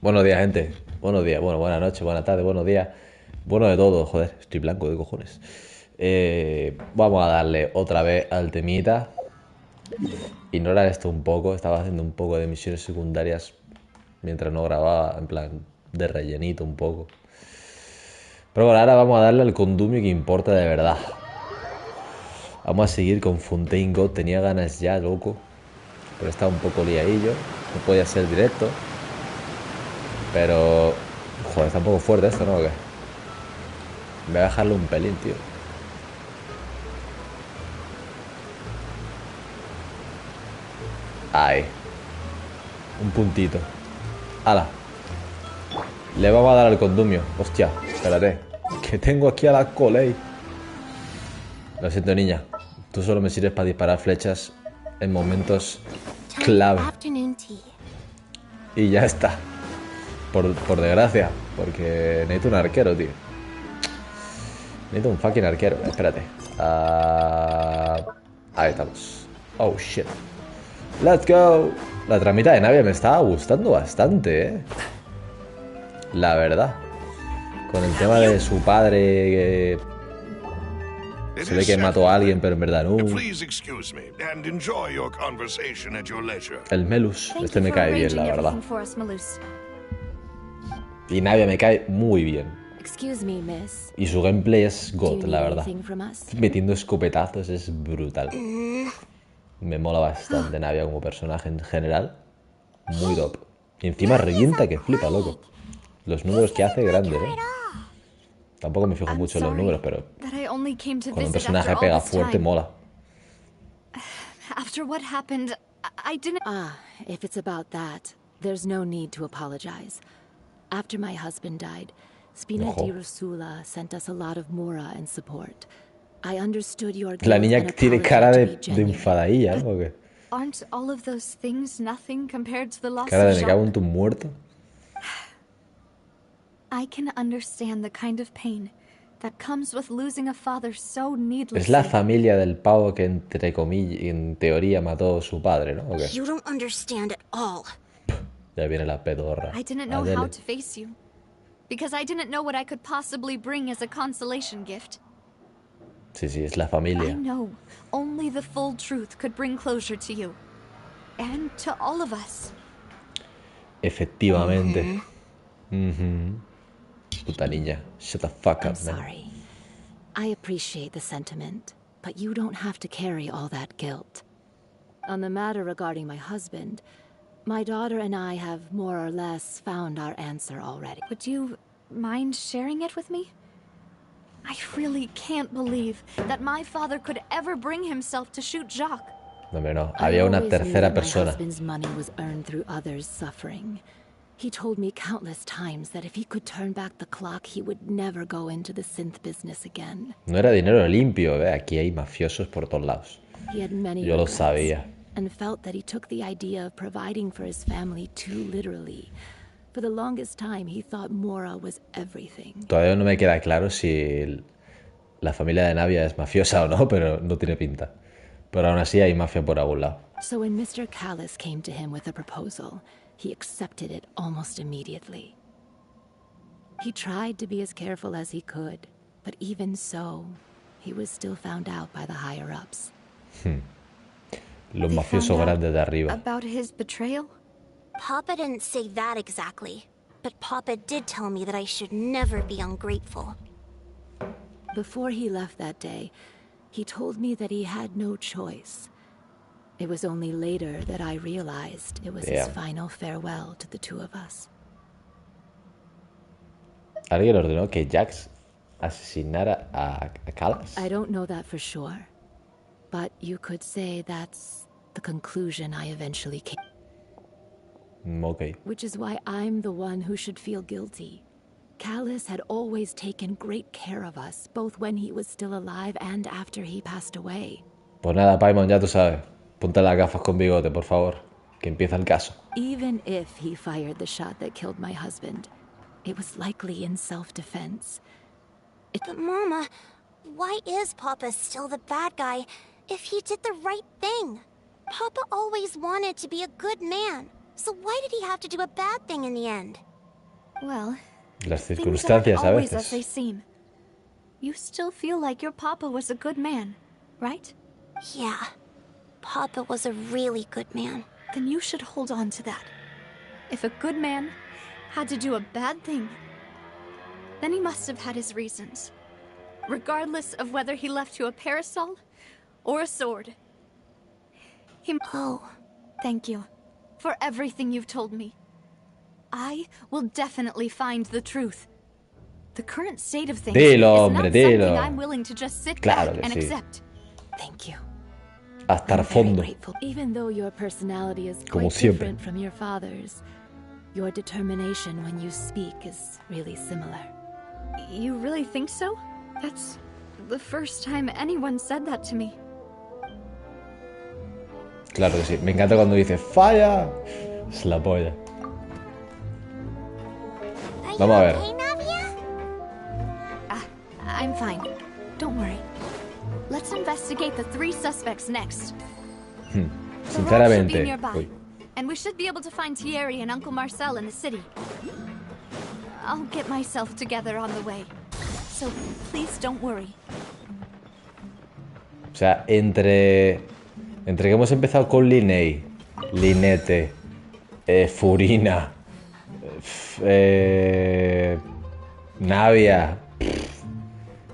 Buenos días, gente. Buenos días, bueno, buenas noches, buenas tardes, buenos días. Bueno de todo, joder, estoy blanco de cojones. Vamos a darle otra vez al temita. Ignorar esto un poco, estaba haciendo un poco de misiones secundarias mientras no grababa, en plan de rellenito un poco. Pero bueno, ahora vamos a darle al condumio que importa de verdad. Vamos a seguir con Fontaine God, tenía ganas ya, loco. Pero estaba un poco liadillo, no podía ser directo. Pero... Joder, está un poco fuerte esto, ¿no? ¿O qué? Voy a bajarlo un pelín, tío. Ahí. Un puntito. ¡Hala! Le vamos a dar al condumio. Hostia, espérate. Que tengo aquí a la Coley. Lo siento, niña. Tú solo me sirves para disparar flechas en momentos clave. Y ya está. Por desgracia. Porque necesito un arquero, tío. Necesito un fucking arquero. Espérate. Ahí estamos. Oh, shit. Let's go. La tramita de Navia me estaba gustando bastante, la verdad. Con el tema de su padre, que se ve que mató a alguien, pero en verdad no. El Melus, este me cae bien, la verdad. Y Navia me cae muy bien. Y su gameplay es God, la verdad. Metiendo escopetazos es brutal. Me mola bastante Navia como personaje en general. Muy top. Y encima revienta que flipa, loco. Los números que hace, grandes, Tampoco me fijo mucho en los números, pero cuando un personaje pega fuerte, mola. If it's about that, there's no need to apologize. After my husband died, Spina di Rosula sent us a lot of mora and support. I understood your guilt. La niña tiene cara de enfadadilla, ¿no? ¿O qué? Aren't all of those things nothing compared to the loss Cara of de me cago en tu muerto. I can understand the kind of pain that comes with losing a father so needlessly. Es la familia del pavo que entre comillas, en teoría mató a su padre, ¿no? ¿O qué? You don't understand at all. Ya viene la pedorra. I didn't know how to face you because I didn't know what I could possibly bring as a consolation gift. Sí, sí, es la familia. I know only the full truth could bring closure to you and to all of us. Efectivamente. Puta niña. Shut the fuck up, man. I'm sorry. I appreciate the sentiment, but you don't have to carry all that guilt. On the matter regarding my husband, my daughter and I have more or less found our answer already. Would you mind sharing it with me? I really can't believe that my father could ever bring himself to shoot Jacques. No, no. Había una tercera persona. My husband's money was earned through others' suffering. He told me countless times that if he could turn back the clock, he would never go into the synth business again. No era dinero limpio, Aquí hay mafiosos por todos lados. He had many Yo lo sabía. And felt that he took the idea of providing for his family too literally. For the longest time, he thought Mora was everything. Todavía no me queda claro si la familia de Navia es mafiosa o no, pero no tiene pinta. Pero aún así hay mafia por algún lado. So when Mr. Callis came to him with a proposal, he accepted it almost immediately. He tried to be as careful as he could, but even so, he was still found out by the higher-ups. Los mafiosos grandes de arriba. About his betrayal? Papa didn't say that exactly, but Papa did tell me that I should never be ungrateful. Before he left that day, he told me that he had no choice. It was only later that I realized it was his final farewell to the two of us. ¿Alguien ordenó que Jax asesinara a Callis? I don't know that for sure, but you could say that's the conclusion I eventually came. Okay. Which is why I'm the one who should feel guilty. Callis had always taken great care of us, both when he was still alive and after he passed away. Pues nada, Paimon, ya tú sabes. Ponte las gafas con bigote, por favor. Que empieza el caso. Even if he fired the shot that killed my husband, it was likely in self-defense. But Mama, why is Papa still the bad guy if he did the right thing? Papa always wanted to be a good man. So why did he have to do a bad thing in the end? Well, Las things aren't circunstancias a always as they veces. seem. You still feel like your papa was a good man, right? Yeah. Papa was a really good man. Then you should hold on to that. If a good man had to do a bad thing, then he must have had his reasons. Regardless of whether he left you a parasol or a sword. Oh. Thank you for everything you've told me. I will definitely find the truth. The current state of things Dilo, is hombre, not dilo. something I'm willing to just sit Claro back que and sí. accept. Thank you. Hasta el I'm very fondo. grateful. Even though your personality is Como quite siempre. different from your father's, your determination when you speak is really similar. You really think so? That's the first time anyone said that to me. Claro que sí. Me encanta cuando dice falla. Es la polla. Are Vamos a ver. you okay, Navia? I'm fine. Don't worry. Let's investigate the 3 suspects next. The rock should be Sinceramente. nearby, Uy. and we should be able to find Thierry and Uncle Marcel in the city. I'll get myself together on the way. So please don't worry. O sea, entre que hemos empezado con Linney, Linete, Furina, Navia,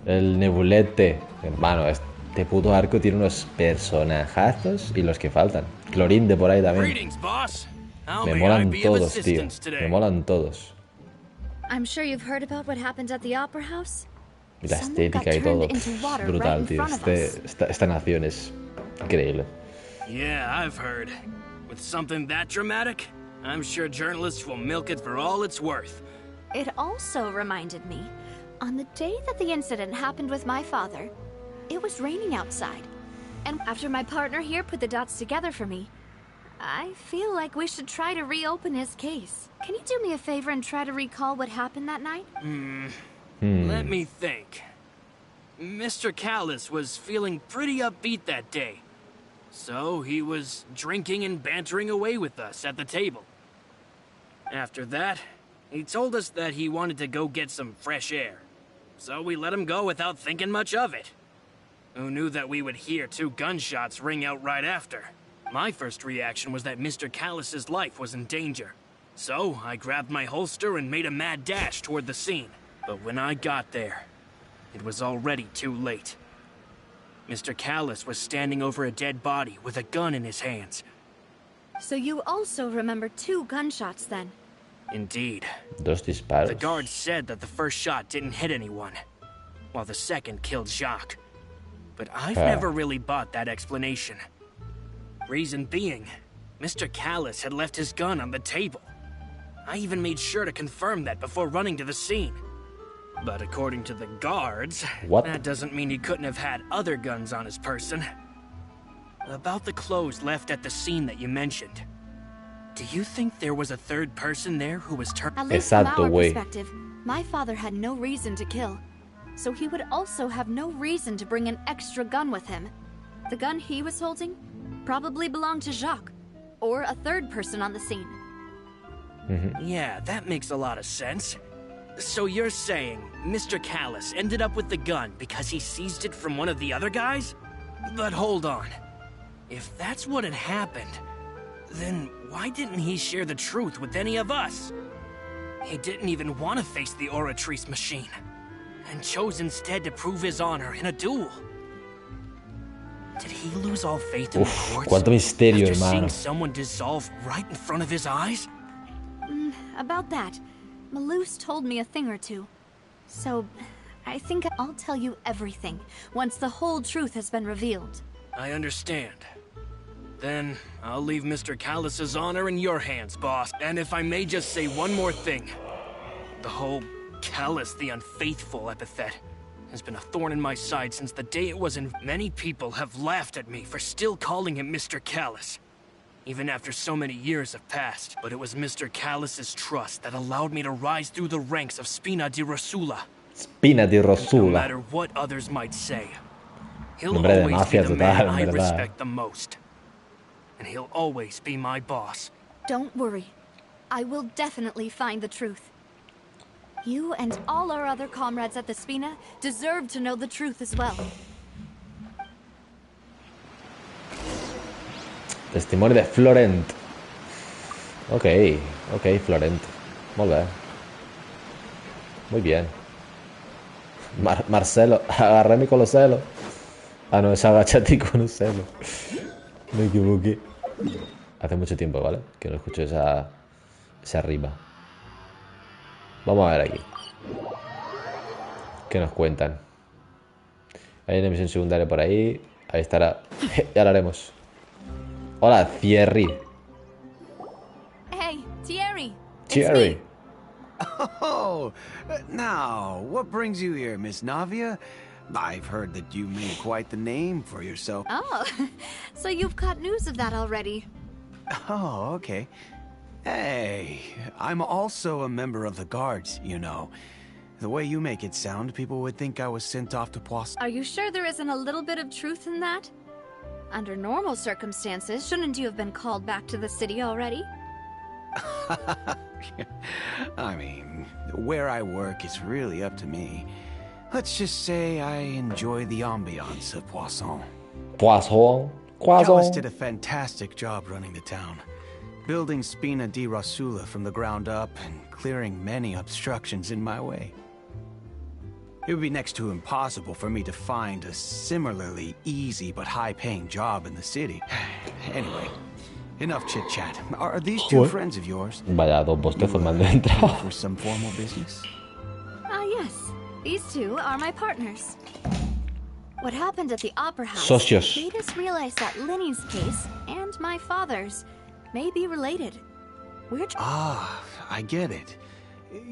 el Nebulete. Hermano, este puto arco tiene unos personajazos y los que faltan. Clorín de por ahí también. Greetings, boss. How Me may I molan be of todos, tío. assistance Me today? molan todos. I'm sure you've heard about what happened at the Opera House. Y la Someone got estética y todo. turned into water Brutal, right in tío. front of us. Esta nación es increíble. Yeah, I've heard. With something that dramatic, I'm sure journalists will milk it for all it's worth. It also reminded me, on the day that the incident happened with my father, it was raining outside. And after my partner here put the dots together for me, I feel like we should try to reopen his case. Can you do me a favor and try to recall what happened that night? Let me think. Mr. Callis was feeling pretty upbeat that day. So he was drinking and bantering away with us at the table. After that, he told us that he wanted to go get some fresh air. So we let him go without thinking much of it. Who knew that we would hear 2 gunshots ring out right after? My first reaction was that Mr. Callis's life was in danger. So I grabbed my holster and made a mad dash toward the scene. But when I got there, it was already too late. Mr. Callis was standing over a dead body with a gun in his hands. So you also remember 2 gunshots then? Indeed. Dos disparos. The guard said that the first shot didn't hit anyone, while the second killed Jacques. But I've never really bought that explanation. Reason being, Mr. Callis had left his gun on the table. I even made sure to confirm that before running to the scene. But according to the guards, What? that doesn't mean he couldn't have had other guns on his person. About the clothes left at the scene that you mentioned. Do you think there was a third person there who was turned? At least from Exacto, our güey. perspective, my father had no reason to kill. So he would also have no reason to bring an extra gun with him. The gun he was holding probably belonged to Jacques, or a third person on the scene. Yeah, that makes a lot of sense. So you're saying Mr. Callis ended up with the gun because he seized it from one of the other guys? But hold on. If that's what had happened, then why didn't he share the truth with any of us? He didn't even want to face the Oratrice machine, and chose instead to prove his honor in a duel. Did he lose all faith in the courts cuánto misterio, after hermano. seeing someone dissolve right in front of his eyes? About that, Malouse told me a thing or two. So, I think I'll tell you everything once the whole truth has been revealed. I understand. Then I'll leave Mr. Callis's honor in your hands, boss. And if I may just say one more thing. The whole Callis the Unfaithful epithet has been a thorn in my side since the day it was in. Many people have laughed at me for still calling him Mr. Callis, even after so many years have passed. But it was Mr. Callis's trust that allowed me to rise through the ranks of Spina di Rosula. Spina di No Rosula. matter what others might say, he'll Nombre de always be mafia the total, man en I verdad. respect the most. And he'll always be my boss. Don't worry. I will definitely find the truth. You and all our other comrades at the Spina deserve to know the truth as well. Testimonio de Florent. Ok, ok, Florent. Molt bé. Muy bien. Marselo. Agarré mi conoselo. Ah, no, es agachate y conoselo. Me equivoqué. Hace mucho tiempo, ¿vale? Que no escucho esa rima. Vamos a ver aquí. ¿Qué nos cuentan? Hay una misión secundaria por ahí. Ahí estará. Ya lo haremos. Hola, Thierry. Hey, Thierry. Thierry. Oh, now, what brings you here, Miss Navia? I've heard that you made quite the name for yourself. Oh, so you've caught news of that already. Oh, okay. Hey, I'm also a member of the guards, you know. The way you make it sound, people would think I was sent off to Poisson. Are you sure there isn't a little bit of truth in that? Under normal circumstances, shouldn't you have been called back to the city already? I mean, where I work is really up to me. Let's just say I enjoy the ambiance of Poisson. Poisson. Callis did a fantastic job running the town, building Spina di Rasula from the ground up and clearing many obstructions in my way. It would be next to impossible for me to find a similarly easy but high-paying job in the city. Anyway, enough chit-chat. Are these two friends of yours? Vaya, dos bostezos me han entrado. For some formal business? Ah, yes. These two are my partners. What happened at the Opera House Socios. made us realize that Linny's case and my father's may be related. We're Ah, I get it.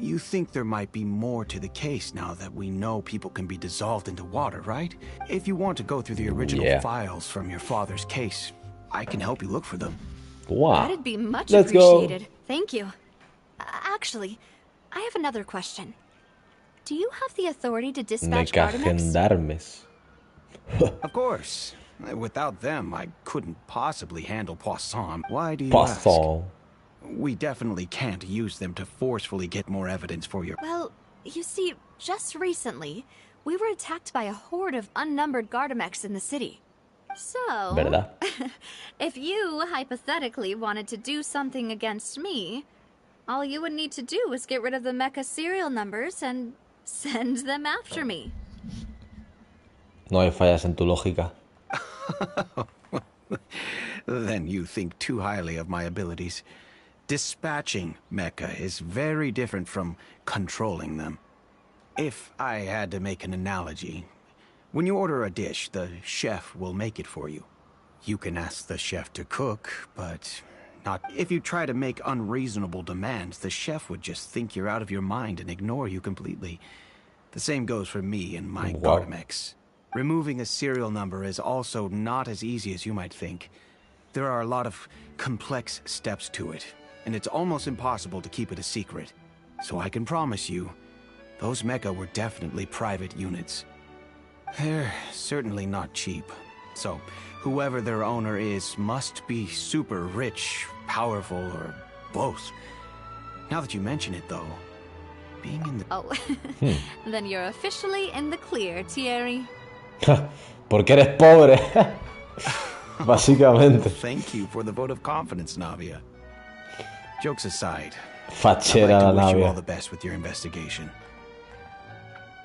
You think there might be more to the case now that we know people can be dissolved into water, right? If you want to go through the original files from your father's case, I can help you look for them. Wow. That'd be much Let's appreciated. go. Thank you. Actually, I have another question. Do you have the authority to dispatch Mecha Gardamex? gendarmes. Of course. Without them, I couldn't possibly handle Poisson. Why do you Poisson. ask? We definitely can't use them to forcefully get more evidence for your... Well, you see, just recently, we were attacked by a horde of unnumbered Gardamex in the city. So, ¿Verdad? if you hypothetically wanted to do something against me, all you would need to do is get rid of the mecha serial numbers and send them after me. No hay fallas en tu lógica. Then you think too highly of my abilities. Dispatching mecha is very different from controlling them. If I had to make an analogy, when you order a dish, the chef will make it for you. You can ask the chef to cook, but not if you try to make unreasonable demands, the chef would just think you're out of your mind and ignore you completely. The same goes for me and my Gardamex. Removing a serial number is also not as easy as you might think. There are a lot of complex steps to it, and it's almost impossible to keep it a secret. So I can promise you, those mecha were definitely private units. They're certainly not cheap. So, whoever their owner is must be super rich, powerful, or both. Now that you mention it, though, being in the... Oh, then you're officially in the clear, Thierry. Porque eres pobre. Básicamente. Thank you for the vote of confidence, Navia. Jokes aside, Fachera I'd la like to wish you all Navia. the best with your investigation.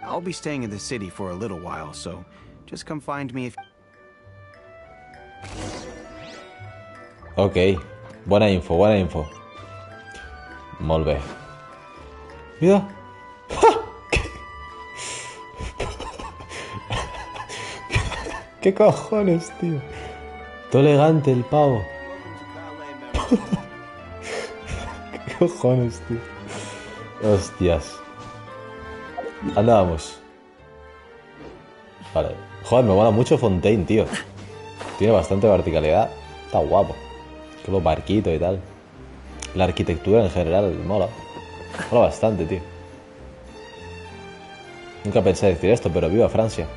I'll be staying in the city for a little while, so just come find me if... Ok. Buena info, buena info. Molt bé. Mira. ¿Qué cojones, tío? Todo elegante el pavo. ¿Qué cojones, tío? Hostias. Andábamos. Vale. Joder, me mola mucho Fontaine, tío. Tiene bastante verticalidad. Está guapo. Que los barquitos y tal. La arquitectura en general mola. Mola bastante, tío. Nunca pensé decir esto, pero viva Francia.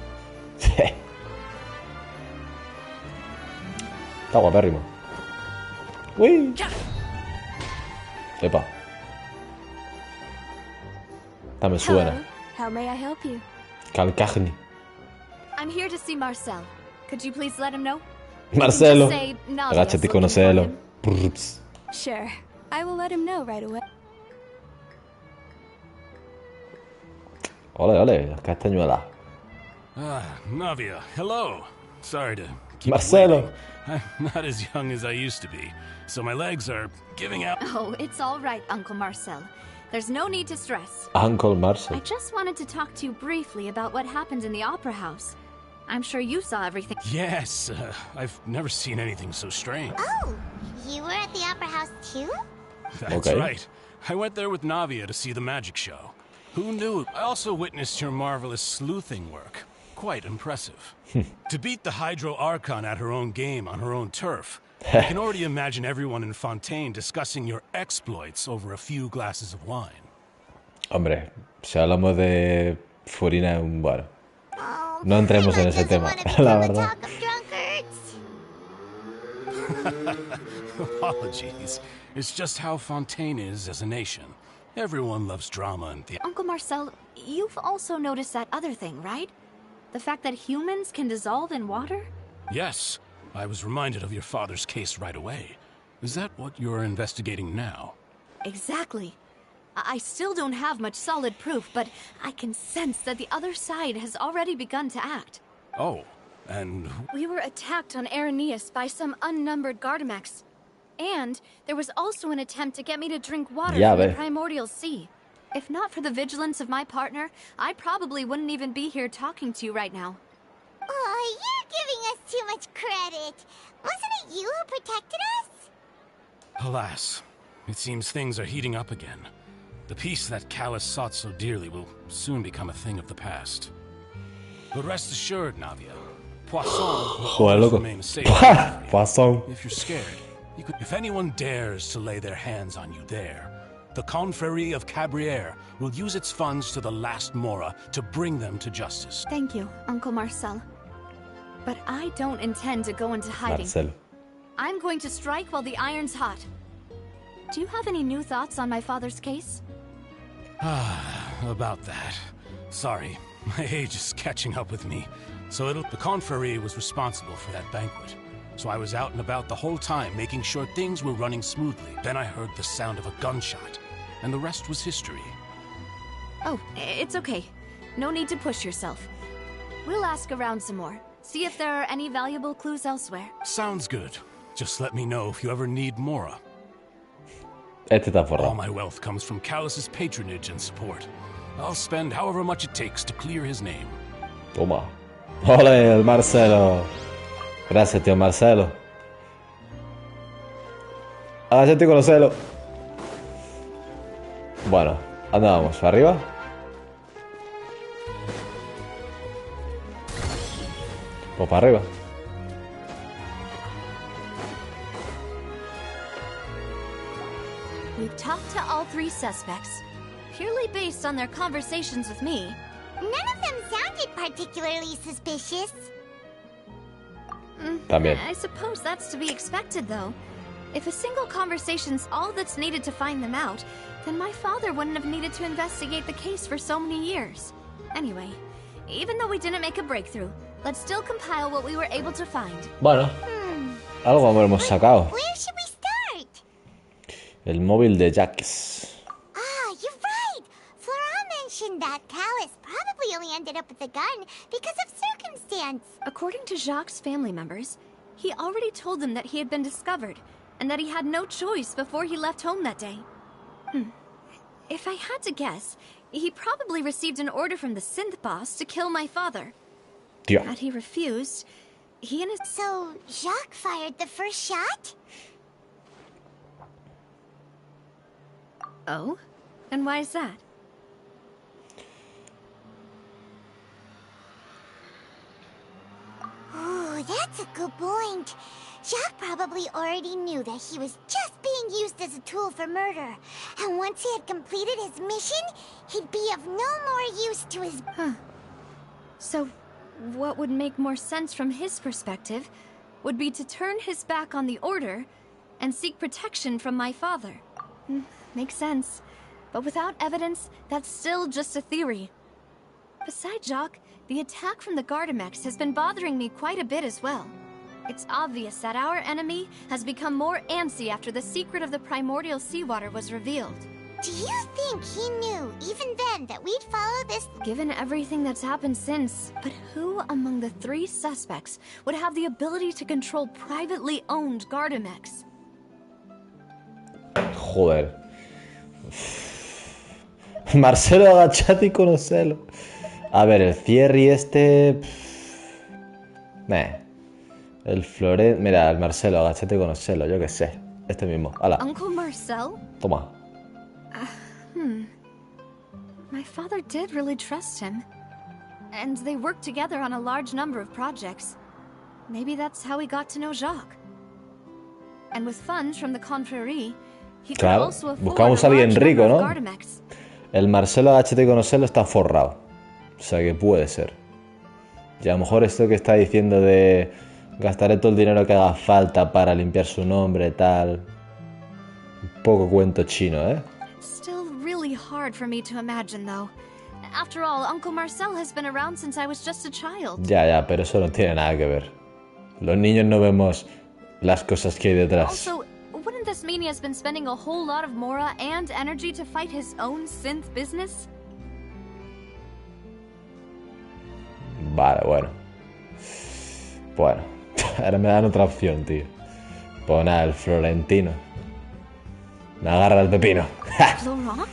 Está guapérrimo. Uy. Epa. Esta me suena. Hello. How may I help you? Calcagni. I'm here to see Marcel. Could you please let him know? Marselo. Just say Navia's Agachate, looking for conoselo. him. Prrps. Sure. I will let him know right away. Ole, ole, las castañuelas. Navia, hello. Sorry to keep Marcelo. waiting. I'm not as young as I used to be, so my legs are giving out. Oh, it's all right, Uncle Marcel. There's no need to stress. Uncle I Marcel. just wanted to talk to you briefly about what happened in the Opera House. I'm sure you saw everything. Yes, I've never seen anything so strange. Oh, you were at the Opera House too? That's Okay. right. I went there with Navia to see the magic show. Who knew? I also witnessed your marvelous sleuthing work. Quite impressive. To beat the Hydro Archon at her own game on her own turf, I can already imagine everyone in Fontaine discussing your exploits over a few glasses of wine. Hombre, si hablamos de Furina, bueno, Oh, no entremos en Paimon ese doesn't tema, wanna become la the verdad. talk of drunkards. Apologies. It's just how Fontaine is as a nation. Everyone loves drama and theater. Uncle Marcel, you've also noticed that other thing, right? The fact that humans can dissolve in water? Yes, I was reminded of your father's case right away. Is that what you're investigating now? Exactly. I still don't have much solid proof, but I can sense that the other side has already begun to act. Oh, and We were attacked on Araneus by some unnumbered Gardamex. And there was also an attempt to get me to drink water Ya from the ve. primordial sea. If not for the vigilance of my partner, I probably wouldn't even be here talking to you right now. Oh, you're giving us too much credit. Wasn't it you who protected us? alas, it seems things are heating up again. The peace that Callus sought so dearly will soon become a thing of the past. But rest assured, Navia, Poisson will Joder, always loco. remain a safe haven for you. Poisson. If you're scared, you could. If anyone dares to lay their hands on you there, the Confrérie of Cabrières will use its funds to the last Mora to bring them to justice. Thank you, Uncle Marcel. But I don't intend to go into hiding. Marcelo. I'm going to strike while the iron's hot. Do you have any new thoughts on my father's case? About that. Sorry, my age is catching up with me. The Confrérie was responsible for that banquet. So I was out and about the whole time, making sure things were running smoothly. Then I heard the sound of a gunshot, and the rest was history. Oh, it's okay. No need to push yourself. We'll ask around some more. See if there are any valuable clues elsewhere. Sounds good. Just let me know if you ever need Mora. Este está All forrado. my wealth comes from Callus's patronage and support. I'll spend however much it takes to clear his name. Toma. Ole, el Marcelo. Gracias, tío Marcelo. Agachate, conoselo. Bueno, ¿dónde vamos? ¿Para arriba? Pues para arriba. We've talked to all three suspects. Purely based on their conversations with me, None of them sounded particularly suspicious. También. I suppose that's to be expected, though. If a single conversation's all that's needed to find them out, then my father wouldn't have needed to investigate the case for so many years. Anyway, even though we didn't make a breakthrough, let's still compile what we were able to find. Bueno, algo hemos sacado. Where should we start? El móvil de Jacques. Ah, you're right. Flora mentioned that Callus probably only ended up with the gun because of circumstance. According to Jacques' family members, he already told them that he had been discovered, and that he had no choice before he left home that day. If I had to guess, he probably received an order from the synth boss to kill my father. Tío. Had he refused, he and his... So, Jacques fired the first shot? Oh? And why is that? Ooh, that's a good point. Jacques probably already knew that he was just being used as a tool for murder. And once he had completed his mission, he'd be of no more use to his... So, what would make more sense from his perspective would be to turn his back on the Order and seek protection from my father. Makes sense. But without evidence, that's still just a theory. Besides, Jacques, the attack from the Gardamex has been bothering me quite a bit as well. It's obvious that our enemy has become more antsy after the secret of the primordial seawater was revealed. Do you think he knew, even then, that we'd follow this? Given everything that's happened since, but who among the 3 suspects would have the ability to control privately owned Gardamex? Joder. Marselo, agachate y conoselo. A ver, el Thierry este... El Florent... Mira, el Marselo, agachate y conoselo, yo qué sé. Este mismo. ¡Hala! Uncle Marcel? Toma. My father did really trust him. And they worked together on a large number of projects. Maybe that's how he got to know Jacques. And with funds from the confrérie, he could Claro, also afford buscamos a a alguien large rico, number of ¿no? Gardamex. El Marselo, agachate y conoselo está forrado. O sea que puede ser. Y a lo mejor esto que está diciendo de... Gastaré todo el dinero que haga falta para limpiar su nombre, tal... Un poco cuento chino, ¿eh? Still really hard for me to imagine, though. After all, Uncle Marcel has been around since I was just a child. Ya, pero eso no tiene nada que ver. Los niños no vemos las cosas que hay detrás. Also, wouldn't this mean he has been spending a whole lot of mora and energy to fight his own synth business? Vale, bueno. Bueno, ahora me dan otra opción, tío. Pues nada, el Florentino. Me agarra el pepino. Laurent?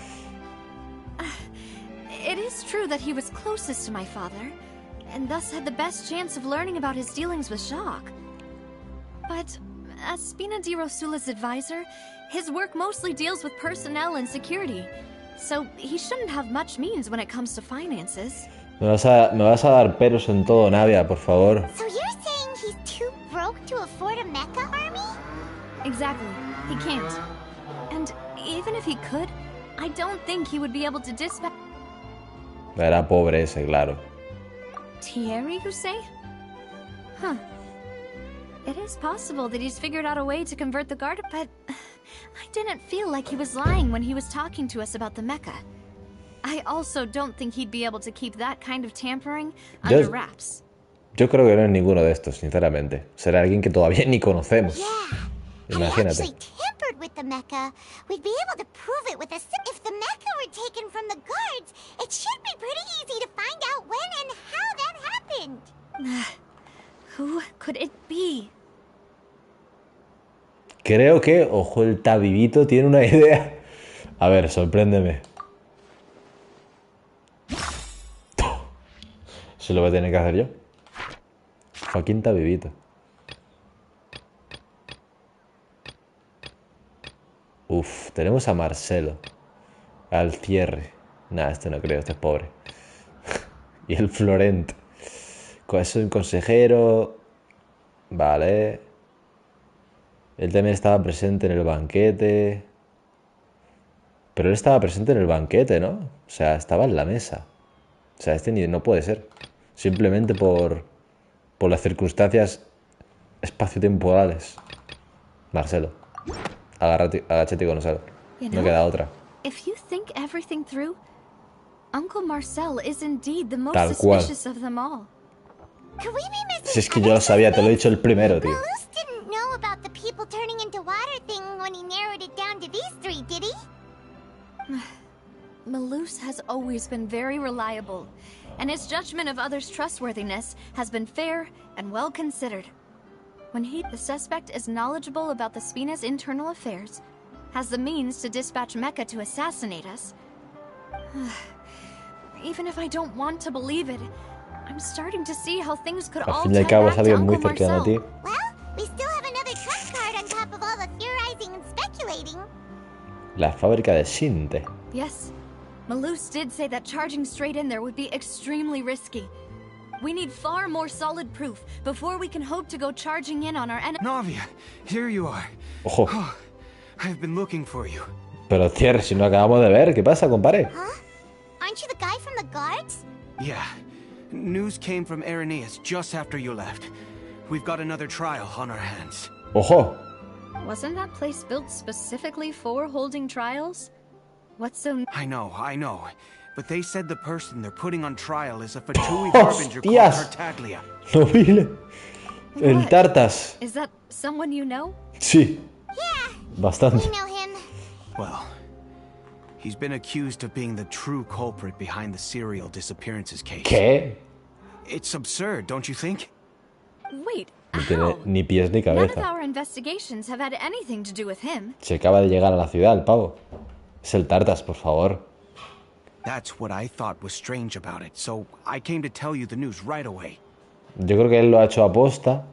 It is true that he was closest to my father, and thus had the best chance of learning about his dealings with Jacques. But as Spina di Rosula's advisor, his work mostly deals with personnel and security, so he shouldn't have much means when it comes to finances. Me vas a dar peros en todo, Navia, por favor. So you're saying he's too broke to afford a mecha army? Exactly. He can't. And even if he could, I don't think he would be able to dispatch... Era pobre ese, claro. Thierry, you say? Huh. It is possible that he's figured out a way to convert the guard, but I didn't feel like he was lying when he was talking to us about the mecha. I also don't think he'd be able to keep that kind of tampering under wraps. Yo creo que no es ninguno de estos, sinceramente. Será alguien que todavía ni conocemos. Yeah. Imagínate. Had he actually tampered with the mecha, we'd be able to prove it with a... If the mecha were taken from the guards, it should be pretty easy to find out when and how that happened. Who could it be? Creo que, ojo, el tabibito tiene una idea. A ver, sorpréndeme. ¿Se lo voy a tener que hacer yo? Joaquín tabibito. Uf, tenemos a Marselo. Al cierre. Nah, este no creo, este es pobre. Y el Florent. Es un consejero. Vale. Él también estaba presente en el banquete. Pero él estaba presente en el banquete, ¿no? O sea, estaba en la mesa. O sea, este no puede ser. Simplemente por las circunstancias espaciotemporales. Marselo. Agachate y conoselo. No queda otra. If you think everything through, Uncle Marcel is indeed the most Tal cual. suspicious of them all. Could we be missing Si es que yo lo sabía, te lo he dicho el primero, tío. Malus didn't know about the people turning into water thing when he narrowed it down to these 3, did he? Malus has always been very reliable, and his judgment of others' trustworthiness has been fair and well considered. When the suspect is knowledgeable about the Spina's internal affairs, has the means to dispatch Mecha to assassinate us. Even if I don't want to believe it, I'm starting to see how things could all Al fin y al tie cabo back es to alguien muy Uncle cercano a ti. Marcel. Well, we still have another trump card on top of all the theorizing and speculating. La fábrica de Sinte. Yes, Malus did say that charging straight in there would be extremely risky. We need far more solid proof before we can hope to go charging in on our enemy. Navia, here you are. Ojo. Oh, I've been looking for you. Pero cierre, si no acabamos de ver. ¿Qué pasa, compadre? Huh? Aren't you the guy from the guards? Yeah. News came from Irenaeus just after you left. We've got another trial on our hands. Ojo. Wasn't that place built specifically for holding trials? What's so... I know. But they said the person they're putting on trial is a Fatui harbinger called ¡Hostias! Tartaglia. No vi el What? Tartas. Is that someone you know? Sí, Yeah, bastante. we know him. Well, he's been accused of being the true culprit behind the serial disappearances case. ¿Qué? It's absurd, don't you think? Wait, No tiene how? ni pies ni None of cabeza. our investigations have had anything to do with him. Se acaba de llegar a la ciudad, el pavo. Es el Tartas, por favor. That's what I thought was strange about it, so I came to tell you the news right away. Yo creo que él lo ha hecho aposta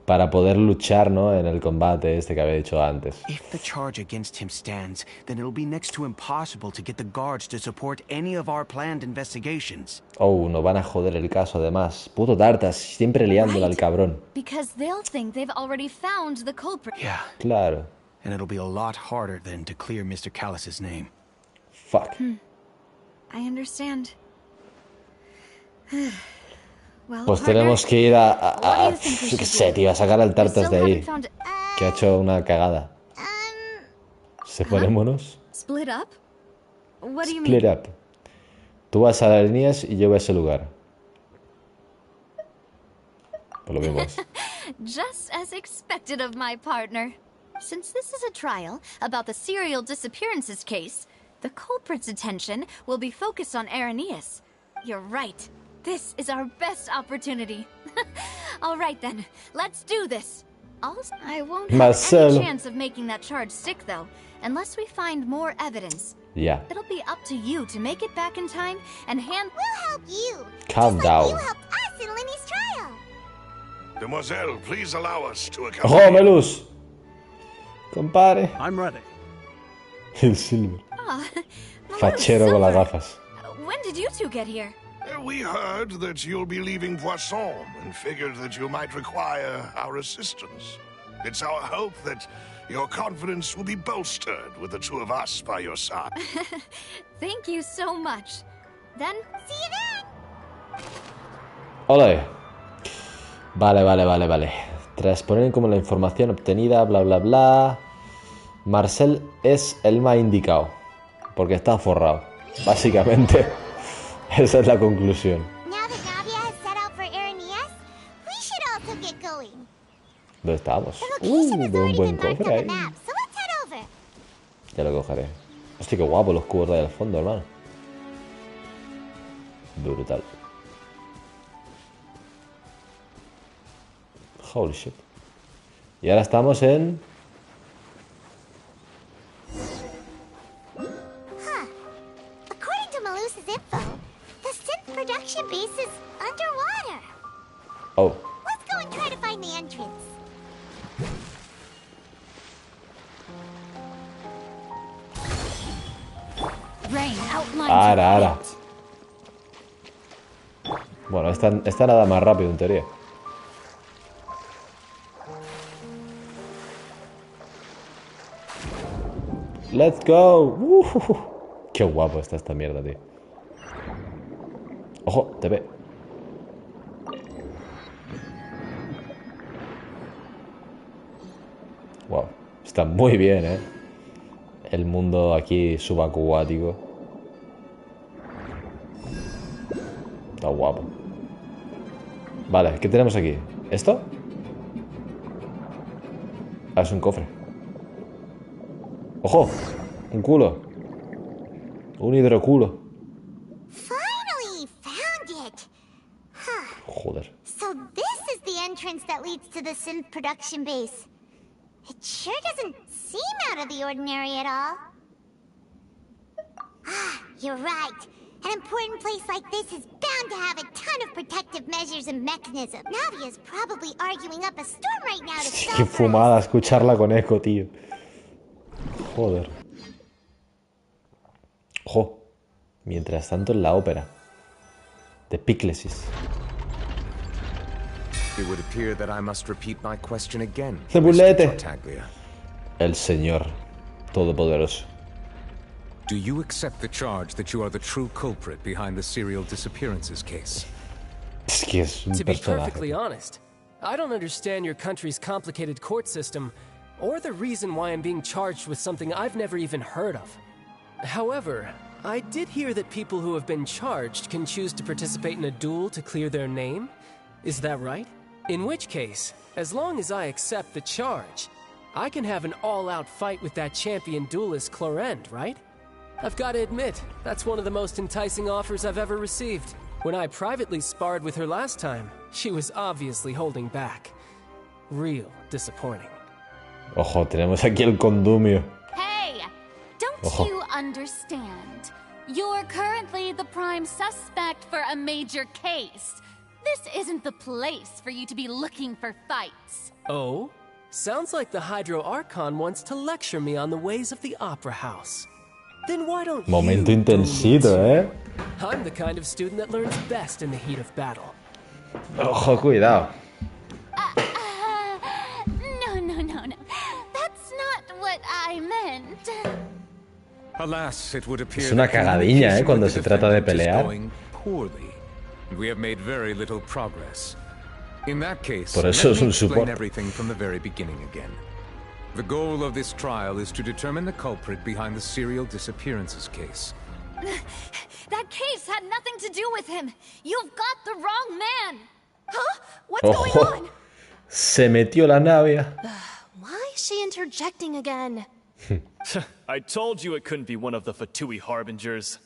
para poder luchar, ¿no? En el combate este que había dicho antes. If the charge against him stands, then it'll be next to impossible to get the guards to support any of our planned investigations. Oh, nos van a joder el caso, además. Puto Tartas, siempre liándola al cabrón. Because they'll think they've already found the culprit. Yeah, Claro. and it'll be a lot harder then to clear Mr. Callus's name. Fuck. I understand. Well, Pues partner, tenemos que ir a what do you think we yo qué should sé, do? tío, a sacar al We Tartas still de ahí. haven't found... Que ha hecho una cagada. Separémonos. Split up? What do you Split mean? up. Tú vas a las líneas y yo voy a ese lugar. Pues lo vimos. Just as expected of my partner. Since this is a trial about the serial disappearances case, the culprit's attention will be focused on Irenaeus. You're right. This is our best opportunity. All right then, let's do this. Also, I won't have Marselo. any chance of making that charge stick though, unless we find more evidence. Ya. It'll be up to you to make it back in time and hand... We'll help you. Calm just down. like you helped us in Lenny's trial. Demoiselle, please allow us to ¡Ojo, accompany you. Melus! Compare. I'm ready. El Silver. Ah, Fachero con las Silver. gafas. When did you two get here? We heard that you'll be leaving Poisson and figured that you might require our assistance. It's our hope that your confidence will be bolstered with the two of us by your side. Thank you so much. Then, See you then. Ole. Vale. Transponer como la información obtenida, bla, bla, bla. Marcel es el más indicado. Porque está forrado. Básicamente. Esa es la conclusión. Now that Navia has set out for Irenaeus, we should also get going. ¿Dónde estamos? The location has Veo un already buen been marked cofre on the ahí. map, so let's head over. Ya lo cogeré. Hostia, qué guapo los cubos de ahí al fondo, hermano. Brutal. Holy shit. Y ahora estamos en... According to Malus's info, the synth production base is underwater. Oh, Let's go and try to find the entrance. Rain outlines Ara, your ara. fate. Bueno, esta nada más rápido en teoría. Let's go. Qué guapo está esta mierda, tío. Ojo, te ve. Wow, está muy bien, ¿eh? El mundo aquí subacuático. Está guapo. Vale, ¿qué tenemos aquí? ¿Esto? Ah, es un cofre. ¡Ojo! Un culo. Un hidroculo. Finally found it. Joder. So this is the entrance that leads to the synth production base. It sure doesn't seem out of the ordinary at all. Ah, you're right. An important place like this is bound to have a ton of protective measures and mechanisms. Navia's probably arguing up a storm right now to Qué stop us. fumada escucharla con eco, tío. Joder. Ojo. Mientras tanto en la ópera. De Piclesis. It would appear that I must repeat my question again. Cebulete. Mr. Tartaglia. El Señor Todopoderoso. Do you accept the charge that you are the true culprit behind the serial disappearances case? Es que es un To be personaje. perfectly honest, I don't understand your country's complicated court system, or the reason why I'm being charged with something I've never even heard of. However, I did hear that people who have been charged can choose to participate in a duel to clear their name. Is that right? In which case, as long as I accept the charge, I can have an all-out fight with that champion duelist Clorend, right? I've got to admit, that's one of the most enticing offers I've ever received. When I privately sparred with her last time, she was obviously holding back. Real disappointing. Ojo, tenemos aquí el condumio. Hey! Don't you understand? You're currently the prime suspect for a major case. This isn't the place for you to be looking for fights. Oh? Sounds like the Hydro Archon wants to lecture me on the ways of the Opera House. Then why don't Momento you intensito, eh? I'm the kind of student that learns best in the heat of battle. Ojo, cuidado. No. That's not what I meant. Alas, it would appear Es una cagadiña, cuando se trata de pelear. We have made very little progress. In that case, Por eso let es me un explain support. everything from the very beginning again. The goal of this trial is to determine the culprit behind the serial disappearances case. That case had nothing to do with him. You've got the wrong man. Huh? What's going on? Se metió la Navia. Why is she interjecting again? I told you it couldn't be one of the Fatui harbingers.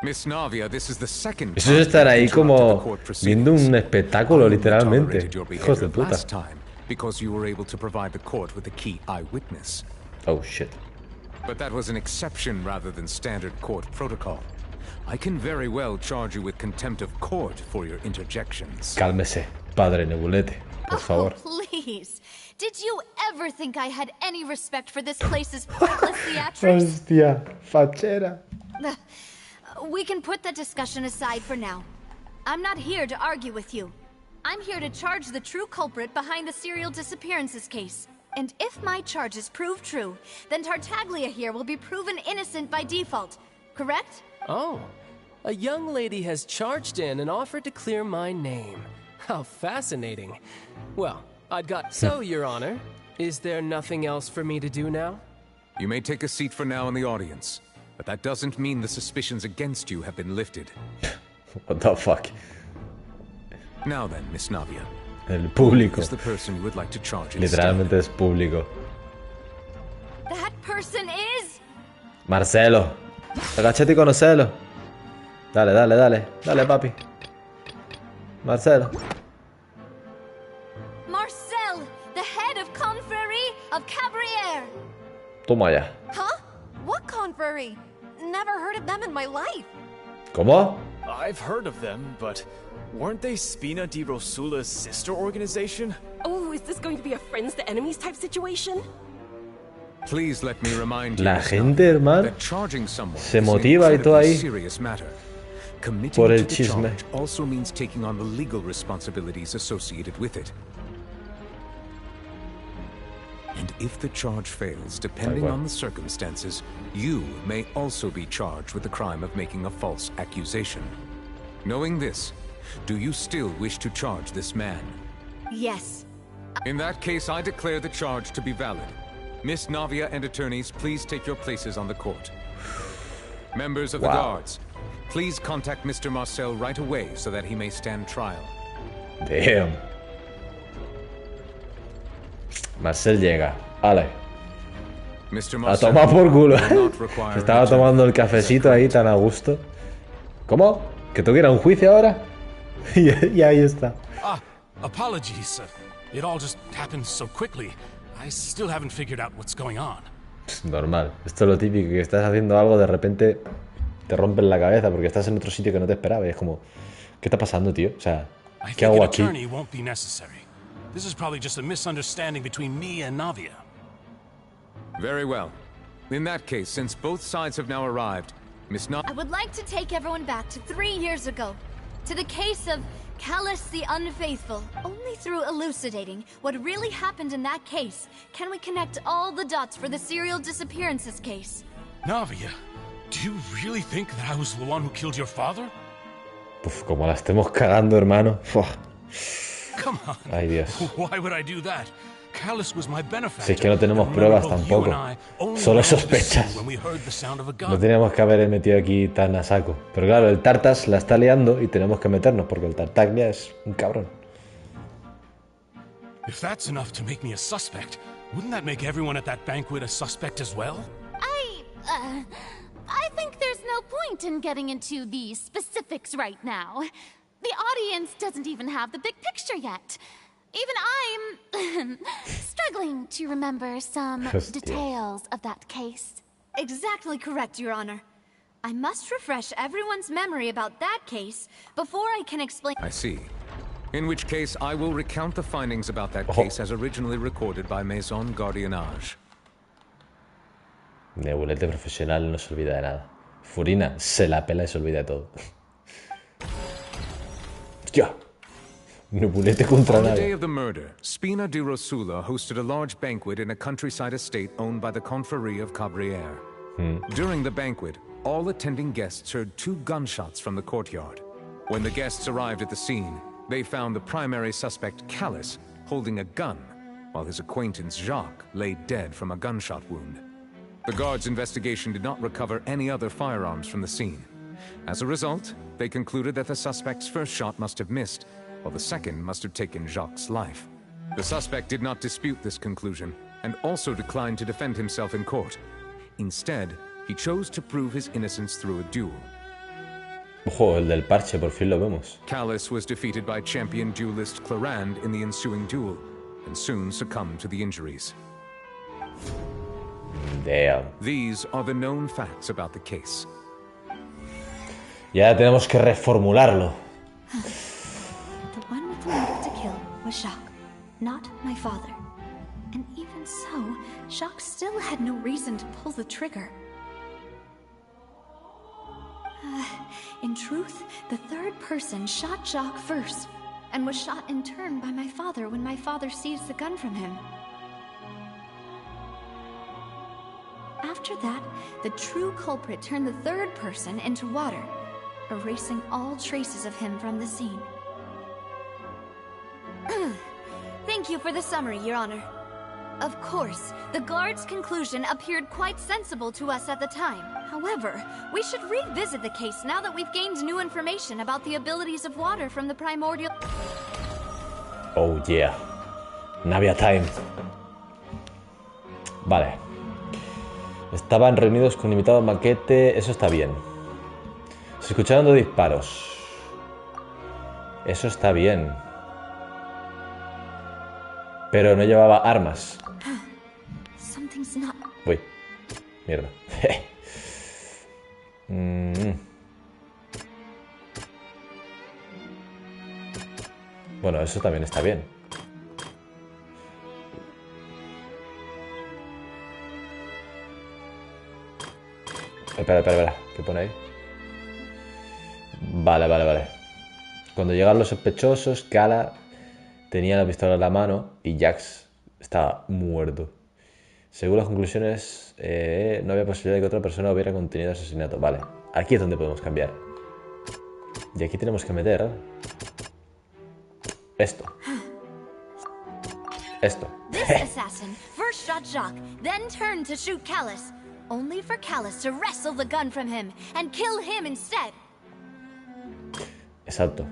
Miss Navia, this is the second Eso es estar ahí como viendo un espectáculo, literalmente. Hijos de puta. Because you were able to provide the court with a key eyewitness. Oh shit. But that was an exception rather than standard court protocol. I can very well charge you with contempt of court for your interjections. Cálmese, padre Nebulete, por favor. Please. Did you ever think I had any respect for this place's pointless theatrics? Hostia, fachera. We can put that discussion aside for now. I'm not here to argue with you. I'm here to charge the true culprit behind the serial disappearances case. And if my charges prove true, then Tartaglia here will be proven innocent by default. Correct? Oh, a young lady has charged in and offered to clear my name. How fascinating. Well, I'd got... So, Your Honor, is there nothing else for me to do now? You may take a seat for now in the audience, but that doesn't mean the suspicions against you have been lifted. What the fuck? Now then, Miss Navia. El público. Who's the person you would like to charge Literalmente es público. That person is... Marselo. Agachate y conoselo. Dale, dale, dale. Dale, papi. Marselo. Marsel, the head of Confrérie of Cabriere. Toma ya. Huh? What confrérie? Never heard of them in my life. ¿Cómo? I've heard of them, but weren't they Spina di Rosula's sister organization? Oh, is this going to be a friends to enemies type situation? Please let me remind you, La gente, hermano, that charging someone se is an motiva y todo incredibly ahí serious matter. Committing por el to the chisme. charge also means taking on the legal responsibilities associated with it. And if the charge fails, depending on the circumstances, you may also be charged with the crime of making a false accusation. Knowing this, do you still wish to charge this man? Yes. In that case, I declare the charge to be valid. Miss Navia and attorneys, please take your places on the court. Members of the guards, please contact Mr. Marselo right away so that he may stand trial. Damn. Marcel llega. Vale. A tomar por culo. Se estaba tomando el cafecito ahí tan a gusto. ¿Cómo? ¿Que tuviera un juicio ahora? Y ahí está. Apologies. It all just happened so quickly. I still haven't figured out what's going on. Normal. Esto es lo típico, que estás haciendo algo, de repente te rompen la cabeza porque estás en otro sitio que no te esperaba y es como, ¿qué está pasando, tío? O sea, ¿qué hago aquí? This is probably just a misunderstanding between me and Navia. Very well. In that case, since both sides have now arrived, Miss I would like to take everyone back to 3 years ago, to the case of Callus the Unfaithful. Only through elucidating what really happened in that case can we connect all the dots for the serial disappearances case. Navia, do you really think that I was the one who killed your father? Uf, como la estemos cagando, hermano. Uf. Come on. Ay, Dios. Why would I do that? Callus was my benefactor. Si es que no tenemos pruebas tampoco. Solo sospechas. No teníamos que haber metido aquí tan a saco. Pero claro, el Tartas la está liando y tenemos que meternos porque el Tartaglia es un cabrón. If that's enough to make me a suspect, wouldn't that make everyone at that banquet a suspect as well? I think there's no point in getting into the specifics right now. The audience doesn't even have the big picture yet. Even I'm struggling to remember some details of that case. Exactly correct, Your Honor. I must refresh everyone's memory about that case before I can explain. I see. In which case, I will recount the findings about that case as originally recorded by Maison Gardiennage. Nebulete profesional no se olvida de nada. Furina se la pela y se olvida de todo. ¡Ya! Nebulete contra On the Navia. day of the murder, Spina di Rosula hosted a large banquet in a countryside estate owned by the Confrérie of Cabrières. During the banquet, all attending guests heard 2 gunshots from the courtyard. When the guests arrived at the scene, they found the primary suspect, Callus, holding a gun, while his acquaintance, Jacques, lay dead from a gunshot wound. The guards' investigation did not recover any other firearms from the scene. As a result, they concluded that the suspect's first shot must have missed, while the second must have taken Jacques' life. The suspect did not dispute this conclusion, and also declined to defend himself in court. Instead, he chose to prove his innocence through a duel. Ojo, el del parche, por fin lo vemos. Callus was defeated by champion duelist Clarand in the ensuing duel, and soon succumbed to the injuries. Damn. These are the known facts about the case. Ya tenemos que reformularlo. The one with the motive to kill was Jacques, not my father. And even so, Jacques still had no reason to pull the trigger. In truth, the third person shot Jacques first, and was shot in turn by my father when my father seized the gun from him. After that, the true culprit turned the third person into water, erasing all traces of him from the scene. Thank you for the summary, Your Honor. Of course, the guard's conclusion appeared quite sensible to us at the time. However, we should revisit the case now that we've gained new information about the abilities of water from the primordial... Oh yeah. Navia time. Vale. Estaban reunidos con invitado maquete. Eso está bien. Se escucharon 2 disparos. Eso está bien. Pero no llevaba armas. Uy. Mierda. Bueno, eso también está bien. Espera. ¿Qué pone ahí? Vale. Cuando llegaron los sospechosos, Kala tenía la pistola en la mano y Jax estaba muerto. Según las conclusiones, no había posibilidad de que otra persona hubiera contenido el asesinato. Vale, aquí es donde podemos cambiar. Y aquí tenemos que meter esto. This assassin first shot Jacques, then turned to shoot Callus, only for Callus to wrestle the gun from him and kill him instead. Exacto.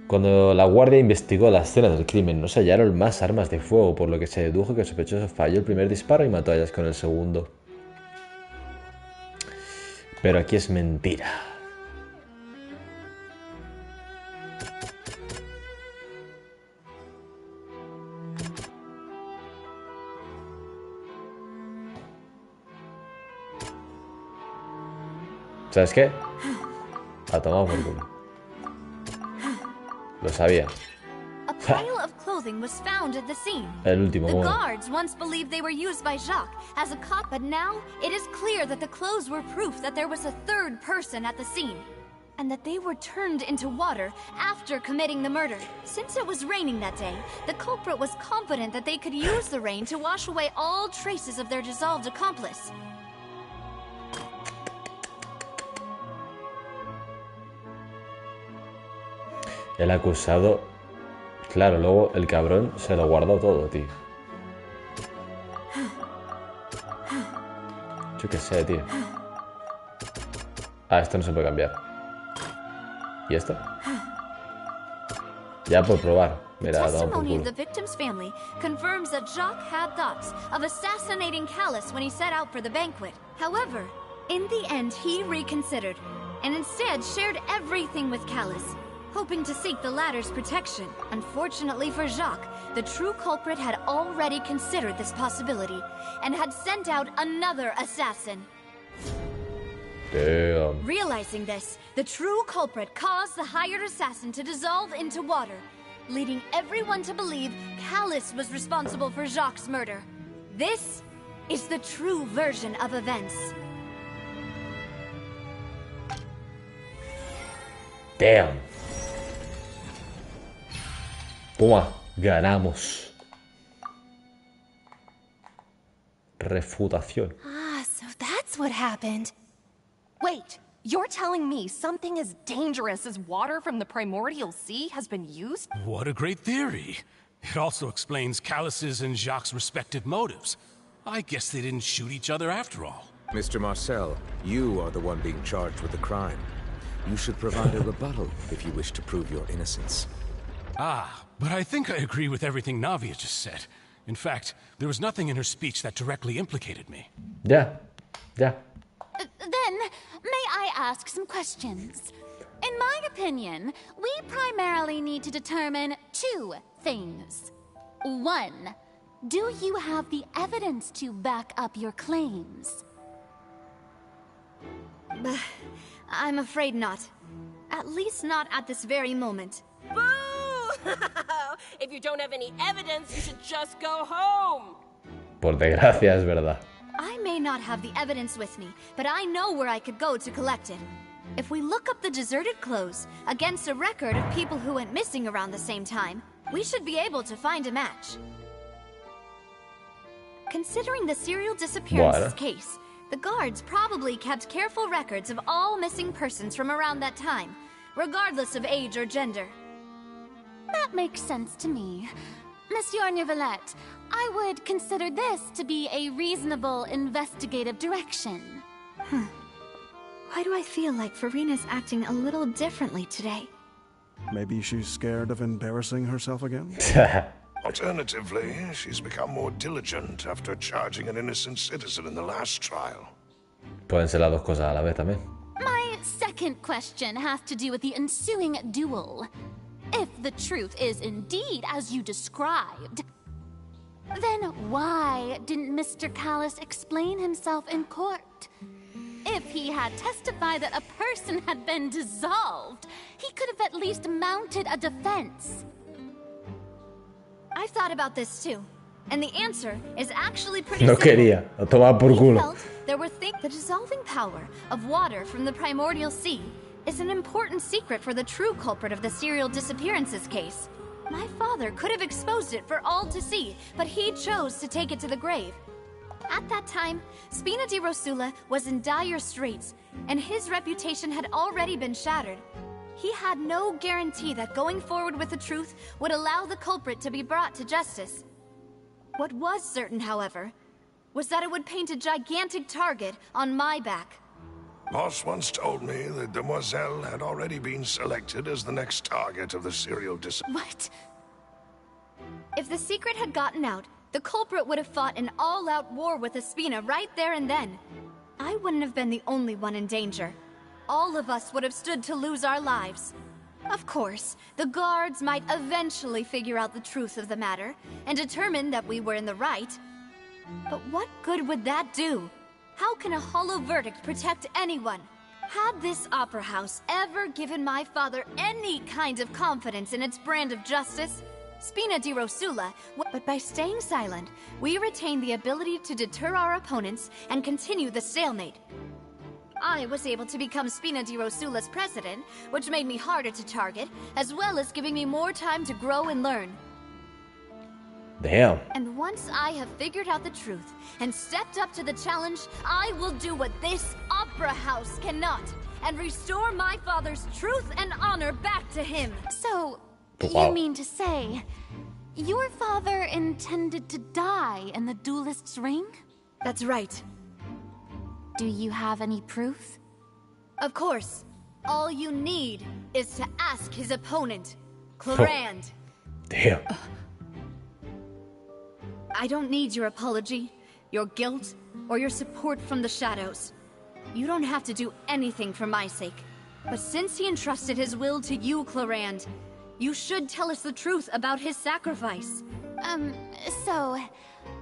Cuando la guardia investigó la escena del crimen, no se hallaron más armas de fuego, por lo que se dedujo que el sospechoso falló el primer disparo y mató a Jax con el segundo. Pero aquí es mentira. ¿Sabes qué? A tomar por culo. Lo sabía. A pile of clothing was found at the scene. El último. The guards once believed they were used by Jacques as a cop, but now it is clear that the clothes were proof that there was a third person at the scene, and that they were turned into water after committing the murder. Since it was raining that day, the culprit was confident that they could use the rain to wash away all traces of their dissolved accomplice. El acusado... Claro, luego el cabrón se lo guardó todo, tío. Yo qué sé, tío. Ah, esto no se puede cambiar. ¿Y esto? Ya por probar. Mira, toma por Testimony of culo. the victim's family confirms that Jacques had thoughts of assassinating Callus when he set out for the banquet. However, in the end, he reconsidered and instead shared everything with Callus, hoping to seek the latter's protection. Unfortunately for Jacques, the true culprit had already considered this possibility and had sent out another assassin. Damn. Realizing this, the true culprit caused the hired assassin to dissolve into water, leading everyone to believe Callus was responsible for Jacques' murder. This is the true version of events. Damn. Toma, ganamos. Refutación. Ah, so that's what happened. Wait, you're telling me something as dangerous as water from the primordial sea has been used? What a great theory. It also explains Callus's and Jacques' respective motives. I guess they didn't shoot each other after all. Mr. Marsel, you are the one being charged with the crime. You should provide a rebuttal if you wish to prove your innocence. Ah, but I think I agree with everything Navia just said. In fact, there was nothing in her speech that directly implicated me. Ya, ya. Then, may I ask some questions? In my opinion, we primarily need to determine two things. One, do you have the evidence to back up your claims? I'm afraid not. At least not at this very moment. Boo! If you don't have any evidence, you should just go home. Por desgracia es verdad. I may not have the evidence with me, but I know where I could go to collect it. If we look up the deserted clothes against a record of people who went missing around the same time, we should be able to find a match. Considering the serial disappearances case, the guards probably kept careful records of all missing persons from around that time, regardless of age or gender. That makes sense to me. Monsieur Neuvillette, I would consider this to be a reasonable investigative direction. Why do I feel like Farina's acting a little differently today? Maybe she's scared of embarrassing herself again? Alternatively, she's become more diligent after charging an innocent citizen in the last trial. Pueden ser las dos cosas a la vez también. My second question has to do with the ensuing duel. If the truth is indeed as you described, then why didn't Mr. Callus explain himself in court? If he had testified that a person had been dissolved, he could have at least mounted a defense. I've thought about this too, and the answer is actually pretty No simple. quería, a tomar por We culo. felt there were the dissolving power of water from the primordial sea is an important secret for the true culprit of the serial disappearances case. My father could have exposed it for all to see, but he chose to take it to the grave. At that time, Spina di Rosula was in dire straits, and his reputation had already been shattered. He had no guarantee that going forward with the truth would allow the culprit to be brought to justice. What was certain, however, was that it would paint a gigantic target on my back. Boss once told me that Demoiselle had already been selected as the next target of the serial What? If the secret had gotten out, the culprit would have fought an all-out war with Espina right there and then. I wouldn't have been the only one in danger. All of us would have stood to lose our lives. Of course, the guards might eventually figure out the truth of the matter and determine that we were in the right. But what good would that do? How can a hollow verdict protect anyone? Had this opera house ever given my father any kind of confidence in its brand of justice? Spina di Rosula, but by staying silent, we retain the ability to deter our opponents and continue the stalemate. I was able to become Spina di Rosula's president, which made me harder to target, as well as giving me more time to grow and learn. Damn. And once I have figured out the truth and stepped up to the challenge, I will do what this opera house cannot and restore my father's truth and honor back to him. So, You mean to say, your father intended to die in the duelist's ring? That's right. Do you have any proof? Of course. All you need is to ask his opponent, Clarand. Damn. I don't need your apology, your guilt, or your support from the shadows. You don't have to do anything for my sake. But since he entrusted his will to you, Clarand, you should tell us the truth about his sacrifice. So,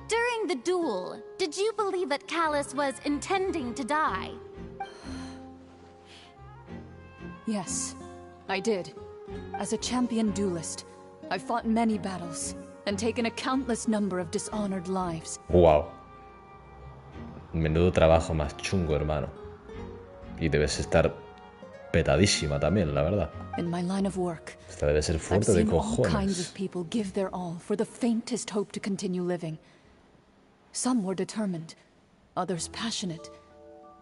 during the duel, did you believe that Callus was intending to die? Yes, I did. As a champion duelist, I've fought many battles and taken a countless number of dishonored lives. Wow. Menudo trabajo más chungo, hermano. Y debes estar petadísima también, la verdad. In my line of work, Esta debe ser I've fuerte de seen all kinds cojones. of people give their all for the faintest hope to continue living. Some were determined, others passionate,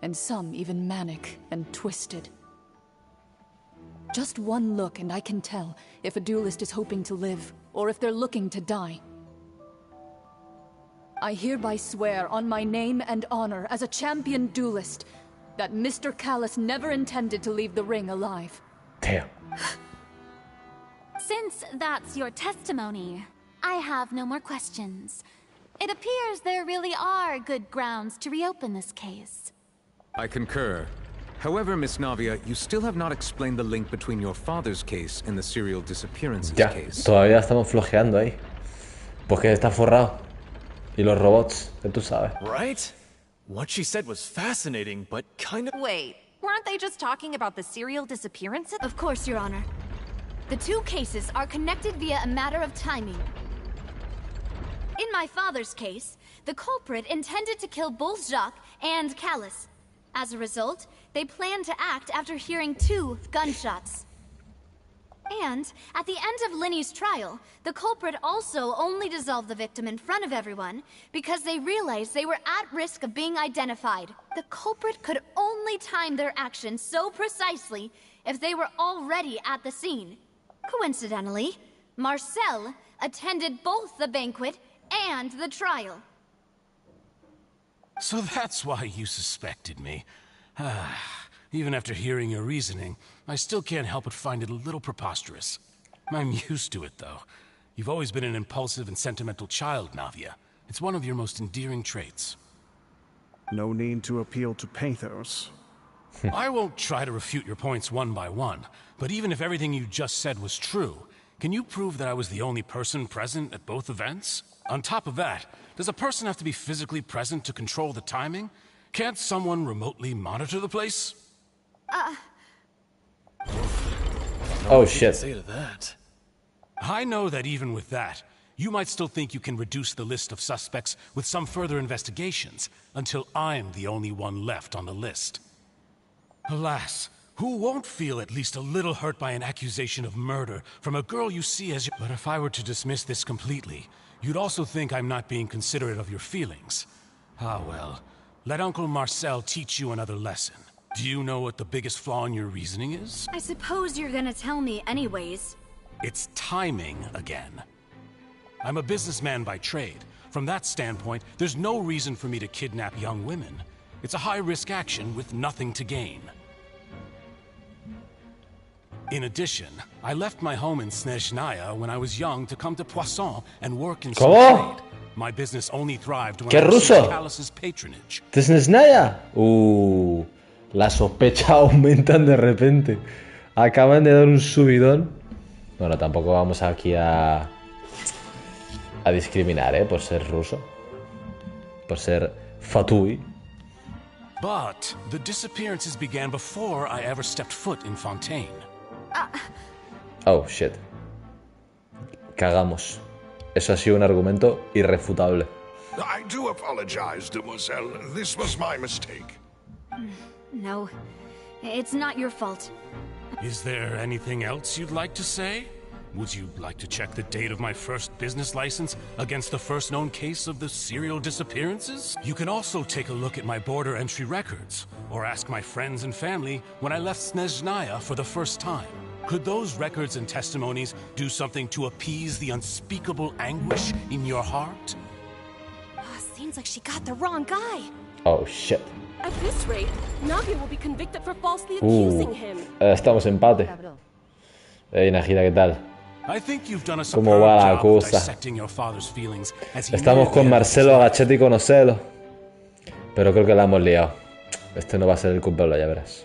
and some even manic and twisted. Just one look and I can tell if a duelist is hoping to live, or if they're looking to die. I hereby swear on my name and honor as a champion duelist that Mr. Callus never intended to leave the ring alive. Damn. Since that's your testimony, I have no more questions. It appears there really are good grounds to reopen this case. I concur. However, Miss Navia, you still have not explained the link between your father's case and the serial disappearances Ya, case. todavía estamos flojeando ahí. Porque está forrado. Y los robots, que tú sabes. Right? What she said was fascinating, but kind of... Wait, weren't they just talking about the serial disappearances? Of course, Your Honor. The two cases are connected via a matter of timing. In my father's case, the culprit intended to kill both Jacques and Callus. As a result, they planned to act after hearing 2 gunshots. And, at the end of Linny's trial, the culprit also only dissolved the victim in front of everyone because they realized they were at risk of being identified. The culprit could only time their actions so precisely if they were already at the scene. Coincidentally, Marselo attended both the banquet and the trial. So that's why you suspected me. Even after hearing your reasoning, I still can't help but find it a little preposterous. I'm used to it, though. You've always been an impulsive and sentimental child, Navia. It's one of your most endearing traits. No need to appeal to pathos. I won't try to refute your points one by one, but even if everything you just said was true, can you prove that I was the only person present at both events? On top of that, does a person have to be physically present to control the timing? Can't someone remotely monitor the place? Oh shit. Say to that. I know that even with that, you might still think you can reduce the list of suspects with some further investigations, until I'm the only one left on the list. Alas, who won't feel at least a little hurt by an accusation of murder from a girl you see as your... But if I were to dismiss this completely, you'd also think I'm not being considerate of your feelings. Ah well, let Uncle Marcel teach you another lesson. Do you know what the biggest flaw in your reasoning is? I suppose you're gonna tell me anyways. It's timing again. I'm a businessman by trade. From that standpoint, there's no reason for me to kidnap young women. It's a high-risk action with nothing to gain. In addition, I left my home in Snezhnaya when I was young to come to Poisson and work in some ¿Cómo? trade. My business only thrived when ¿Qué I received ruso? Callus's patronage. ¿Desnesnaya? Las sospechas aumentan de repente. Acaban de dar un subidón. Bueno, tampoco vamos aquí a discriminar, por ser ruso. Por ser fatui. But the disappearances began before I ever stepped foot in Fontaine. Oh, shit. Cagamos. Eso ha sido un argumento irrefutable. I do apologize, demoiselle. This was my mistake. No, it's not your fault. Is there anything else you'd like to say? Would you like to check the date of my first business license against the first known case of the serial disappearances? You can also take a look at my border entry records, or ask my friends and family when I left Snezhnaya for the first time. Could those records and testimonies do something to appease the unspeakable anguish in your heart? Seems like she got the wrong guy. Oh, shit. At this rate, Navia will be convicted for falsely accusing him. Estamos empate. Najira, ¿qué tal? I think you've done a ¿Cómo superb va la job of cosa? dissecting your father's feelings as he Estamos con nearly Marselo, agachate y conoselo. Pero creo que la hemos liado. Este no va a ser el culpable, ya verás.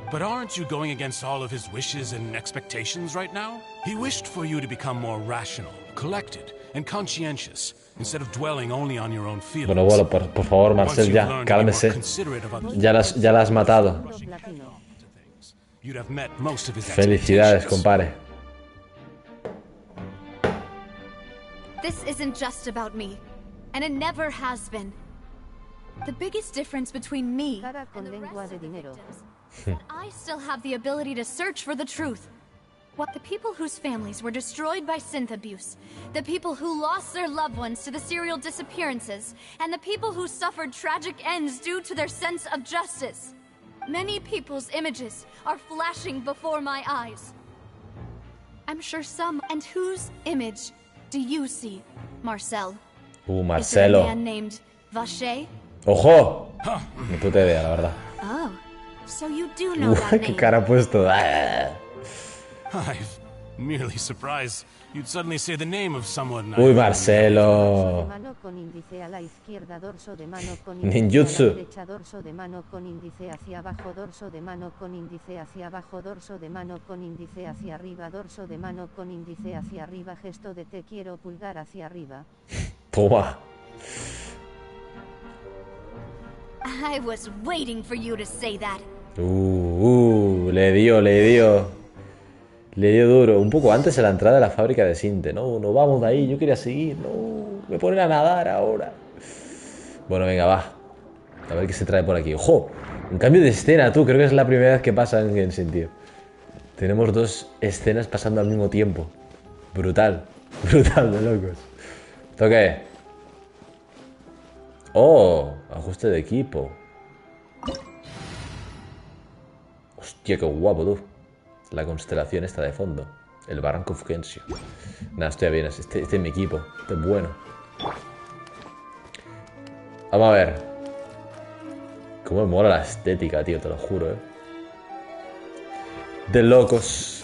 But aren't you going against all of his wishes and expectations right now? He wished for you to become more rational, collected, and conscientious, instead of dwelling only on your own feelings. Bueno, por favor, Marcel, ya, cálmese. Ya la has matado. You'd have met most of his Felicidades, expectations. compadre. This isn't just about me, and it never has been. The biggest difference between me and the rest of the victims is that I still have the ability to search for the truth. What the people whose families were destroyed by synth abuse, the people who lost their loved ones to the serial disappearances, and the people who suffered tragic ends due to their sense of justice. Many people's images are flashing before my eyes. I'm sure some. And whose image do you see, Marcel? Is it a Marcelo. man named Vache? ¡Ojo! Ni puta idea, la verdad. Oh, so you do know that Qué name. cara ha puesto. Ah. I'm merely surprised you'd suddenly say the name of someone. Uy, Marcelo. Mano con índice a la izquierda, dorso de mano con Ninjutsu. índice a la derecha, dorso de mano con índice hacia abajo, dorso de mano con índice hacia abajo, dorso de mano con índice hacia arriba, dorso de mano con índice hacia arriba, gesto de te quiero, pulgar hacia arriba. Toma. I was waiting for you to say that. Le dio. Le dio duro. Un poco antes de la entrada de la fábrica de Sinte. No vamos de ahí. Yo quería seguir. No, me ponen a nadar ahora. Bueno, venga, va. A ver qué se trae por aquí. ¡Ojo! Un cambio de escena, tú. Creo que es la primera vez que pasa en Genshin, tío. Tenemos dos escenas pasando al mismo tiempo. Brutal. Brutal de locos. ¿Esto qué? Oh, ajuste de equipo. Hostia, qué guapo, tú. La constelación está de fondo. El barranco of Genshin. Nada, estoy bien. Este es mi equipo. Este es bueno. Vamos a ver. Cómo me mola la estética, tío. Te lo juro, De locos.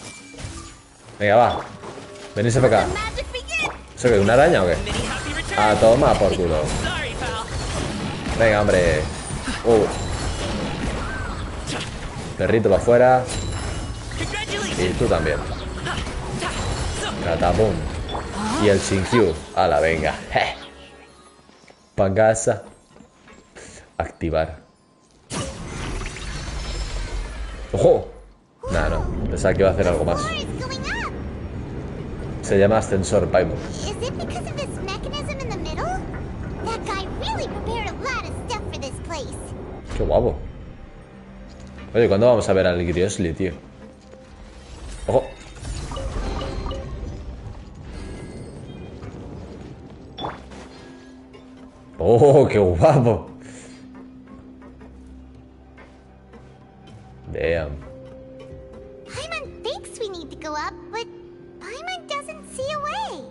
Venga, va. Venís para acá. ¿Eso qué? ¿Una araña o qué? Ah, toma por culo. Venga, hombre. Perrito para afuera. Y tú también. Catapum. Y el Shinkyu. Ala, venga. Pa' casa. Activar. ¡Ojo! Nah, no. Pensaba que iba a hacer algo más. Se llama ascensor, Paimon. Is it because of this mechanism in the middle? That guy really prepared a lot of stuff for this place. Qué guapo. Oye, ¿cuándo vamos a ver al Griosli, tío? ¡Ojo! ¡Oh, qué guapo! Damn. Paimon thinks we need to go up, but Paimon doesn't see a way.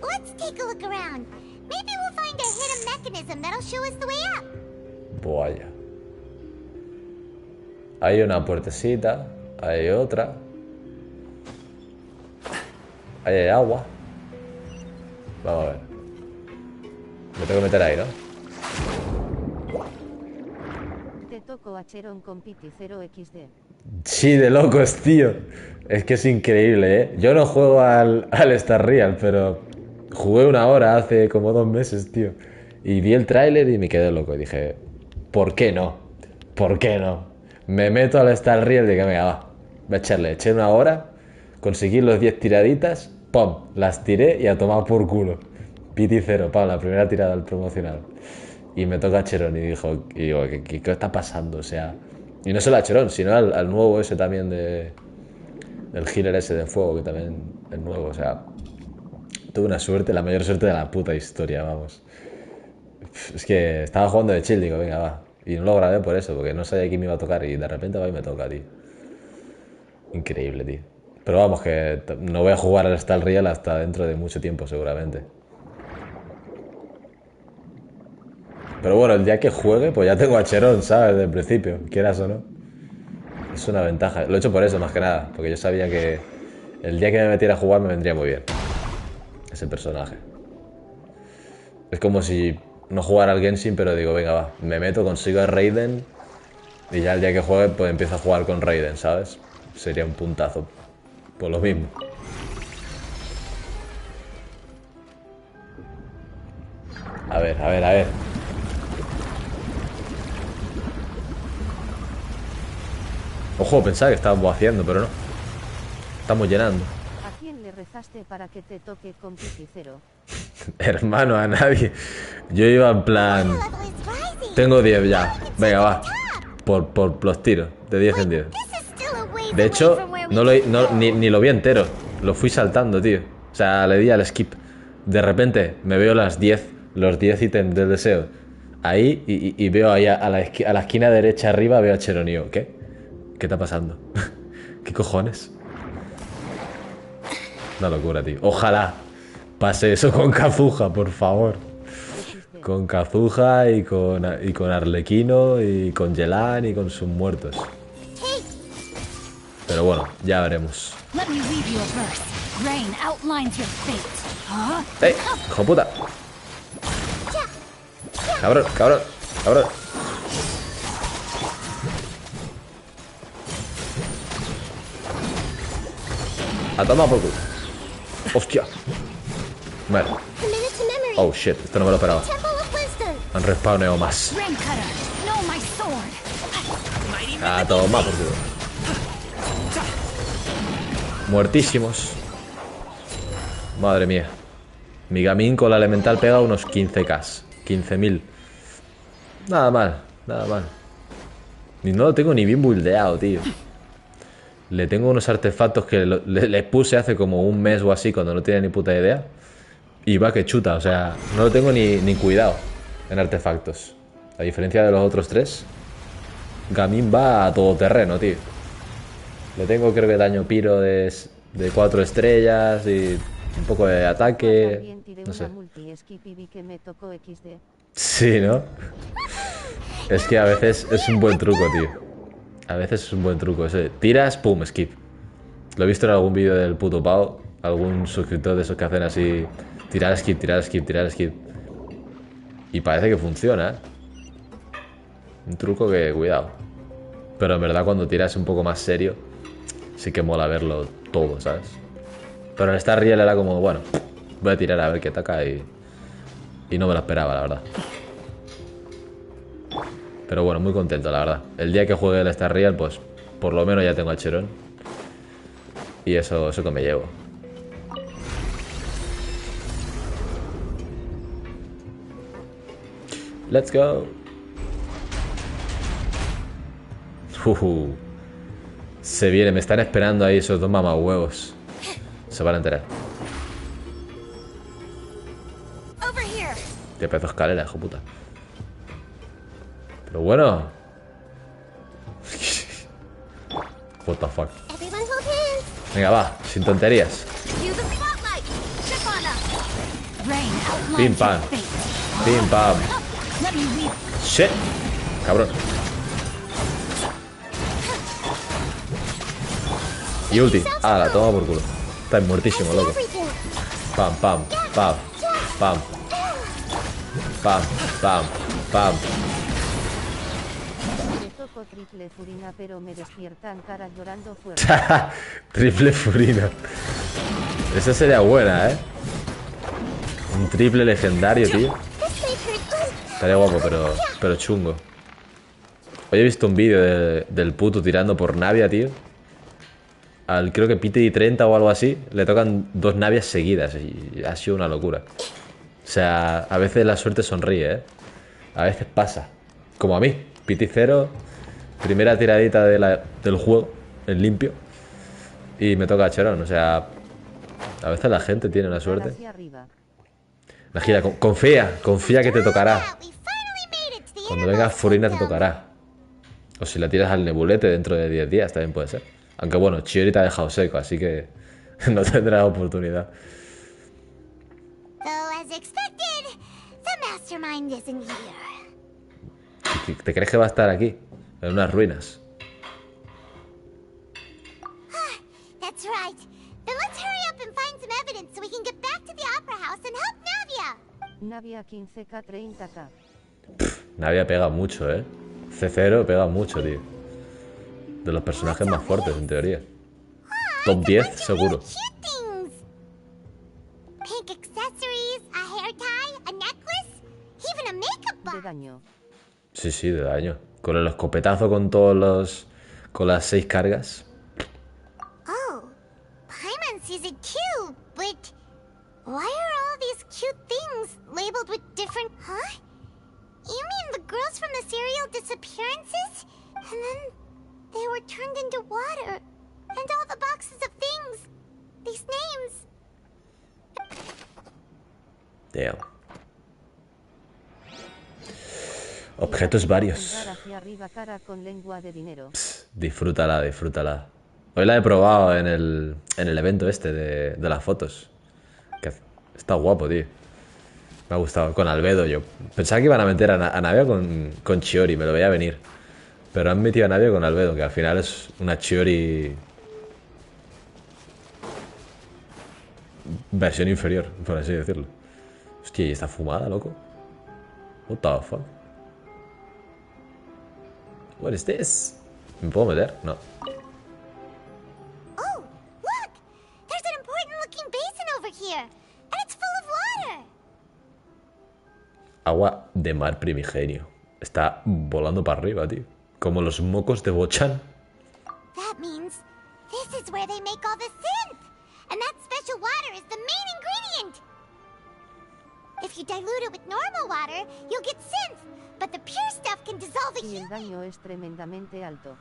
Let's take a look around. Maybe we'll find a hidden mechanism that'll show us the way up. Vaya. Hay una puertecita. Hay otra. Ahí hay agua. Vamos a ver. Me tengo que meter ahí, ¿no? Te toco a Cheron con Piti 0XD. Sí, de locos, tío. Es que es increíble, ¿eh? Yo no juego al Star Real, pero jugué una hora hace como 2 meses, tío. Y vi el tráiler y me quedé loco. Y dije, ¿por qué no? ¿Por qué no? Me meto al Star Real y dije, venga, va. Voy a echarle. Eché una hora, conseguí los 10 tiraditas, ¡pum! Las tiré y a tomar por culo. Piti 0, pam, la primera tirada del promocional. Y me toca a Cheron y digo, ¿qué está pasando? O sea, y no solo a Cheron, sino al nuevo ese también del healer ese de fuego, que también es nuevo. O sea, tuve una suerte, la mayor suerte de la puta historia, vamos. Es que estaba jugando de chill, digo, venga, va. Y no lo grabé por eso, porque no sabía quién me iba a tocar y de repente va y me toca, tío. Increíble, tío. Pero vamos, que no voy a jugar al Star Real hasta dentro de mucho tiempo, seguramente. Pero bueno, el día que juegue, pues ya tengo a Cherón, ¿sabes? Desde el principio, quieras o no. Es una ventaja. Lo he hecho por eso, más que nada. Porque yo sabía que el día que me metiera a jugar me vendría muy bien ese personaje. Es como si no jugara al Genshin, pero digo, venga, va, me meto, consigo a Raiden y ya el día que juegue, pues empiezo a jugar con Raiden, ¿sabes? Sería un puntazo. Por lo mismo. A ver, a ver, a ver. Ojo, pensaba que estábamos haciendo, pero no. Estamos llenando. ¿A quién le rezaste para que te toque con Piticero? Hermano, a nadie. Yo iba en plan... Tengo 10 ya. Venga, va. Por los tiros. De 10 en 10. De hecho, ni lo vi entero. Lo fui saltando, tío. O sea, le di al skip. De repente me veo los 10 ítems del deseo. Ahí y veo ahí a la esquina derecha arriba veo a Cheronio. ¿Qué? ¿Qué está pasando? ¿Qué cojones? Una locura, tío. Ojalá pase eso con Kazuha, por favor. Con Kazuha y con Arlequino y con Yelan y con sus muertos. Pero bueno, ya veremos. ¡Ey! ¡Hijo puta! ¡Cabrón, cabrón, cabrón! A tomar por culo. ¡Hostia! Vale. Oh shit, esto no me lo esperaba. Han respawnado más. A tomar por culo. Muertísimos. Madre mía. Mi Gamin con la elemental pega unos 15k. 15.000. Nada mal, nada mal. Y no lo tengo ni bien buildeado, tío. Le tengo unos artefactos que le puse hace como un mes o así, cuando no tenía ni puta idea. Y va que chuta, o sea, no lo tengo ni cuidado en artefactos. A diferencia de los otros tres, Gamin va a todoterreno, tío. Le tengo creo que daño piro de 4 estrellas y un poco de ataque. No sé. Sí, ¿no? Es que a veces es un buen truco, tío. A veces es un buen truco ese. Tiras, pum, skip. Lo he visto en algún vídeo del puto Pau. Algún suscriptor de esos que hacen así. Tirar, skip, tirar, skip, tirar, skip. Y parece que funciona, ¿eh? Un truco que, cuidado. Pero en verdad cuando tiras un poco más serio, sí que mola verlo todo, ¿sabes? Pero en Star Real era como, bueno, voy a tirar a ver qué ataca y no me lo esperaba, la verdad. Pero bueno, muy contento, la verdad. El día que juegue el Star Real, pues por lo menos ya tengo al Cherón. Y eso que me llevo. Let's go. Se viene, me están esperando ahí esos dos mamahuevos. Se van a enterar. Te pedazo de escalera, hijo puta. Pero bueno. What the fuck. Venga, va, sin tonterías. Pim pam. Pim pam. Shit. Cabrón. Y ulti. Ah, la toma por culo. Está muertísimo, loco. Pam, pam, pam, pam. Pam, pam, pam. Triple furina, pero me despiertan cara llorando fuerte. Triple furina. Esa sería buena, ¿eh? Un triple legendario, tío. Estaría guapo, pero chungo. Hoy he visto un vídeo del puto tirando por Navia, tío. Al creo que Pite y 30 o algo así, le tocan 2 Navias seguidas y ha sido una locura. O sea, a veces la suerte sonríe, ¿eh? A veces pasa. Como a mí, Piti 0, primera tiradita del juego, en limpio. Y me toca a Cherón, o sea... A veces la gente tiene una suerte. La gira, confía que te tocará. Cuando venga Furina te tocará. O si la tiras al nebulete dentro de 10 días, también puede ser. Aunque bueno, Chiori te ha dejado seco, así que no tendrás oportunidad. Though, as expected, the mastermind isn't here. ¿Te crees que va a estar aquí? En unas ruinas. That's right. Then let's hurry up and find some evidence so we can get back to the Opera House and help Navia. Navia 15k 30k. Navia pega mucho, ¿eh? C0 pega mucho, tío. De los personajes más fuertes, en teoría. Top 10, seguro. Pink accessories, a hair tie, a necklace, even a makeup box. De daño. Sí, sí, de daño. Con el escopetazo con todos los... Con las 6 cargas. Oh, Paimon sees it too, but why are all these cute things labeled with different... Huh? You mean the girls from the serial disappearances? And then they were turned into water. And all the boxes of things. These names. Damn. Objetos varios. Hacia arriba cara con lengua de dinero. Disfrútala, disfrútala. Hoy la he probado en el evento este de las fotos. Que está guapo, tío. Me ha gustado. Con Albedo yo. Pensaba que iban a meter a Navia con Chiori, me lo veía venir. Pero han metido a Navia con Albedo, que al final es una Chiori... versión inferior, por así decirlo. Hostia, ¿y está fumada, loco? What the fuck? What is this? ¿Me puedo meter? No. Oh, look! There's an important looking basin over here. And it's full of water. Agua de mar primigenio. Está volando para arriba, tío. Como los mocos de Bochan. That means this is where they make all the synth. And that special water is the main ingredient. If you dilute it with normal water, you'll get synth. But the pure stuff can dissolve a Y el human. daño es tremendamente alto.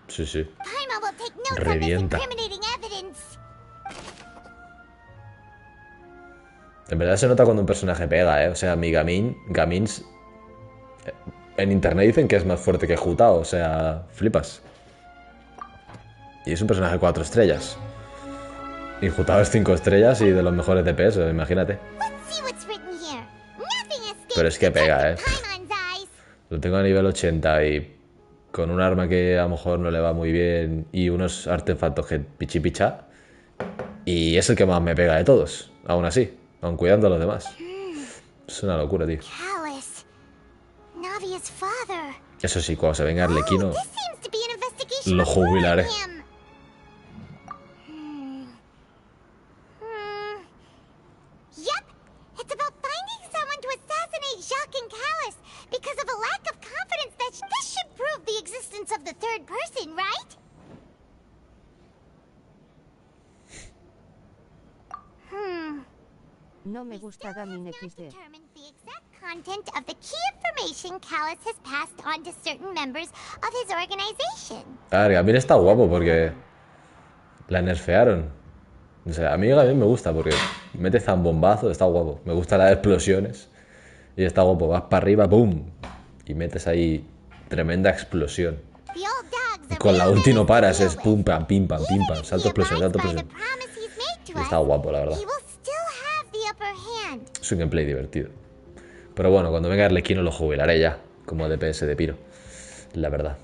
Sí, sí. Paimon will take notes on this Revienta. incriminating evidence. En verdad se nota cuando un personaje pega, ¿eh? O sea, mi Gamins... En internet dicen que es más fuerte que Jutao, o sea, flipas. Y es un personaje 4 estrellas. Y Jutao es 5 estrellas y de los mejores DPS, imagínate. Let's see what's written here. Nothing escapes Pero es que pega, ¿eh? Paimon's eyes. Lo tengo a nivel 80 y con un arma que a lo mejor no le va muy bien y unos artefactos que pichipicha. Y es el que más me pega de todos, aún así, aun cuidando a los demás. Es una locura, tío. Callus. Navia's father. Eso sí, cuando se venga Arlequino, This seems to be an investigation lo jubilaré. reporting him. Yep, it's about finding someone to assassinate Jacques and Callus because of a lack of confidence that this should prove the existence of the third person, right? No me gusta Gamin XD. Determine the exact content of the key information Callus has passed on to certain members of his organization. A ver, Gamil está guapo porque la nerfearon. O sea, a mí Gamil me gusta porque mete zambombazo, está guapo. Me gustan las explosiones y está guapo. Vas para arriba, ¡boom! Y metes ahí tremenda explosión. The old dogs Y are con la real ulti no menace to paras, deal es with. pum, pam, pim, pam, pim, pam. Even if Salto he explosión, abides salto by the explosión. promise he's made to Y está us, guapo, la verdad. he will still have the upper hand. Es un gameplay divertido. Pero bueno, cuando venga Arlequino lo jubilaré ya, como DPS de Piro. La verdad.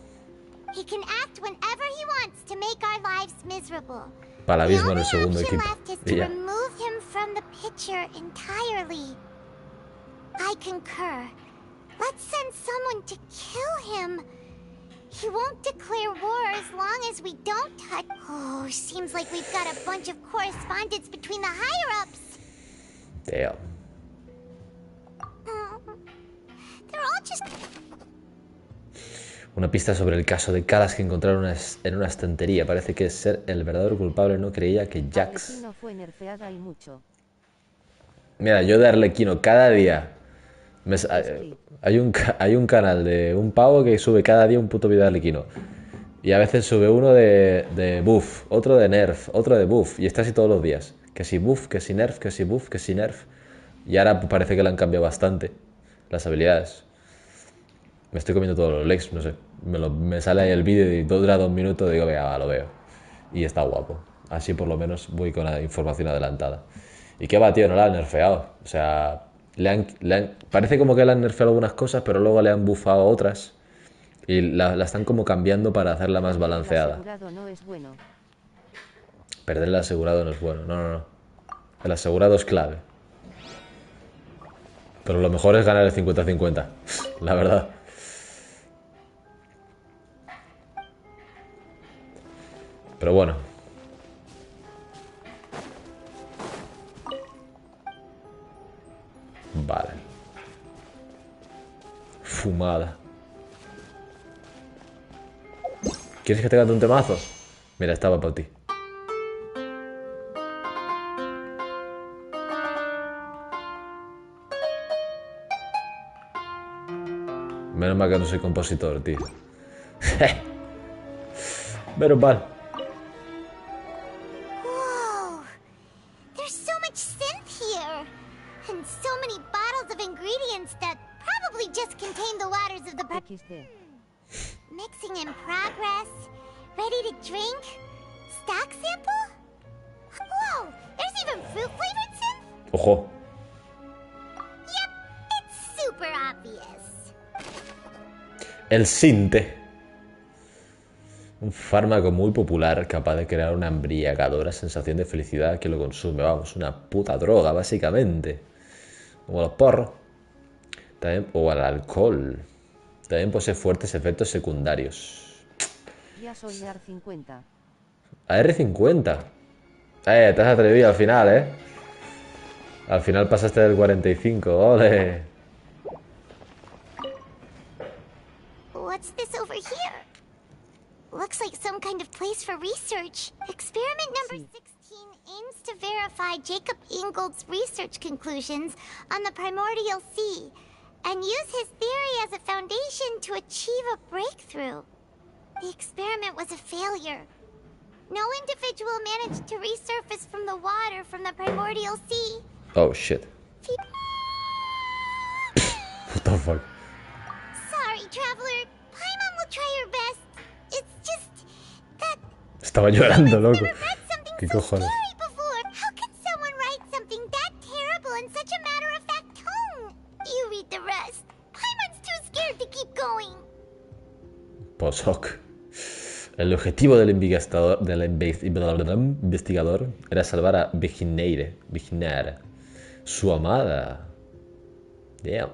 He can act whenever he wants to make our lives miserable. Para el The abismo en only el segundo option equipo. left is Y to ya. remove him from the picture entirely. I concur. Let's send someone to kill him. He won't declare war as long as we don't touch. Oh, seems like we've got a bunch of correspondence between the higher-ups. Damn. They're all just... Una pista sobre el caso de Calas que encontraron en una estantería. Parece que ser el verdadero culpable no creía que Jax... Arlequino fue nerfeada y mucho. Mira, yo de Arlequino cada día... hay un canal de un pavo que sube cada día un puto video de Arlequino. Y a veces sube uno de buff, otro de nerf, otro de buff. Y está así todos los días. Que si buff, que si nerf, que si buff, que si nerf. Y ahora parece que le han cambiado bastante las habilidades. Me estoy comiendo todos los legs, no sé. Me sale ahí el vídeo y dura 2 minutos, digo, venga, va, lo veo. Y está guapo. Así por lo menos voy con la información adelantada. ¿Y qué va, tío? No la han nerfeado. O sea, parece como que le han nerfeado algunas cosas, pero luego le han bufado otras. Y la están como cambiando para hacerla más balanceada. El asegurado no es bueno. Perder el asegurado no es bueno. No, no, no. El asegurado es clave. Pero lo mejor es ganar el 50-50. La verdad. Pero bueno. Vale. Fumada. ¿Quieres que te cante un temazo? Mira, estaba para ti. Menos mal que no soy compositor, tío. Menos mal. Whoa! There's so much synth here! And so many bottles of ingredients that probably just contain the waters of the... XD. Mixing in progress. Ready to drink? Stock sample? Whoa! There's even fruit-flavored synth? Ojo. Yep, it's super obvious. El Sinte. Un fármaco muy popular capaz de crear una embriagadora sensación de felicidad que lo consume. Vamos, una puta droga, básicamente. Como los porros. También, o el alcohol. También posee fuertes efectos secundarios. Ya soy AR50. AR50. Te has atrevido al final, ¿eh? Al final pasaste del 45, ole. What's this over here? Looks like some kind of place for research. Experiment number 16 aims to verify Jacob Ingold's research conclusions on the primordial sea and use his theory as a foundation to achieve a breakthrough. The experiment was a failure. No individual managed to resurface from the water from the primordial sea. Oh, shit. What the fuck? Sorry, traveler. Paimon will try her best. It's just that Estaba llorando, loco. ¿Qué cojones? before. How could someone write something that terrible in such a matter-of-fact tone? You read the rest. Paimon's too scared to keep going. Posok. El objetivo del investigador era salvar a Virgineire, su amada. Damn.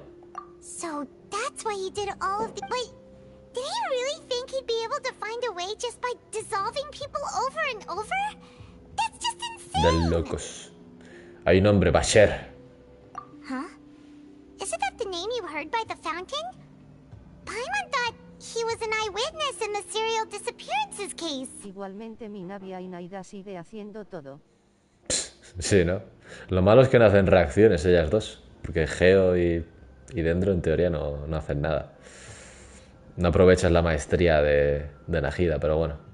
So that's why he did all of the... Wait, did he really think he'd be able to find a way just by dissolving people over and over? That's just insane! De locos. Hay un hombre, Basher. Huh? Isn't that the name you heard by the fountain? Paimon thought he was an eyewitness in the serial disappearances case. Igualmente mi Navia y Naida sigue haciendo todo. Sí, ¿no? Lo malo es que no hacen reacciones ellas dos. Porque Geo y Dendro en teoría no hacen nada. No aprovechan la maestría de Najida, pero bueno.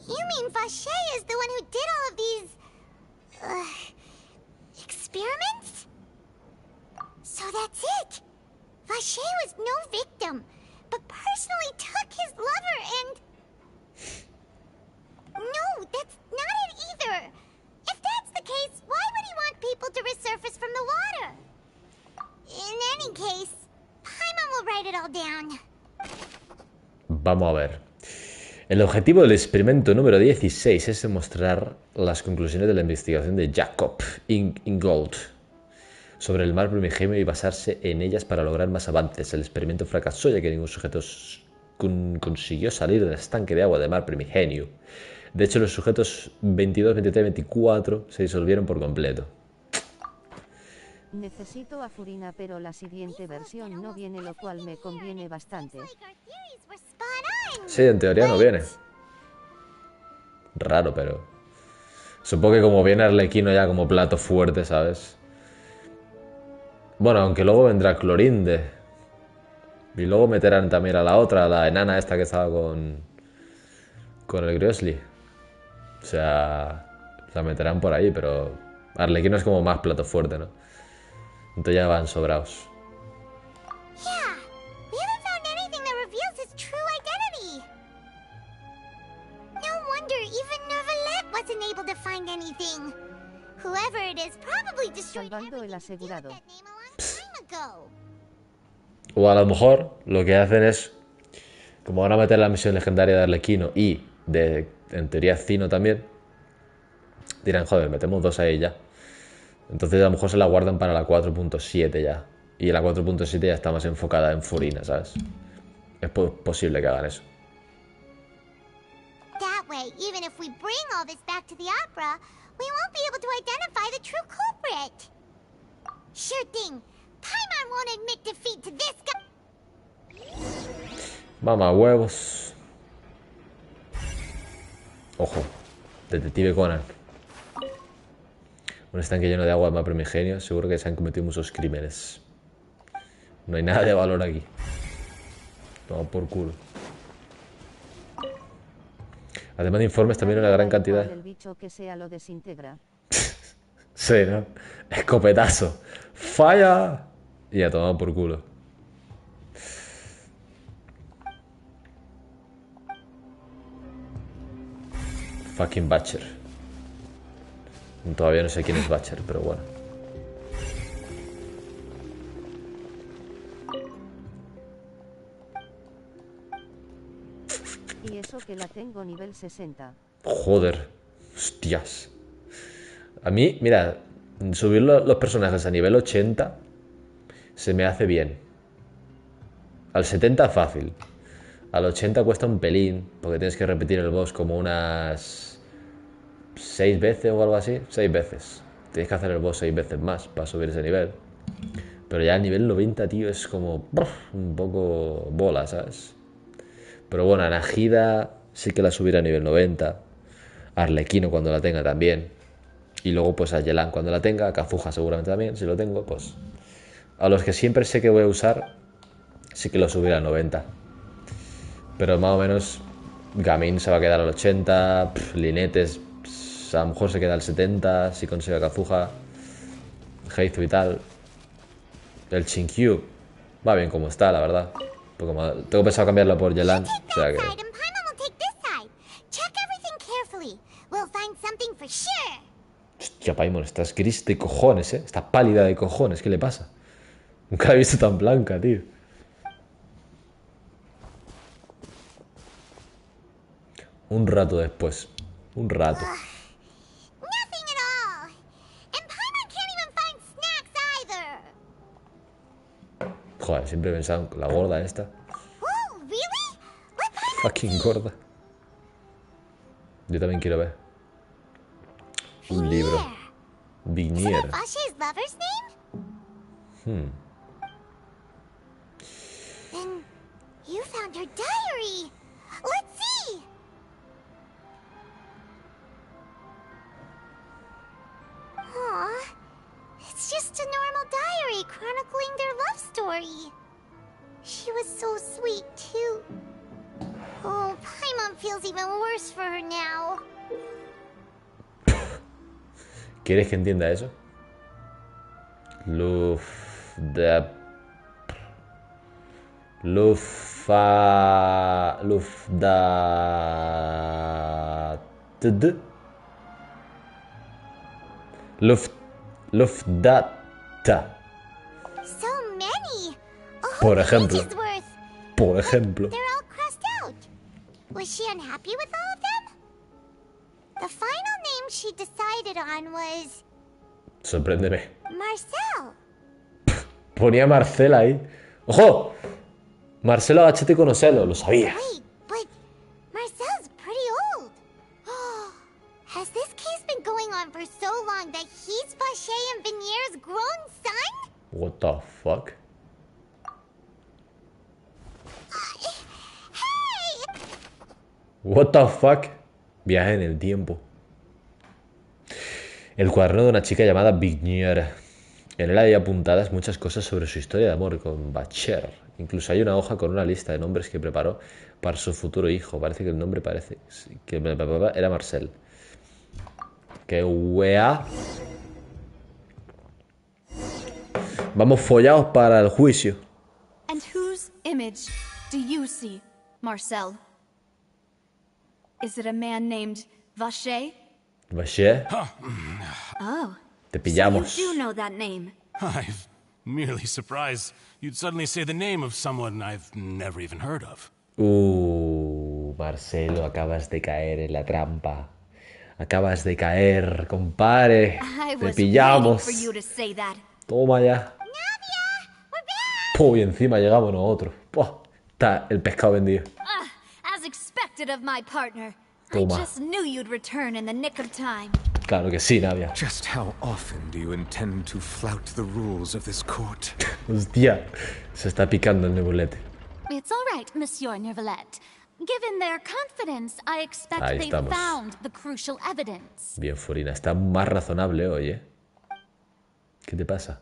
You mean Vache is the one who did all of these... experiments? So that's it! Vache was no victim, but personally took his lover and... No, that's not it either! If that's the case, why would he want people to resurface from the water? In any case, Paimon will write it all down. Vamos a ver. El objetivo del experimento número 16 es demostrar las conclusiones de la investigación de Jacob Ingold sobre el mar primigenio y basarse en ellas para lograr más avances. El experimento fracasó ya que ningún sujeto consiguió salir del estanque de agua del mar primigenio. De hecho, los sujetos 22, 23 y 24 se disolvieron por completo. Necesito a Furina, pero la siguiente versión no viene, lo cual me conviene bastante. Sí, en teoría no viene. Raro, pero... Supongo que como viene Arlequino ya como plato fuerte, ¿sabes? Bueno, aunque luego vendrá Clorinde. Y luego meterán también a la otra, la enana esta que estaba con el Grizzly. O sea... La meterán por ahí, pero Arlequino es como más plato fuerte, ¿no? Entonces ya van sobrados. Yeah, we haven't found anything that reveals his true identity. No wonder even Neuvillette wasn't able to find anything. Whoever it is probably destroyed everything to do with that name a long time ago. O a lo mejor lo que hacen es, como van a meter la misión legendaria de Arlequino y de, en teoría, Cino también, dirán, joder, metemos 2 ahí ya. Entonces a lo mejor se la guardan para la 4.7 ya. Y la 4.7 ya está más enfocada en Furina, ¿sabes? Es posible que hagan eso. That way, even if we bring all this back to the opera, we won't be able to identify the true culprit. Sure thing. Paimon won't admit defeat to this guy. Mamá huevos. Ojo. Detective Conan. Un estanque lleno de agua más primigenio. Seguro que se han cometido muchos crímenes. No hay nada de valor aquí. Toma por culo. Además de informes, también una gran cantidad. El bicho que sea lo desintegra. Sí, ¿no? Escopetazo. ¡Falla! Y a tomar por culo. Fucking Butcher. Todavía no sé quién es Butcher, pero bueno. Y eso que la tengo nivel 60. Joder. Hostias. A mí, mira, subir los personajes a nivel 80 se me hace bien. Al 70 fácil. Al 80 cuesta un pelín, porque tienes que repetir el boss como unas 6 veces o algo así. 6 veces. Tienes que hacer el boss 6 veces más para subir ese nivel. Pero ya al nivel 90, tío, es como un poco bola, ¿sabes? Pero bueno, a Najida sí que la subiré a nivel 90. A Arlequino cuando la tenga también. Y luego pues a Yelan cuando la tenga. A Kazuha seguramente también, si lo tengo, pues... A los que siempre sé que voy a usar, sí que lo subiré a 90. Pero más o menos Gamin se va a quedar al 80. Linetes a lo mejor se queda al 70 si consigue a Kazuha. Heizu y tal. El Chinkyu va bien como está, la verdad. Porque como tengo pensado cambiarlo por Yelan, o sea que... Hostia, Paimon, estás gris de cojones, ¿eh? Está pálida de cojones, ¿qué le pasa? Nunca la he visto tan blanca, tío. Un rato después. Un rato. Joder, siempre he pensado en la gorda esta. Fucking gorda. Yo también quiero ver. Un libro. Vinier. Then you found her diary. Let's see. Aw, it's just a normal diary chronicling their love story. She was so sweet too. Oh, Paimon feels even worse for her now. ¿Quieres que entienda eso? Lufda... Lufdata. So many. Por ejemplo. Worth. Por ejemplo. They're all crossed out. Was she unhappy with all of them? The final name she decided on was... Sorpréndeme. Marselo. Ponía Marcela ahí. ¡Ojo! Marselo, agachate conoselo. Lo sabía. Wait, but Marcel's pretty old. Has this case been going on for so long that he's Vache and Vinier's grown son? What the fuck? Hey! What the fuck? Viaje en el tiempo. El cuaderno de una chica llamada Vignier. En él hay apuntadas muchas cosas sobre su historia de amor con Bacher. Incluso hay una hoja con una lista de nombres que preparó para su futuro hijo. Parece que el nombre era Marcel. ¡Qué wea! Vamos follados para el juicio. And whose image do you see, Marcel? Is it a man named Vacher? Vacher. Oh. Te pillamos. So you do know that name. I'm merely surprised you'd suddenly say the name of someone I've never even heard of. Marselo, acabas de caer en la trampa. Acabas de caer, compadre. Te pillamos. For you to say that. Toma ya. Y encima llegamos nosotros. Está el pescado vendido. As expected of my partner. Toma. I just knew you'd return in the nick of time. Claro que sí, Navia. Just how often do you intend to flout the rules of this court? Hostia, se está picando el nebulete. It's all right, Monsieur Nervalet. Given their confidence, I expect Ahí they estamos. found the crucial evidence. Bien, Furina, está más razonable hoy, ¿eh? ¿Qué te pasa?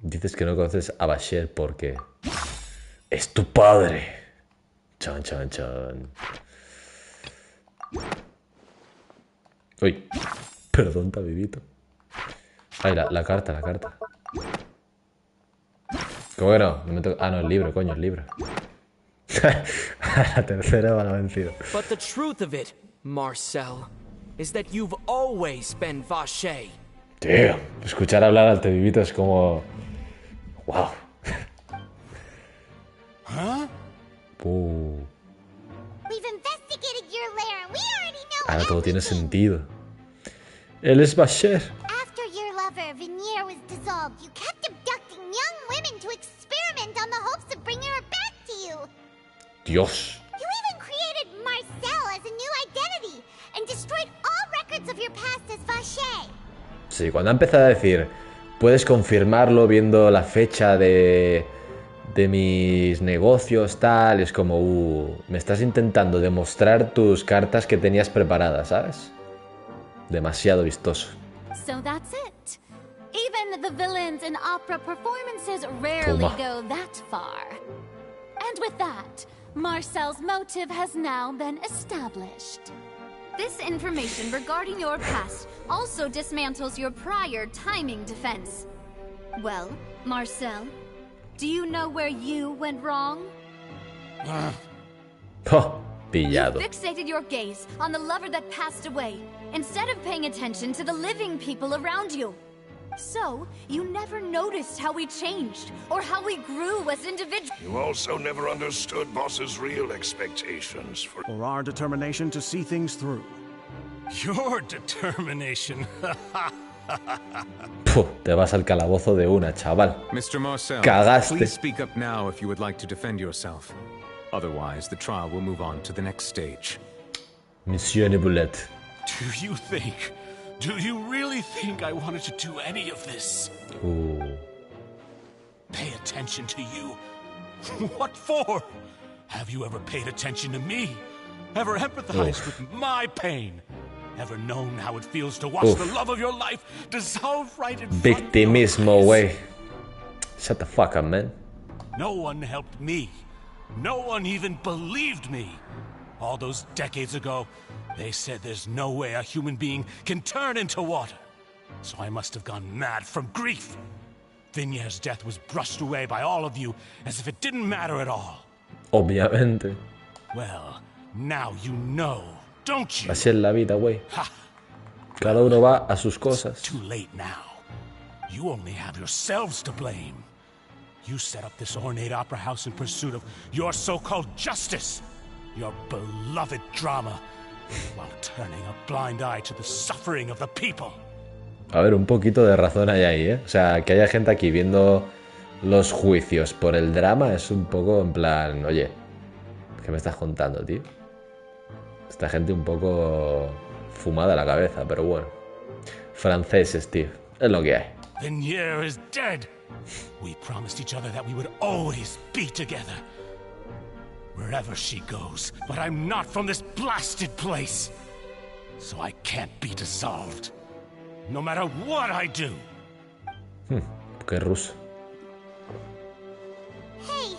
Dices que no conoces a Bashir porque es tu padre. Chan, chan, chan. Uy, perdón, tabibito. Ay, la carta. ¿Cómo que no? No, el libro, coño, el libro. La tercera me la ha vencido. But the truth of it, Marcel, is that you've always been Vacher. Tío, escuchar hablar al tabibito es como... ¡Wow! ¿Ah? We've investigated your lair and we already know Ahora todo tiene everything. sentido. Él es Bashir. After your lover, Venier, was dissolved, you kept abducting young women to experiment on the hopes of bringing her back to you. Dios. You even created Marselo as a new identity and destroyed all records of your past as Vacher. Sí, cuando ha empezado a decir, puedes confirmarlo viendo la fecha de mis negocios, tal, es como, me estás intentando demostrar tus cartas que tenías preparadas, ¿sabes? Demasiado vistoso. So that's it. Even the villains in opera performances rarely Toma. go that far. And with that, Marcel's motive has now been established. This information regarding your past also dismantles your prior timing defense. Well, Marcel, do you know where you went wrong? ¡Oh! Pillado. Fixated your gaze on the lover that passed away, instead of paying attention to the living people around you. So, you never noticed how we changed, or how we grew as individuals. You also never understood Boss's real expectations for our determination to see things through. Your determination. Puh, te vas al calabozo de una, chaval. Mr. Marcel, Cagaste. please speak up now if you would like to defend yourself. Otherwise, the trial will move on to the next stage. Monsieur Nebulette. Do you really think I wanted to do any of this? Pay attention to you? What for? Have you ever paid attention to me? Ever empathized with my pain? Ever known how it feels to watch the love of your life dissolve right in front of Victimismo, güey. Shut the fuck up, man. No one helped me. No one even believed me. All those decades ago, they said there's no way a human being can turn into water. So I must have gone mad from grief. Vinier's death was brushed away by all of you as if it didn't matter at all. Obviamente. Well, now you know, don't you? Así es la vida, güey. Cada uno va a sus cosas. Too late now. You only have yourselves to blame. You set up this ornate opera house in pursuit of your so-called justice, your beloved drama, while turning a blind eye to the suffering of the people. A ver, un poquito de razón hay ahí, ¿eh? O sea, que haya gente aquí viendo los juicios por el drama es un poco en plan, oye, ¿qué me estás contando, tío? Esta gente un poco fumada a la cabeza, pero bueno. Franceses, tío. Es lo que hay. Venier is dead. We promised each other that we would always be together. Wherever she goes, but I'm not from this blasted place. So I can't be dissolved. No matter what I do. Qué ruso. Hey,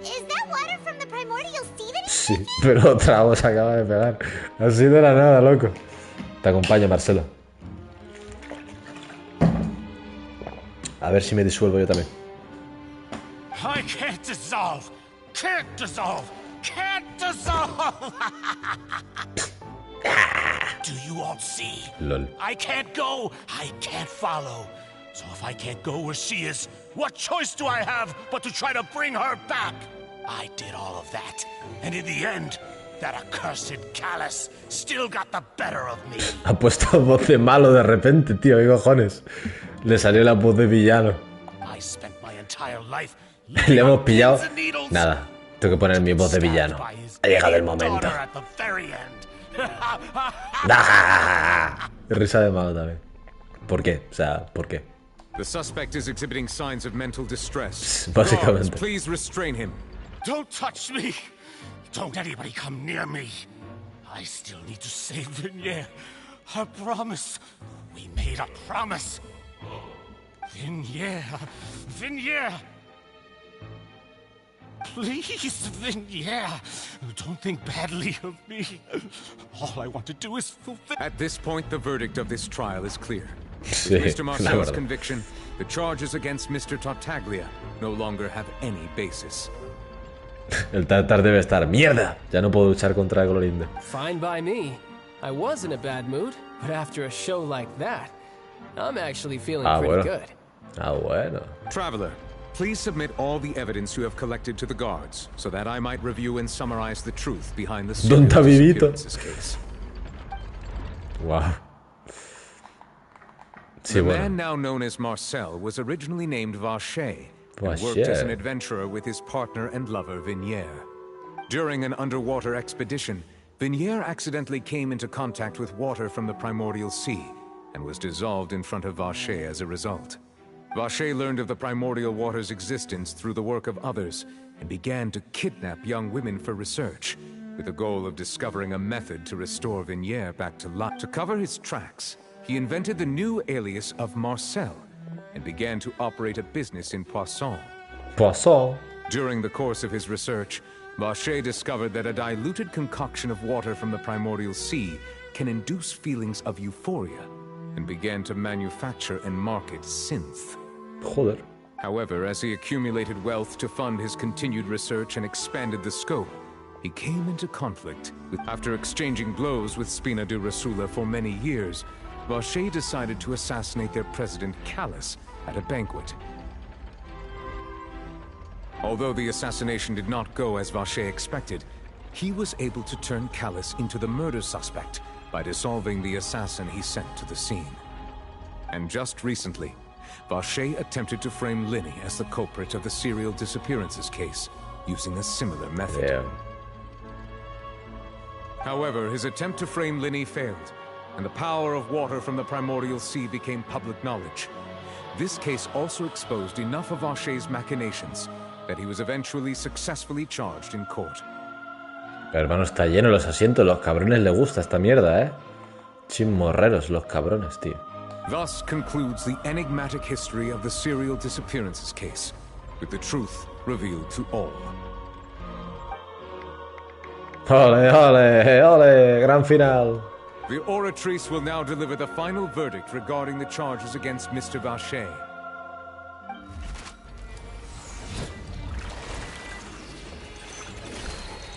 is that water from the primordial sea that Sí, pero otra voz acaba de pegar. Así de la nada, loco. Te acompaño, Marselo. A ver si me disuelvo yo también. I can't dissolve. Can't dissolve. Can't dissolve. Do you all see? Lol. I can't go. I can't follow. So if I can't go where she is, what choice do I have but to try to bring her back? I did all of that, and in the end, that accursed Callus still got the better of me. Ha puesto voz de malo de repente, tío. ¿Qué cojones? Le salió la voz de villano. I spent my entire life Le hemos pillado. Nada. Tengo que poner mi voz de villano. Ha llegado el momento. at the very end. Risa de malo también. ¿Por qué? O sea, ¿por qué? The suspect is exhibiting signs of mental distress. Básicamente. Guards, please restrain him. Don't touch me. Don't anybody come near me. I still need to save Vignier. Her promise. We made a promise. Vignier. Vignier. Please, Vignier. Don't think badly of me. All I want to do is fulfill. At this point, the verdict of this trial is clear. Sí, With Mr. la Marcelo's verdad. conviction, the charges against Mr. Tartaglia no longer have any basis. El tartar debe estar. ¡Mierda! Ya no puedo luchar contra el Glorinde. Fine by me. I was in a bad mood, but after a show like that, I'm actually feeling pretty good. Ah, bueno. Traveler, please submit all the evidence you have collected to the guards, so that I might review and summarize the truth behind the serial ¿Dónde ha vivido? disappearances case. Wow. The man now known as Marcel was originally named Vacher and worked as an adventurer with his partner and lover Vignier. During an underwater expedition, Vignier accidentally came into contact with water from the primordial sea and was dissolved in front of Vacher as a result. Vacher learned of the primordial water's existence through the work of others and began to kidnap young women for research, with the goal of discovering a method to restore Vignier back to life. To cover his tracks, he invented the new alias of Marcel and began to operate a business in Poisson. Poisson? During the course of his research, Vacher discovered that a diluted concoction of water from the primordial sea can induce feelings of euphoria and began to manufacture and market synth. Joder. However, as he accumulated wealth to fund his continued research and expanded the scope, he came into conflict with. After exchanging blows with Spina di Rosula for many years, Vacher decided to assassinate their president Callus at a banquet. Although the assassination did not go as Vacher expected, he was able to turn Callus into the murder suspect by dissolving the assassin he sent to the scene. And just recently, Vacher attempted to frame Linny as the culprit of the serial disappearances case, using a similar method. Yeah. However, his attempt to frame Linny failed, and the power of water from the primordial sea became public knowledge. This case also exposed enough of Vacher's machinations that he was eventually successfully charged in court. Pero hermano, está lleno los asientos. Los cabrones les gusta esta mierda, ¿eh? Chimorreros los cabrones, tío. Thus concludes the enigmatic history of the serial disappearances case, with the truth revealed to all. ¡Ole, ole, ole! ¡Gran final! The oratrice will now deliver the final verdict regarding the charges against Mr. Vacher.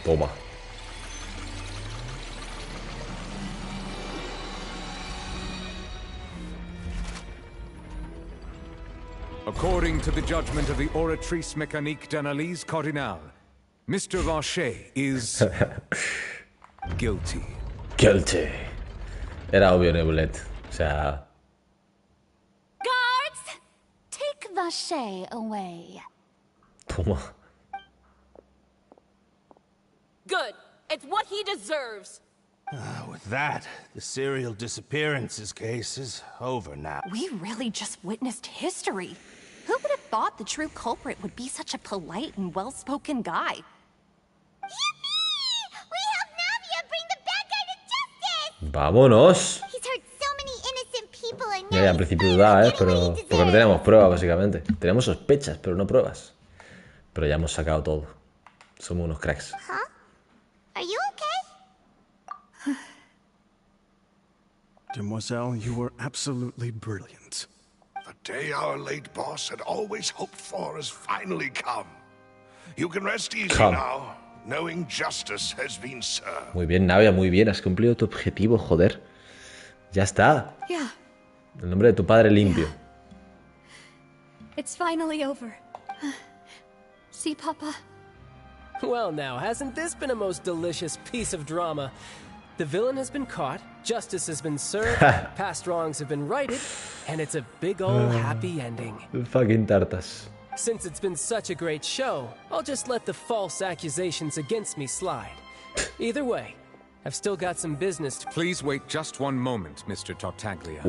Toma. According to the judgment of the oratrice mécanique d'analyse cardinale, Mr. Vacher is guilty. Guilty. Era obvio, Nebulet. O sea... Guards! Take Vacher away. Toma. Good. It's what he deserves. With that, the serial disappearances case is over now. We really just witnessed history. Who would have thought the true culprit would be such a polite and well-spoken guy? Yippee! We helped Navia bring the bad guy to justice! ¡Vámonos! He's hurt so many innocent people and Ya, al principio dudaba, ¿eh? Pero... Porque no teníamos pruebas, básicamente. Teníamos sospechas, pero no pruebas. Pero ya hemos sacado todo. Somos unos cracks. Huh? Are you okay? Demoiselle, you were absolutely brilliant. The day our late boss had always hoped for has finally come. You can rest easy now, knowing justice has been served. Muy bien, Navia, muy bien. Has cumplido tu objetivo, joder. Ya está. Yeah. El nombre de tu padre limpio. It's finally over. See, Papa? Well now, hasn't this been a most delicious piece of drama? The villain has been caught, justice has been served, past wrongs have been righted, and it's a big ol' happy ending. Fucking tartas. Since it's been such a great show, I'll just let the false accusations against me slide. Either way, I've still got some business to— Please wait just one moment, Mr. Tartaglia.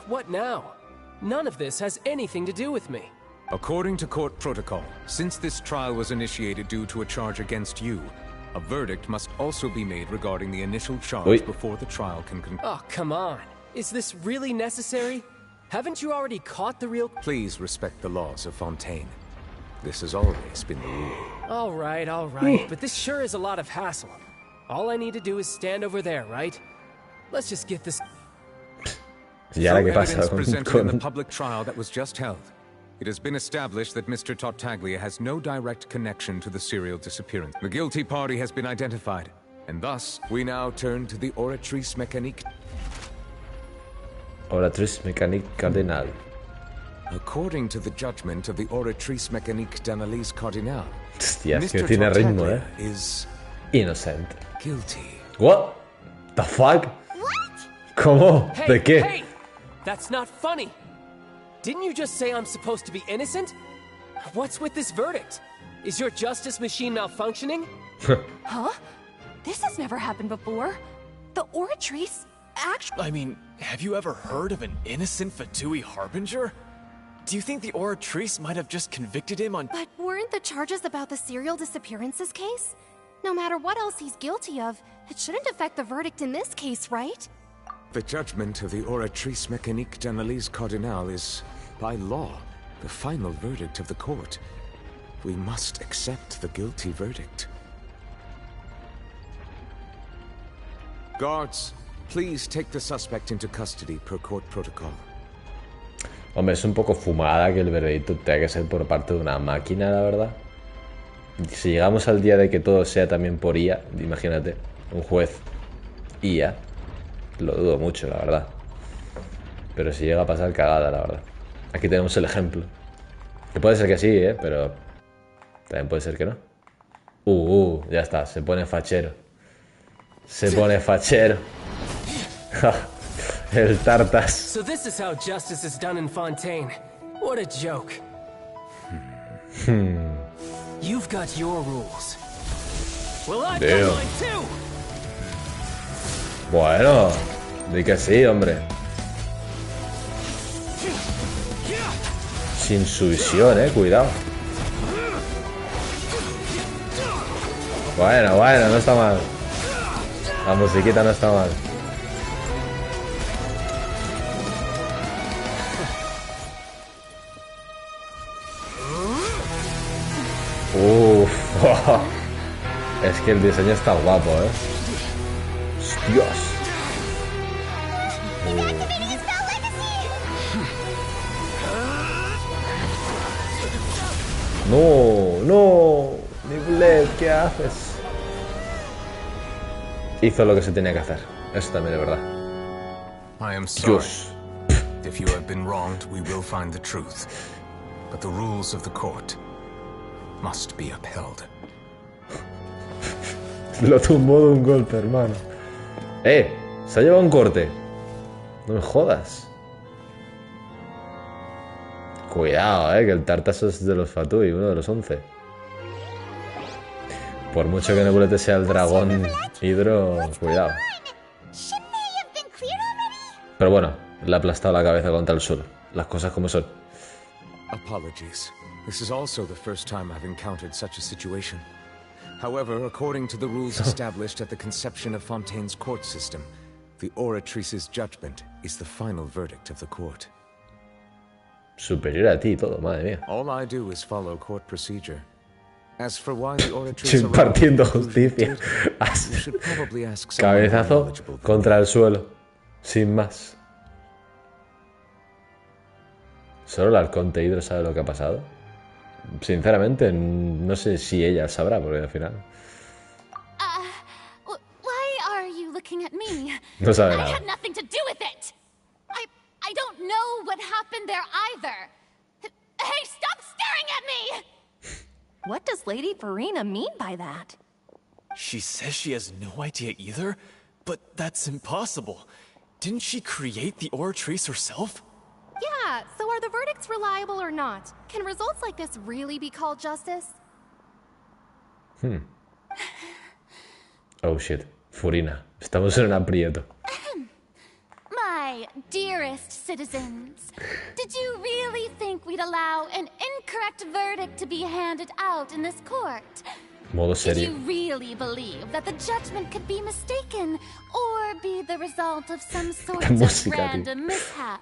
What now? None of this has anything to do with me. According to court protocol, since this trial was initiated due to a charge against you, a verdict must also be made regarding the initial charge before the trial can conclude. Oh, come on. Is this really necessary? Haven't you already caught the real— Please respect the laws of Fontaine. This has always been the rule. All right, but this sure is a lot of hassle. All I need to do is stand over there, right? Let's just get this— ¿Y ahora qué Through pasa evidence con, presented in the public trial that was just held, it has been established that Mr. Tartaglia has no direct connection to the serial disappearance. The guilty party has been identified, and thus we now turn to the oratrice mécanique. Oratrice mécanique cardinal. According to the judgment of the oratrice mécanique d'analyse cardinal, Hostia, es que Mr. tiene ritmo, Tartaglia is Innocent. guilty. What? The fuck? ¿Cómo? ¿De qué? Hey! That's not funny! Didn't you just say I'm supposed to be innocent? What's with this verdict? Is your justice machine malfunctioning? Huh? This has never happened before. The Oratrice actually— I mean, have you ever heard of an innocent Fatui Harbinger? Do you think the Oratrice might have just convicted him on— But weren't the charges about the serial disappearances case? No matter what else he's guilty of, it shouldn't affect the verdict in this case, right? The judgment of the oratrice mécanique d'analyse cardinal is, by law, the final verdict of the court. We must accept the guilty verdict. Guards, please take the suspect into custody per court protocol. Hombre, es un poco fumada que el veredicto tenga que ser por parte de una máquina, la verdad. Si llegamos al día de que todo sea también por IA, imagínate, un juez IA, lo dudo mucho, la verdad. Pero si llega a pasar, cagada, la verdad. Aquí tenemos el ejemplo. Que puede ser que sí, pero también puede ser que no. Ya está, se pone fachero. Se pone fachero. El tartas. So this is how justice is done in Fontaine. What a joke. You've got your rules. Well, I've got mine too. Bueno, di que sí, hombre. Sin sumisión, cuidado. Bueno, no está mal. La musiquita no está mal. Es que el diseño está guapo, Dios. No, mi Bled, ¿qué haces? Hizo lo que se tenía que hacer. Eso también es verdad. I am sorry. If you have been wronged, we will find the truth. But the rules of the court must be upheld. Lo tumbó de un golpe, hermano. Se ha llevado un corte. No me jodas. Cuidado, que el tartazo es de los Fatui, uno de los 11. Por mucho que Nebulete sea el dragón hidro, cuidado. Pero bueno, le ha aplastado la cabeza contra el suelo. Las cosas como son. Apologies. This is also the first time I've encountered such a situation. However, according to the rules established at the conception of Fontaine's court system, the oratrice's judgment is the final verdict of the court. Superior a ti y todo, madre mía. All I do is follow court procedure. As for why the oratrice Impartiendo justicia. Cabezazo contra el suelo. Sin más. ¿Solo el arconte Hidro sabe lo que ha pasado? Sinceramente, no sé si ella sabrá, porque al final... Why are you looking at me? No sabe I nada. had nothing to do with it. I don't know what happened there either. Hey, stop staring at me! What does Lady Farina mean by that? She says she has no idea either, but that's impossible. Didn't she create the Oratrice herself? Yeah, so are the verdicts reliable or not? Can results like this really be called justice? Oh shit. Furina. Estamos en un aprieto. My dearest citizens, did you really think we'd allow an incorrect verdict to be handed out in this court? Modo Did serio. you really believe that the judgment could be mistaken or be the result of some sort of Música, tío. random mishap?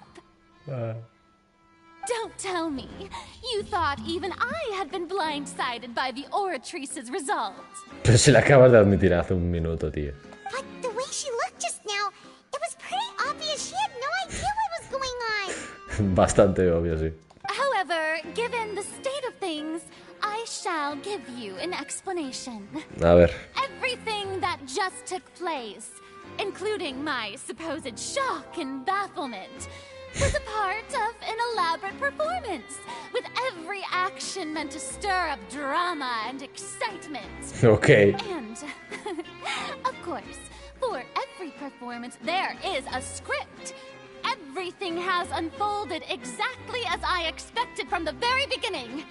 Don't tell me you thought even I had been blindsided by the Oratrice's results. Pero se le acabas de admitir hace un minuto, tío. But the way she looked just now, it was pretty obvious she had no idea what was going on. Bastante obvio, sí. However, given the state of things, I shall give you an explanation. A ver. Everything that just took place, including my supposed shock and bafflement, was a part of an elaborate performance, with every action meant to stir up drama and excitement. Okay. And, of course, for every performance, there is a script. Everything has unfolded exactly as I expected from the very beginning.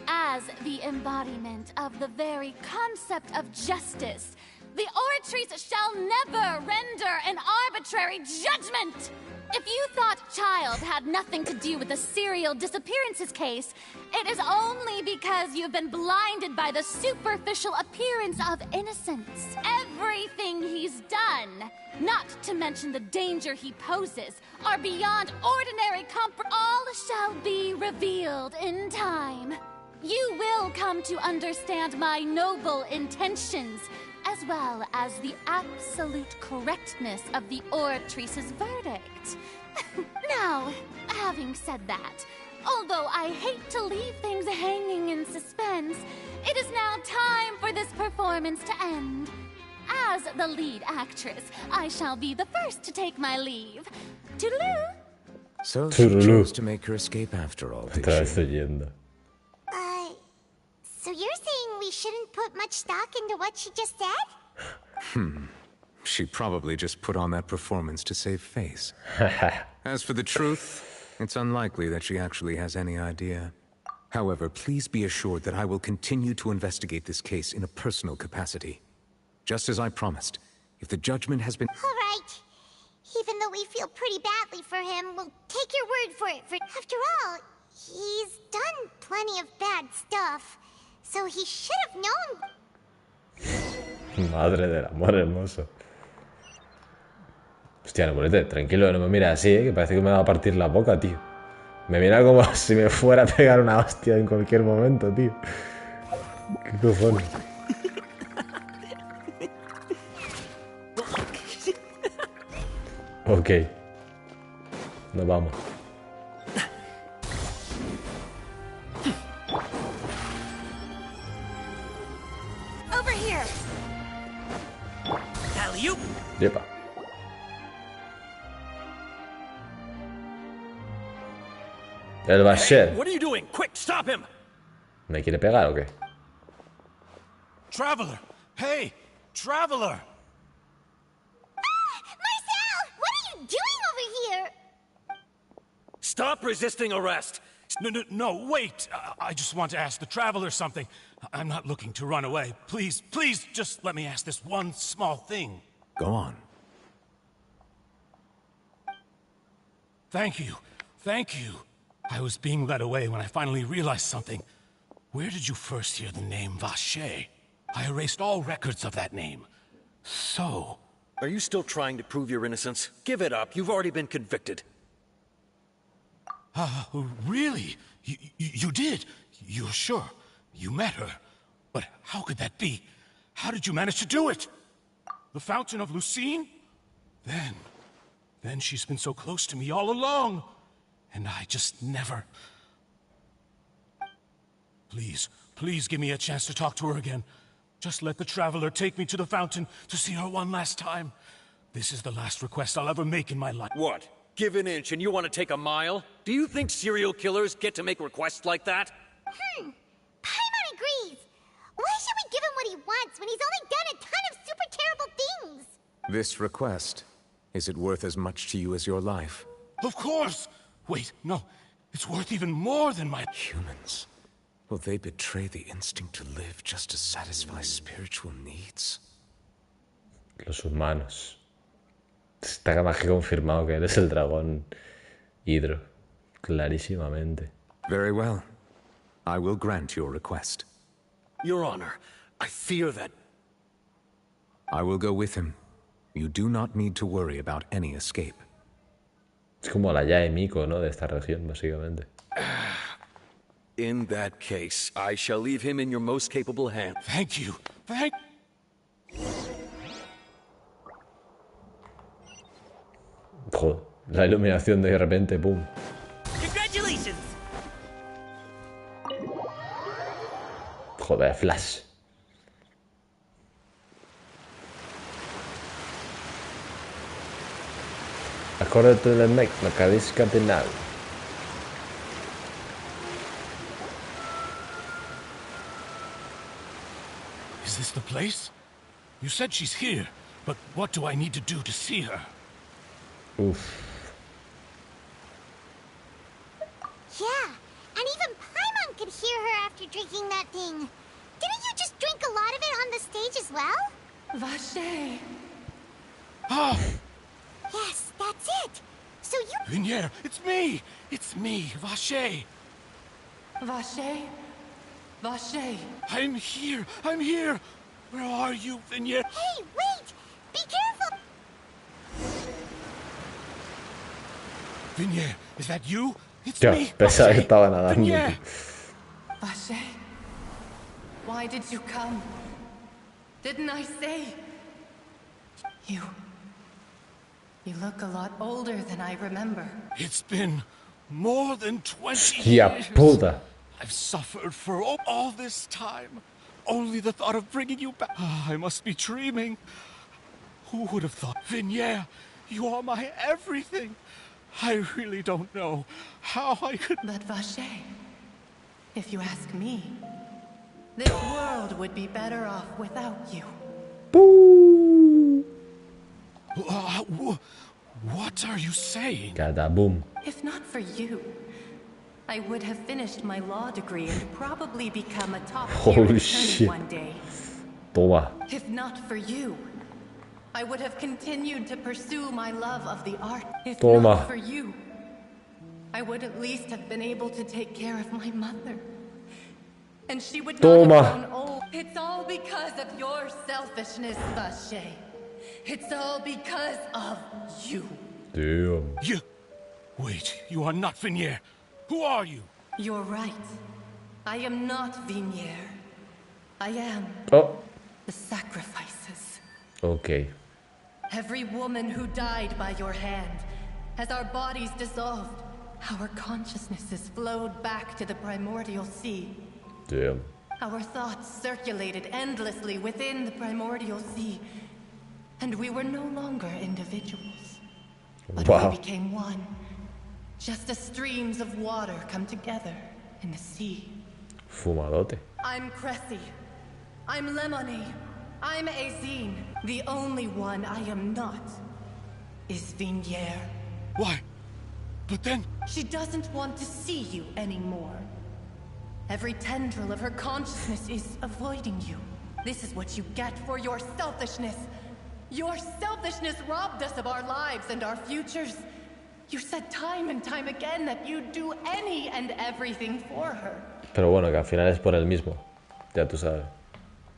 As the embodiment of the very concept of justice, the Oratrice shall never render an arbitrary judgment! If you thought Child had nothing to do with the serial disappearances case, it is only because you've been blinded by the superficial appearance of innocence. Everything he's done, not to mention the danger he poses, are beyond ordinary comfort. All shall be revealed in time. You will come to understand my noble intentions, as well as the absolute correctness of the Oratrice's verdict. Now, having said that, although I hate to leave things hanging in suspense, it is now time for this performance to end. As the lead actress, I shall be the first to take my leave. Toodaloo! So she chose to make her escape after all, did Otra vez she? estoy yendo. So you're saying we shouldn't put much stock into what she just said? She probably just put on that performance to save face. As for the truth, it's unlikely that she actually has any idea. However, please be assured that I will continue to investigate this case in a personal capacity. Just as I promised, if the judgment has been... All right. Even though we feel pretty badly for him, we'll take your word for it. After all, he's done plenty of bad stuff. So he should have known. Madre del amor hermoso. Hostia, no, ponete, tranquilo, no me mira así, que parece que me va a partir la boca, tío. Me mira como si me fuera a pegar una hostia en cualquier momento, tío. ¿Qué cojones? Ok. Nos vamos. Over here. Alley-oop. Yepa. El Basher. What are you doing? Quick, stop him! ¿Me quiere pegar o qué? Traveler! Hey! Traveler! Marselo! What are you doing over here? Stop resisting arrest! No, wait! I just want to ask the Traveler something. I'm not looking to run away. Please, just let me ask this one small thing. Go on. Thank you. I was being led away when I finally realized something. Where did you first hear the name Vache? I erased all records of that name. So... Are you still trying to prove your innocence? Give it up. You've already been convicted. Really? You did? You're sure? You met her? But how could that be? How did you manage to do it? The Fountain of Lucine? Then she's been so close to me all along. And I just never... Please give me a chance to talk to her again. Just let the Traveler take me to the fountain to see her one last time. This is the last request I'll ever make in my life. What? Give an inch and you want to take a mile? Do you think serial killers get to make requests like that? Paimon agrees. Why should we give him what he wants when he's only done a ton of super terrible things? This request, is it worth as much to you as your life? Of course! Wait, no. It's worth even more than my... Humans. Will they betray the instinct to live just to satisfy spiritual needs? Los humanos. Está más que confirmado que eres el dragón Hidro. Clarísimamente. Very well. I will grant your request. Your Honor, I fear that... I will go with him. You do not need to worry about any escape. Es como la Yae Miko, ¿no? De esta región, básicamente. In that case, I shall leave him in your most capable hands. Thank you. Joder, la iluminación de repente, ¡pum! Congratulations. Joder, flash. According to the Macadis Cardinal. Is this the place? You said she's here, but what do I need to do to see her? Oof. Yeah, and even Paimon could hear her after drinking that thing. Didn't you just drink a lot of it on the stage as well? Vache. Ah! Yes, that's it. So you... Vinier, it's me! It's me, Vache! Vache? Vache? I'm here! Where are you, Vinier? Hey, wait! Be careful! Vinier, is that you? It's Tío, me, pensaba que Vache! estaba nadando. Vinier! Vache? Why did you come? Didn't I say? You look a lot older than I remember. It's been more than 20 Hostia years. puta. I've suffered for all this time. Only the thought of bringing you back. I must be dreaming. Who would have thought? Vinier, you are my everything. I really don't know how I could... But Vache, if you ask me, this world would be better off without you. What are you saying? Cadaboom. If not for you, I would have finished my law degree and probably become a top-tier Holy attorney shit. one day. Toma. If not for you, I would have continued to pursue my love of the art. If Toma. not for you, I would at least have been able to take care of my mother. And she would not Toma. have grown old. It's all because of your selfishness, Vache. It's all because of you. Damn. You... Wait, you are not Vinier. Who are you? You're right. I am not Vinier. I am the sacrifices. Okay. Every woman who died by your hand, as our bodies dissolved, our consciousnesses flowed back to the primordial sea. Damn. Our thoughts circulated endlessly within the primordial sea, and we were no longer individuals. But Wow. we became one, just as streams of water come together in the sea. Fumadote. I'm Cressy. I'm Lemony. I'm Azine. The only one I am not is Vinier. Why? But then... She doesn't want to see you anymore. Every tendril of her consciousness is avoiding you. This is what you get for your selfishness. Your selfishness robbed us of our lives and our futures. You said time and time again that you'd do any and everything for her. Pero bueno, que al final es por el mismo. Ya tú sabes.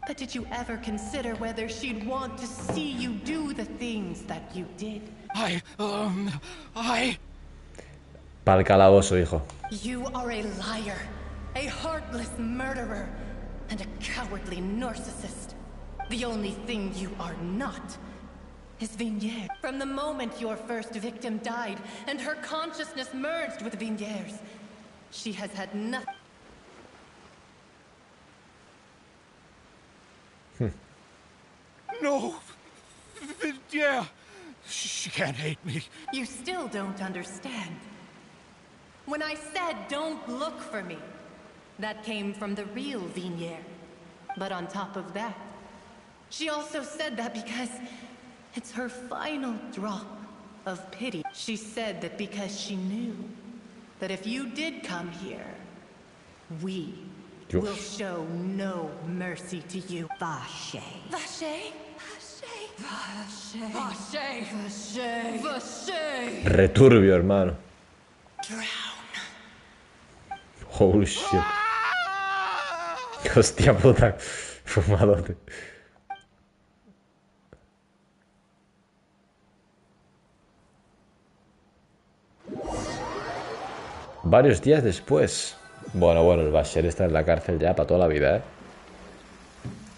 But did you ever consider whether she'd want to see you do the things that you did? I... Pa'l calabozo, hijo. You are a liar, a heartless murderer. and a cowardly narcissist. The only thing you are not is Vignier. From the moment your first victim died and her consciousness merged with Vignier's, she has had nothing. No! Yeah! She can't hate me. You still don't understand. When I said don't look for me, that came from the real Vignier. But on top of that, she also said that because it's her final drop of pity. She said that because she knew that if you did come here, we will show no mercy to you. Vache. Vache? Vache. Vache. Vache. Vache. Returbio, hermano. Holy shit. Hostia puta. Fumadote. Varios días después. Bueno, el Basher está en la cárcel ya para toda la vida, ¿eh?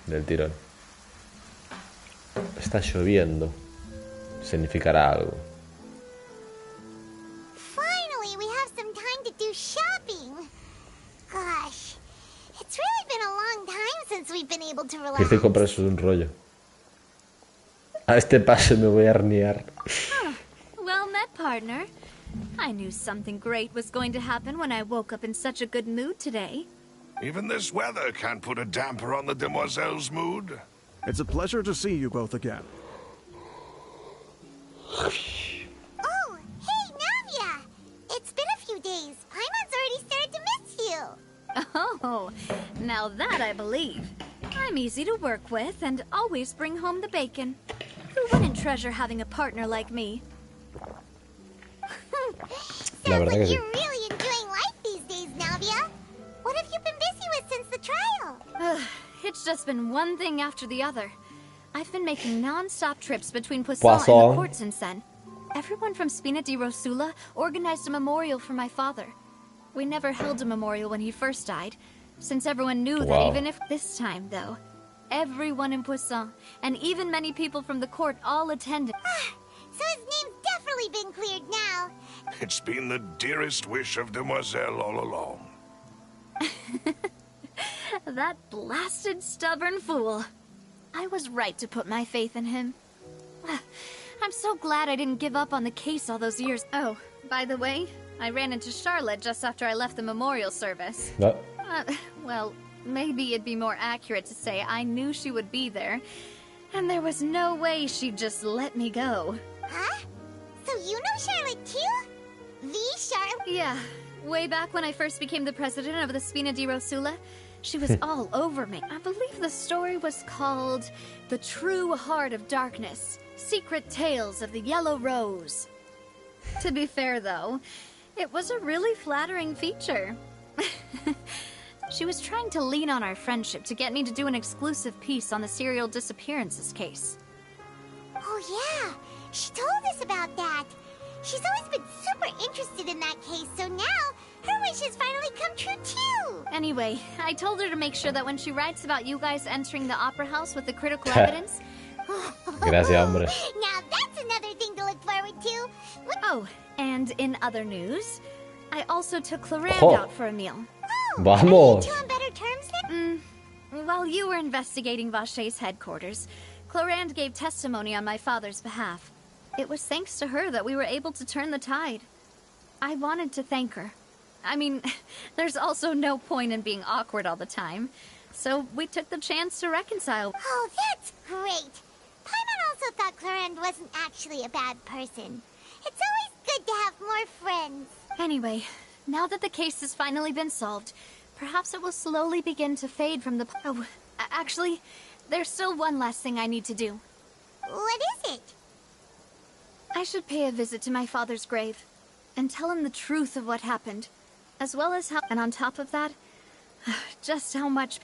Del tirón. Está lloviendo. Significará algo. Finally, we have some time to do shopping. Gosh, it's really been a long time since we've been able to relax. Quiero comprar eso de un rollo. A este paso me voy a herniar. Well met, partner. I knew something great was going to happen when I woke up in such a good mood today. Even this weather can't put a damper on the demoiselle's mood. It's a pleasure to see you both again. Oh, hey, Navia! It's been a few days. Paimon's already started to miss you. Oh, now that I believe. I'm easy to work with and always bring home the bacon. Who wouldn't treasure having a partner like me? Sounds like you're really enjoying life these days, Navia. What have you been busy with since the trial? It's just been one thing after the other. I've been making non-stop trips between Poisson and the courts in Sen. Everyone from Spina di Rosula organized a memorial for my father. We never held a memorial when he first died, since everyone knew that even if this time, though, everyone in Poisson, and even many people from the court all attended. So his name's definitely been cleared now. It's been the dearest wish of Demoiselle all along. That blasted stubborn fool. I was right to put my faith in him. I'm so glad I didn't give up on the case all those years. Oh, by the way, I ran into Charlotte just after I left the memorial service. Well, maybe it'd be more accurate to say I knew she would be there, and there was no way she'd just let me go. Huh? So you know Charlotte too? The Charlotte? Yeah. Way back when I first became the president of the Spina di Rosula, she was all over me. I believe the story was called The True Heart of Darkness, Secret Tales of the Yellow Rose. To be fair, though, it was a really flattering feature. She was trying to lean on our friendship to get me to do an exclusive piece on the serial disappearances case. Oh yeah, she told us about that. She's always been super interested in that case, so now her wish has finally come true too. Anyway, I told her to make sure that when she writes about you guys entering the opera house with the critical evidence... Gracias, hombre. Now that's another thing to look forward to. Oh, and in other news, I also took Clorand out for a meal. Vamos. Are you two on better terms then? While you were investigating Vache's headquarters, Clorand gave testimony on my father's behalf. It was thanks to her that we were able to turn the tide. I wanted to thank her. I mean, there's also no point in being awkward all the time. So we took the chance to reconcile. Oh, that's great. Paimon also thought Clorand wasn't actually a bad person. It's always good to have more friends. Anyway, now that the case has finally been solved, perhaps it will slowly begin to fade from the... Oh, actually, there's still one last thing I need to do. What is it? I should pay a visit to my father's grave and tell him the truth of what happened, as well as how... And on top of that, just how much...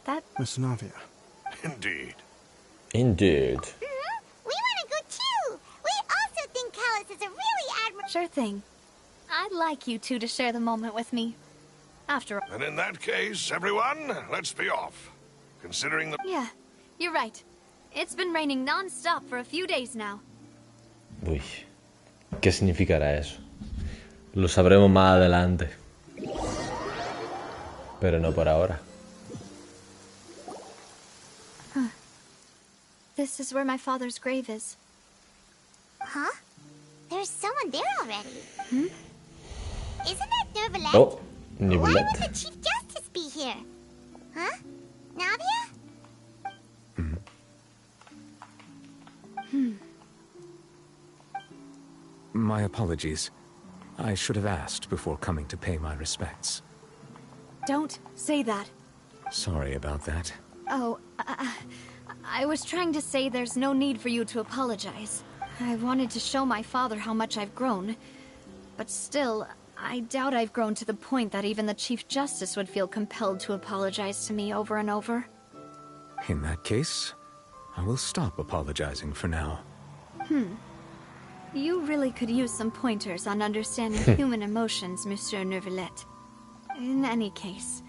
That... Miss Navia. Indeed. Indeed. We want to go too. We also think Callus is a really admirable... Sure thing. I'd like you two to share the moment with me. After all. And in that case, everyone, let's be off. Considering the... Yeah, you're right. It's been raining non-stop for a few days now. Uy, ¿qué significará eso? Lo sabremos más adelante. Pero no por ahora. Huh. This is where my father's grave is. Huh? There's someone there already. Hmm? Isn't that Nervalette? Oh, Why Nervalette. would the Chief Justice be here? Huh? Navia? My apologies. I should have asked before coming to pay my respects. Don't say that. Sorry about that. Oh, I was trying to say there's no need for you to apologize. I wanted to show my father how much I've grown. But still, I doubt I've grown to the point that even the Chief Justice would feel compelled to apologize to me over and over. In that case, I will stop apologizing for now. You really could use some pointers on understanding human emotions, Monsieur Nervalette. In any case,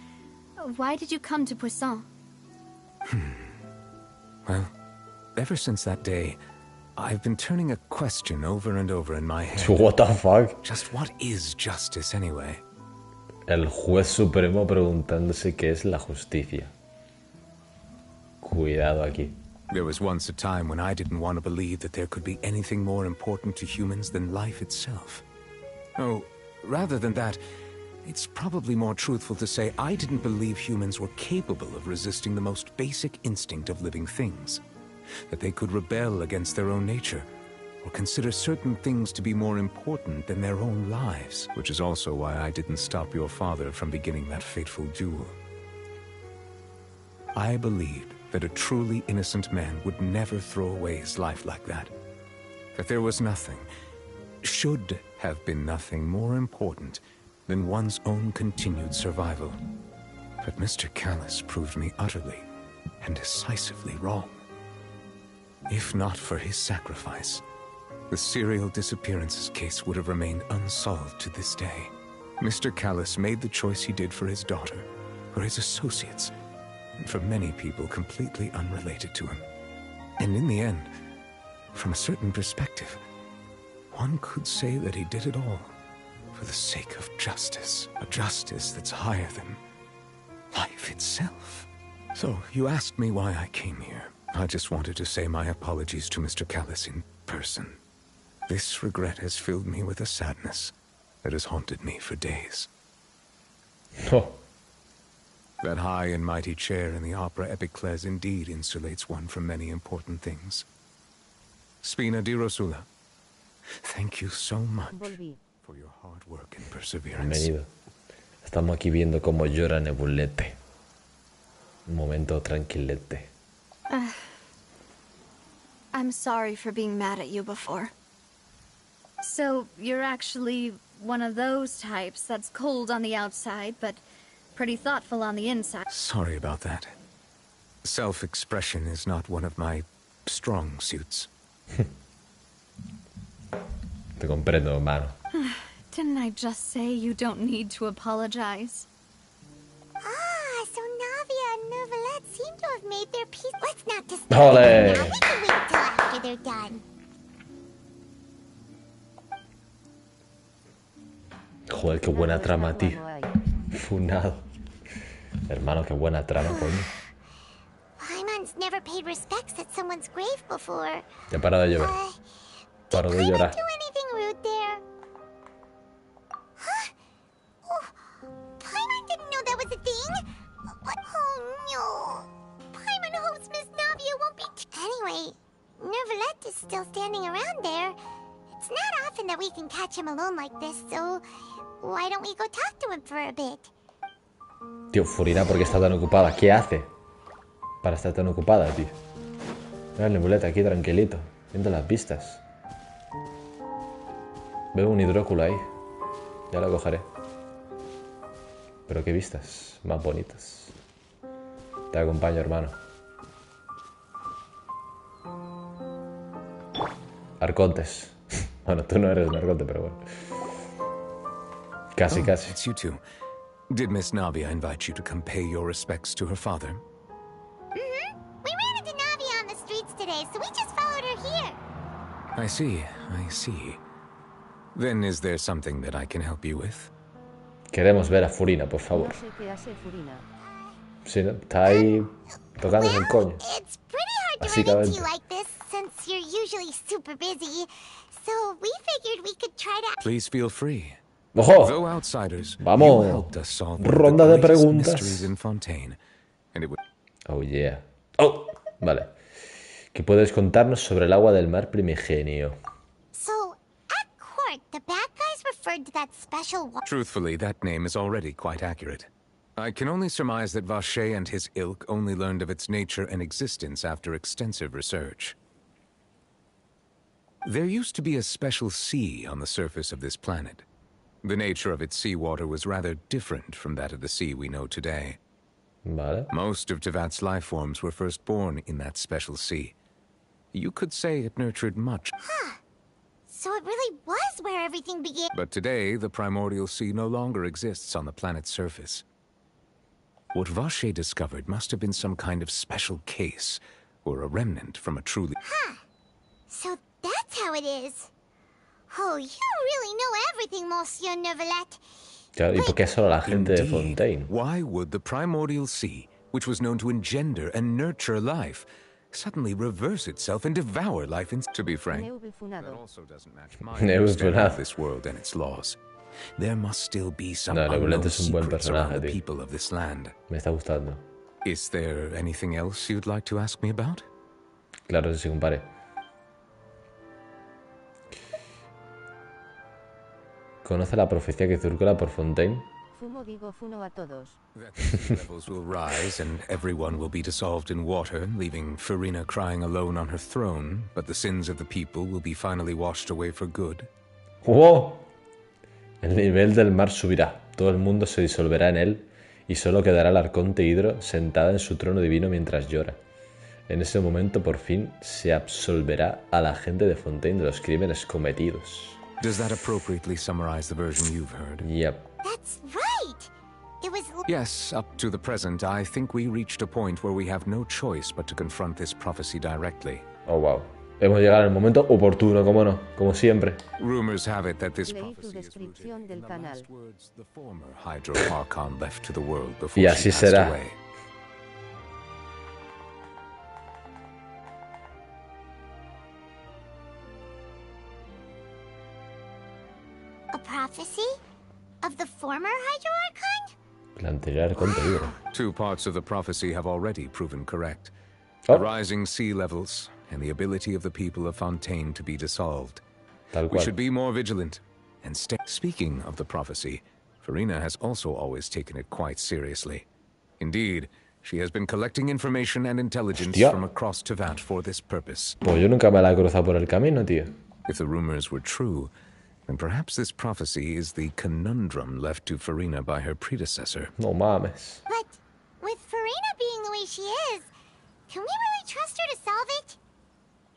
why did you come to Poisson? Well, ever since that day, I've been turning a question over and over in my head. What the fuck? Just what is justice anyway? El juez supremo preguntándose qué es la justicia. Cuidado aquí. There was once a time when I didn't want to believe that there could be anything more important to humans than life itself. Oh, rather than that, it's probably more truthful to say I didn't believe humans were capable of resisting the most basic instinct of living things. That they could rebel against their own nature, or consider certain things to be more important than their own lives. Which is also why I didn't stop your father from beginning that fateful duel. I believed that a truly innocent man would never throw away his life like that. That there was nothing, should have been nothing more important than one's own continued survival. But Mr. Callis proved me utterly and decisively wrong. If not for his sacrifice, the serial disappearances case would have remained unsolved to this day. Mr. Callis made the choice he did for his daughter, for his associates, and for many people completely unrelated to him. And in the end, from a certain perspective, one could say that he did it all for the sake of justice, a justice that's higher than life itself. So, you asked me why I came here. I just wanted to say my apologies to Mr. Callis in person. This regret has filled me with a sadness that has haunted me for days. Oh. That high and mighty chair in the opera Epiclese indeed insulates one from many important things. Spina di Rosula, thank you so much for your hard work and perseverance. Bienvenido. Estamos aquí viendo cómo llora Nebulete. Un momento tranquilete. I'm sorry for being mad at you before. So, you're actually one of those types that's cold on the outside, but pretty thoughtful on the inside. Sorry about that. Self-expression is not one of my strong suits. Te comprendo, hermano. Didn't I just say you don't need to apologize? Ah, so Navia and Nervalette seem to have made their peace. Let's not disturb Ole. them now. We can wait till after they're done. Joder, qué buena trama, tío. Funado. Hermano, qué buena trama, coño. Paimon's never paid respects at someone's grave before. Ya para de llover. Paro de llorar. Do anything rude there? Huh? Oh, Paimon didn't know that was a thing. But, oh no. Paimon hopes Miss Navia won't be. Anyway, Nervalette is still standing around there. It's not often that we can catch him alone like this, so why don't we go talk to him for a bit? Tío, Furina, ¿por qué está tan ocupada? ¿Qué hace para estar tan ocupada, tío? Mira el Nebulete aquí tranquilito, viendo las vistas. Veo un hidróculo ahí. Ya lo cogeré. Pero qué vistas más bonitas. Te acompaño, hermano. Arcontes. Bueno, tú no eres un arconte, pero bueno. Casi, casi. It's you two. Did Miss Navia invite you to come pay your respects to her father? Mm-hmm. We ran into Navia on the streets today, so we just followed her here. I see, I see. Then is there something that I can help you with? Queremos ver a Furina, por favor. No sé qué hace Furina. Sí, ¿no? Está ahí tocándose el coño. It's pretty hard to Así run into que you like this, since you're usually super busy. So we figured we could try to... Please feel free. ¡Ojo! Though outsiders, Vamos. you helped us solve Ronda one de of the greatest preguntas. mysteries in Fontaine, and it would... Oh, yeah. Oh, vale. ¿Qué puedes contarnos sobre el agua del mar primigenio? So, at court, the bad guys referred to that special water... Truthfully, that name is already quite accurate. I can only surmise that Vacher and his ilk only learned of its nature and existence after extensive research. There used to be a special sea on the surface of this planet. The nature of its seawater was rather different from that of the sea we know today. Vale. Most of Tevat's life forms were first born in that special sea. You could say it nurtured much. Huh. So it really was where everything began... But today, the primordial sea no longer exists on the planet's surface. What Vacher discovered must have been some kind of special case, or a remnant from a truly... Huh. So that's how it is. Oh, you really know everything, Monsieur Neuvillette. Claro, ¿y por qué solo la gente de Fontaine? Why would the primordial sea, which was known to engender and nurture life, suddenly reverse itself and devour life to be frank, that also doesn't match my understanding of this world and its laws. There must still be some unknown secrets around the people of this land. Me está gustando. Is there anything else you'd like to ask me about? Claro, sí, compadre. ¿Conoce la profecía que circula por Fontaine? Fumo digo funo a todos. That the sea levels will rise and everyone will be dissolved in water, leaving Furina crying alone on her throne, but the sins of the people will be finally washed away for good. ¡Oh! El nivel del mar subirá, todo el mundo se disolverá en él y solo quedará el arconte Hidro sentada en su trono divino mientras llora. En ese momento, por fin, se absolverá a la gente de Fontaine de los crímenes cometidos. Does that appropriately summarize the version you've heard? Yep. That's right! It was... Yes, up to the present, I think we reached a point where we have no choice but to confront this prophecy directly. Oh, wow. Hemos llegado al momento oportuno, como no, como siempre. Rumors have it that this Leí tu prophecy is descripción del canal. words the former Hydro Archon left to the world before Y she así passed será. away. A prophecy? Of the former Hydro Archon? El anterior arconte Hidro. Two parts of the prophecy have already proven correct. Oh. The rising sea levels and the ability of the people of Fontaine to be dissolved. Tal We cual. should be more vigilant and stay. Speaking of the prophecy, Furina has also always taken it quite seriously. Indeed, she has been collecting information and intelligence Hostia. from across Tevat for this purpose. Pues yo nunca me la he cruzado por el camino, tío. If the rumors were true, then perhaps this prophecy is the conundrum left to Furina by her predecessor. No mames. But with Furina being the way she is, can we really trust her to solve it?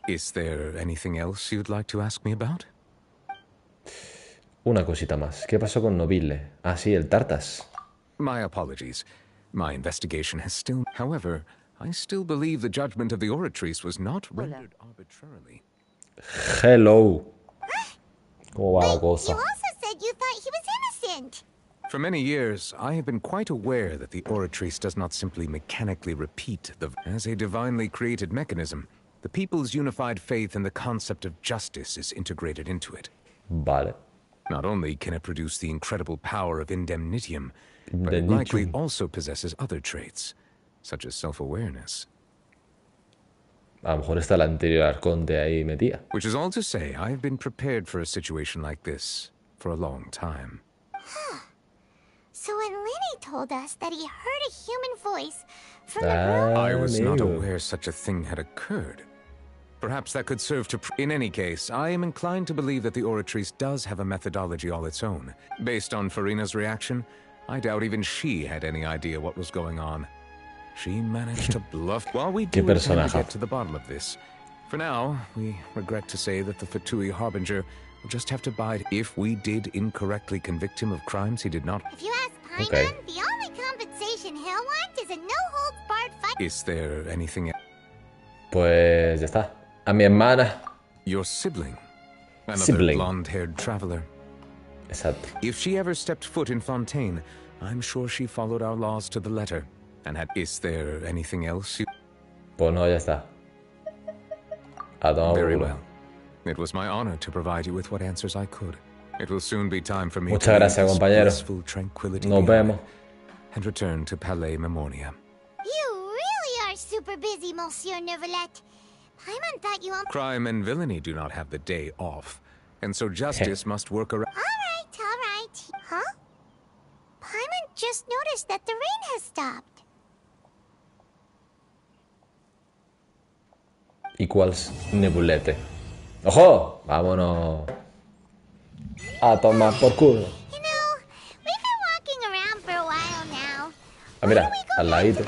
Is there anything else you'd like to ask me about? Una cosita más. ¿Qué pasó con Nobile? Ah, sí, el Tartas. My apologies. My investigation has still... However, I still believe the judgment of the Oratrice was not rendered arbitrarily. Hello. ¿Cómo va la You cosa? also said you thought he was innocent. For many years, I have been quite aware that the Oratrice does not simply mechanically repeat the... As a divinely created mechanism, the people's unified faith in the concept of justice is integrated into it. Vale. Not only can it produce the incredible power of indemnitium, but it likely also possesses other traits, such as self-awareness. A lo mejor está el anterior arconte ahí metida. Which is all to say, I have been prepared for a situation like this for a long time. So when Lenny told us that he heard a human voice from the I was not amigo. aware such a thing had occurred. Perhaps that could serve to... In any case, I am inclined to believe that the Oratrice does have a methodology all its own. Based on Furina's reaction, I doubt even she had any idea what was going on. She managed to bluff while we do intend to personaje. get to the bottom of this. For now, we regret to say that the Fatui Harbinger We'll just have to bide. If we did incorrectly convict him of crimes he did not... If you ask Paimon, the only compensation he'll want is a no-holds-barred fight. Is there anything else? Pues ya está. A mi hermana. Your sibling. Another blonde-haired traveler. Exacto. If she ever stepped foot in Fontaine, I'm sure she followed our laws to the letter. And had... Is there anything else you... Pues no, ya está. Very well. It was my honor to provide you with what answers I could. It will soon be time for me Muchas to leave gracias, this compañero. blissful tranquility Nos behind vemos. and return to Palais Memoria. You really are super busy, Monsieur Neuvillette. Paimon thought you... Crime and villainy do not have the day off, and so justice must work around... All right. Huh? Paimon just noticed that the rain has stopped. Equals nebulete. ¡Ojo! Vámonos. A tomar por culo. You know, we've been walking around for a while now. Ah, mira, al ladito.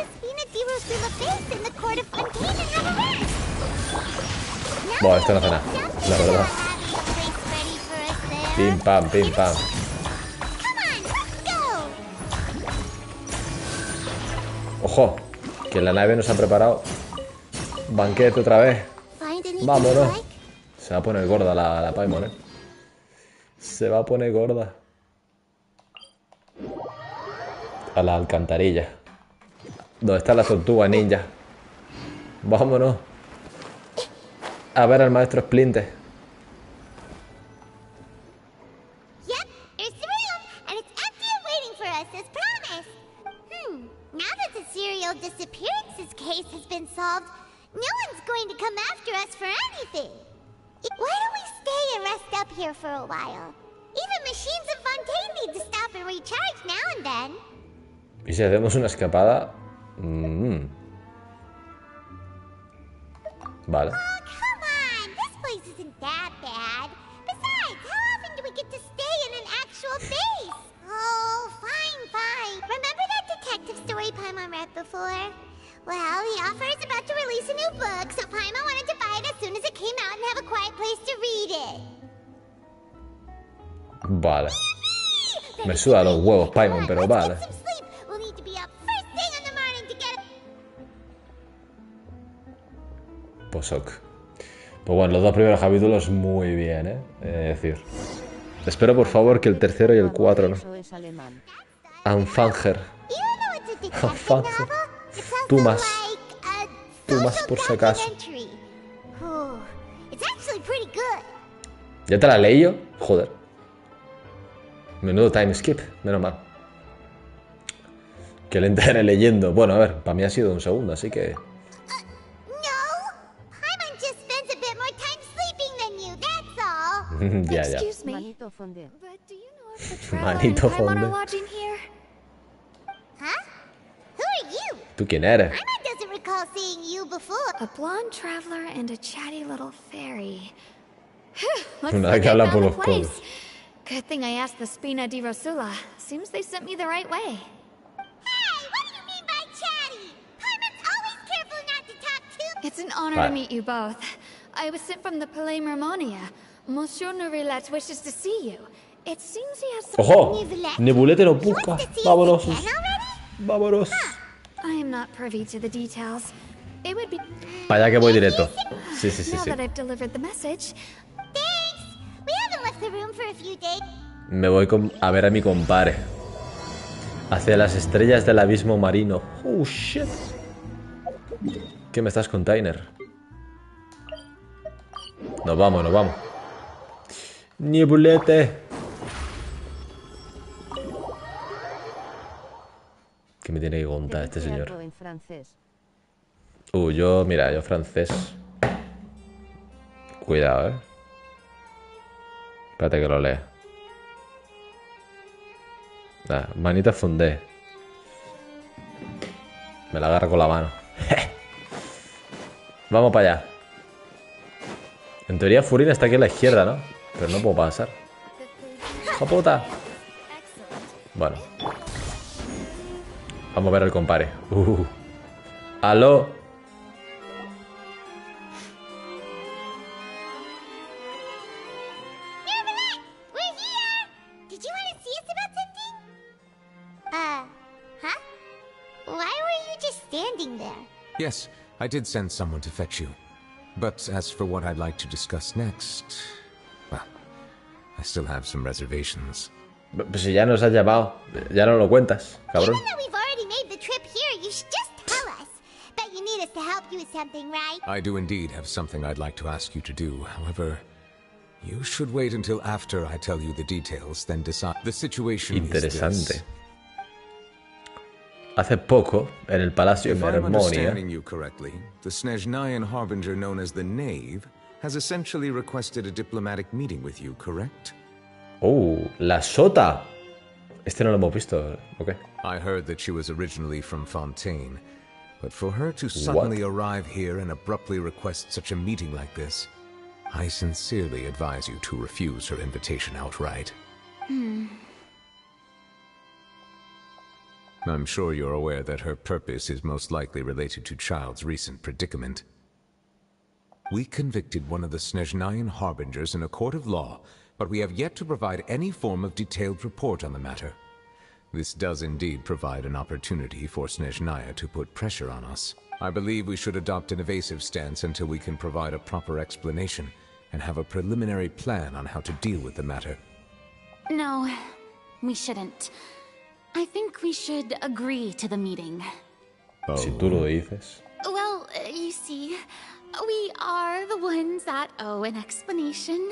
Buah, esto no hace nada, la verdad. Pim pam, pim pam. Ojo, que la nave nos ha preparado banquete otra vez. Vámonos. Se va a poner gorda la Paimon, ¿eh? Se va a poner gorda. A la alcantarilla. ¿Dónde está la tortuga ninja? Vámonos. A ver al maestro Splinter. Disappearances case has been solved, no one's going to come after us for anything. Why don't we stay and rest up here for a while? Even machines in Fontaine need to stop and recharge now and then. ¿Y si hacemos una escapada? Vale. Oh, come on! This place isn't that bad. Besides, how often do we get to stay in an actual base? Oh, fine. Remember that detective story Paimon read before? Well, the author is about to release a new book, so Paimon wanted to buy it as soon as it came out and have a quiet place to read it. Vale. Me suda los huevos, Paimon, pero vale. We'll need to be up first thing in the morning to get... Pues ok. Pues bueno, los dos primeros capítulos muy bien, ¿eh? Es decir, espero por favor que el tercero y el 4, ¿no? Anfanger. Anfanger. Tú más por si acaso. ¿Ya te la leí yo? Joder. Menudo time skip, menos mal. Que le entré leyendo. Bueno, a ver, para mí ha sido un segundo, así que... Ya. Excuse me. Manito fonde. But do you know if the traveler Manito and Paimon fonde. are lodging here? Huh? Who are you? ¿Tú quién eres? Paimon doesn't recall seeing you before. A blonde traveler and a chatty little fairy. Una Looks like que I habla found por the los place. codos. Good thing I asked the Spina di Rosula. Seems they sent me the right way. Hey, what do you mean by chatty? Paimon's always careful not to talk too... It's an honor to meet you both. I was sent from the Palais Mermonia. Monsieur Neuvillette wishes to see you. It seems he has some... ¡Ojo! Nebulete nos busca. Vámonos. Vámonos. I am not privy to the details. It would be... Para allá que voy directo. Sí. Now that I've delivered the message. Thanks! We haven't left the room for a few days. Me voy a ver a mi compadre. Hacia las estrellas del abismo marino. Oh, shit. ¿Qué me estás, container? Nos vamos. Nebulete. ¿Qué me tiene que contar este señor? Yo francés. Cuidado, Espérate que lo lea. Manita fondé. Me la agarro con la mano. Vamos para allá. En teoría Furin está aquí a la izquierda, ¿no? Pero no puedo pasar. ¡Japota! Bueno. Vamos a ver al compadre. ¡Aló! standing there. Yes, I did send someone to fetch you. But as for what I'd like to discuss next, well, I still have some reservations. Pues si ya nos has llamado, ya no lo cuentas, cabrón. Even though we've already made the trip here, you should just tell us. Bet you need us to help you with something, right? I do indeed have something I'd like to ask you to do. However, you should wait until after I tell you the details, then decide. The situation Interesante. is this. Hace poco, en el Palacio de If I'm Ceremonia, understanding you correctly, the Snezhnayan Harbinger known as the Knave has essentially requested a diplomatic meeting with you, correct? la Sota. Este no lo hemos visto, ¿ok? I heard that she was originally from Fontaine, but for her to suddenly arrive here and abruptly request such a meeting like this, I sincerely advise you to refuse her invitation outright. I'm sure you're aware that her purpose is most likely related to Child's recent predicament. We convicted one of the Snezhnayan Harbingers in a court of law, but we have yet to provide any form of detailed report on the matter. This does indeed provide an opportunity for Snezhnaya to put pressure on us. I believe we should adopt an evasive stance until we can provide a proper explanation and have a preliminary plan on how to deal with the matter. No, we shouldn't. I think we should agree to the meeting. Si tú lo dices. Well, you see, we are the ones that owe an explanation.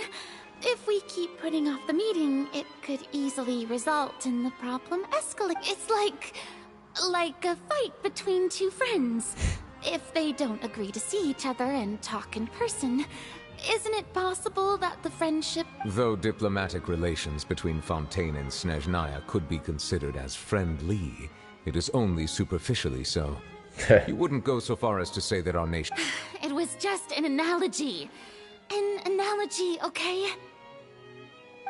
If we keep putting off the meeting, it could easily result in the problem escalating. It's like a fight between two friends. If they don't agree to see each other and talk in person, isn't it possible that the friendship... Though diplomatic relations between Fontaine and Snezhnaya could be considered as friendly, it is only superficially so. You wouldn't go so far as to say that our nation... It was just an analogy. An analogy, okay?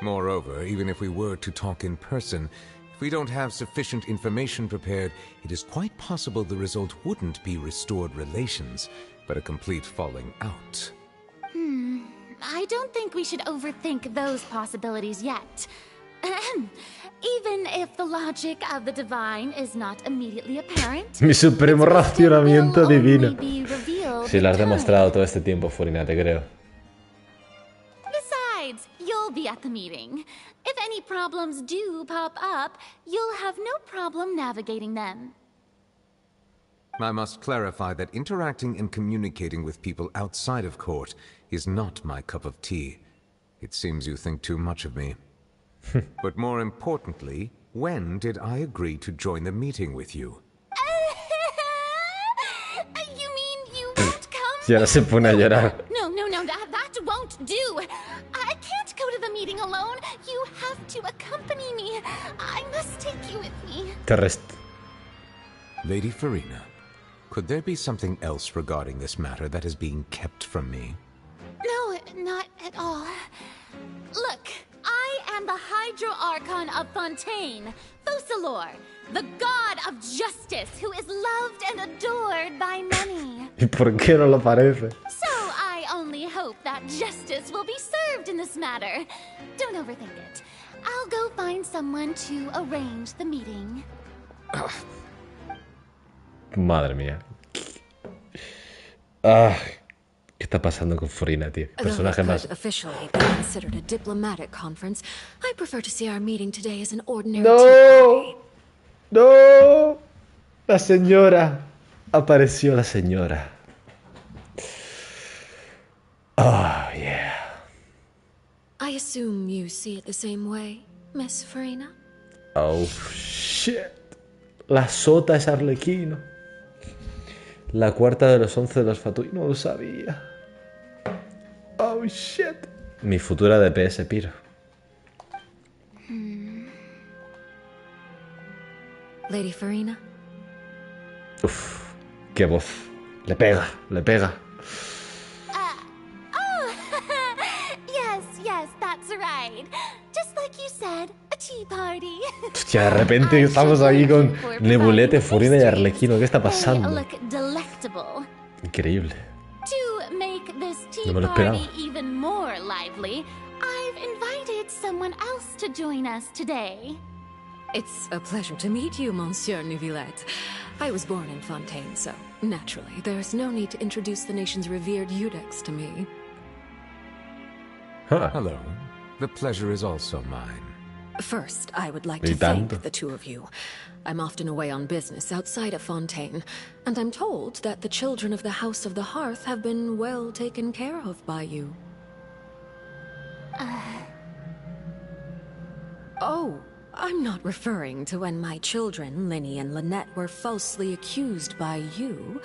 Moreover, even if we were to talk in person, if we don't have sufficient information prepared, it is quite possible the result wouldn't be restored relations, but a complete falling out. I don't think we should overthink those possibilities yet. Even if the logic of the divine is not immediately apparent, Mi supremo racionamiento divino. be revealed Si lo has in time. demostrado todo este tiempo, Furina, te creo. Besides, you'll be at the meeting. If any problems do pop up, you'll have no problem navigating them. I must clarify that interacting and communicating with people outside of court is not my cup of tea. It seems you think too much of me. But more importantly, when did I agree to join the meeting with you? You mean you won't come? Y ahora se pone a llorar. No, that won't do. I can't go to the meeting alone. You have to accompany me. I must take you with me. Te resto. Lady Farina, could there be something else regarding this matter that is being kept from me? No, not at all. Look, I am the Hydro Archon of Fontaine, Focalor, the god of justice who is loved and adored by many. ¿Y por qué no lo parece? So I only hope that justice will be served in this matter. Don't overthink it. I'll go find someone to arrange the meeting. Madre mía. ¿Qué está pasando con Furina, tío? Personaje Though it más. could officially be considered a diplomatic conference, I prefer to see our meeting today as an ordinary tea ¡No! ¡No! La señora. Apareció la señora. Oh, yeah. I assume you see it the same way, Miss Farina? Oh, shit. La sota es Arlequino. La cuarta de los 11 de los Fatui. No lo sabía. Oh, shit. Mi futura DPS, piro. Lady Farina? Uf, qué voz. Le pega, le pega. Yes, that's right. Just like you said, a tea party. Hostia, de repente estamos ahí con Nebulete, Furina y Arlequino. ¿Qué está pasando? Look delectable. Increíble. To make this tea No me lo esperaba. party even more lively, I've invited someone else to join us today. It's a pleasure to meet you, Monsieur Neuvillette. I was born in Fontaine, so naturally, there's no need to introduce the nation's revered Eudex to me. Huh. Hello. The pleasure is also mine. First, I would like to thank the two of you. I'm often away on business outside of Fontaine, and I'm told that the children of the House of the Hearth have been well taken care of by you. Oh, I'm not referring to when my children, Linny and Lynette, were falsely accused by you.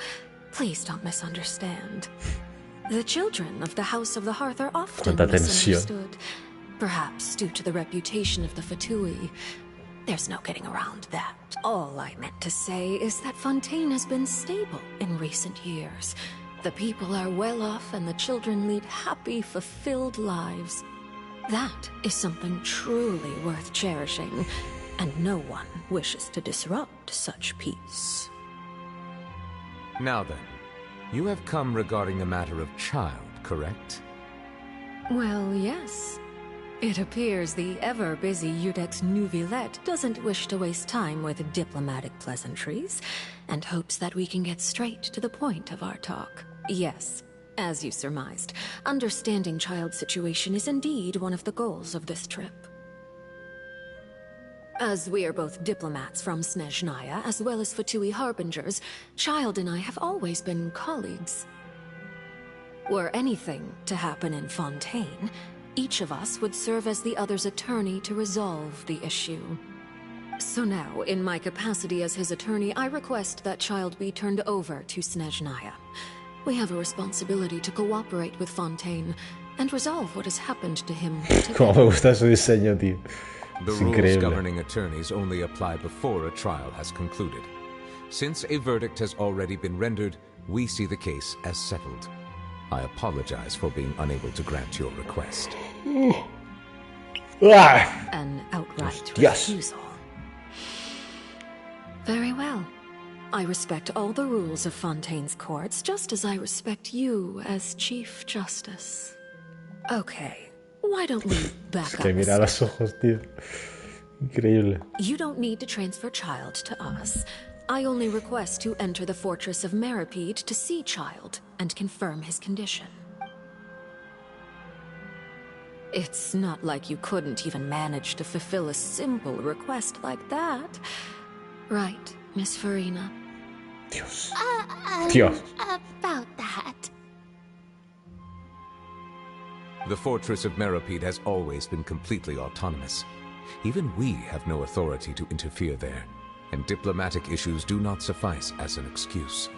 Please don't misunderstand. The children of the House of the Hearth are often misunderstood. Perhaps due to the reputation of the Fatui. There's no getting around that. All I meant to say is that Fontaine has been stable in recent years. The people are well off and the children lead happy, fulfilled lives. That is something truly worth cherishing, and no one wishes to disrupt such peace. Now then, you have come regarding the matter of child, correct? Well, yes. It appears the ever-busy Eudex Neuvillette doesn't wish to waste time with diplomatic pleasantries, and hopes that we can get straight to the point of our talk. Yes, as you surmised, understanding child's situation is indeed one of the goals of this trip. As we are both diplomats from Snezhnaya, as well as Fatui harbingers, Child and I have always been colleagues. Were anything to happen in Fontaine, each of us would serve as the other's attorney to resolve the issue. So now, in my capacity as his attorney, I request that Child be turned over to Snezhnaya. We have a responsibility to cooperate with Fontaine and resolve what has happened to him. Como me gusta su diseño, tío. The rules governing attorneys only apply before a trial has concluded. Since a verdict has already been rendered, we see the case as settled. I apologize for being unable to grant your request. An outright refusal. Very well. I respect all the rules of Fontaine's courts, just as I respect you as Chief Justice. Okay, why don't we back up? Mira los ojos, tío. Increíble. You don't need to transfer Child to us. I only request to enter the fortress of Meripede to see Child and confirm his condition. It's not like you couldn't even manage to fulfill a simple request like that. Right, Miss Farina? Dios. Dios. About that. The fortress of Meripede has always been completely autonomous. Even we have no authority to interfere there, and diplomatic issues do not suffice as an excuse.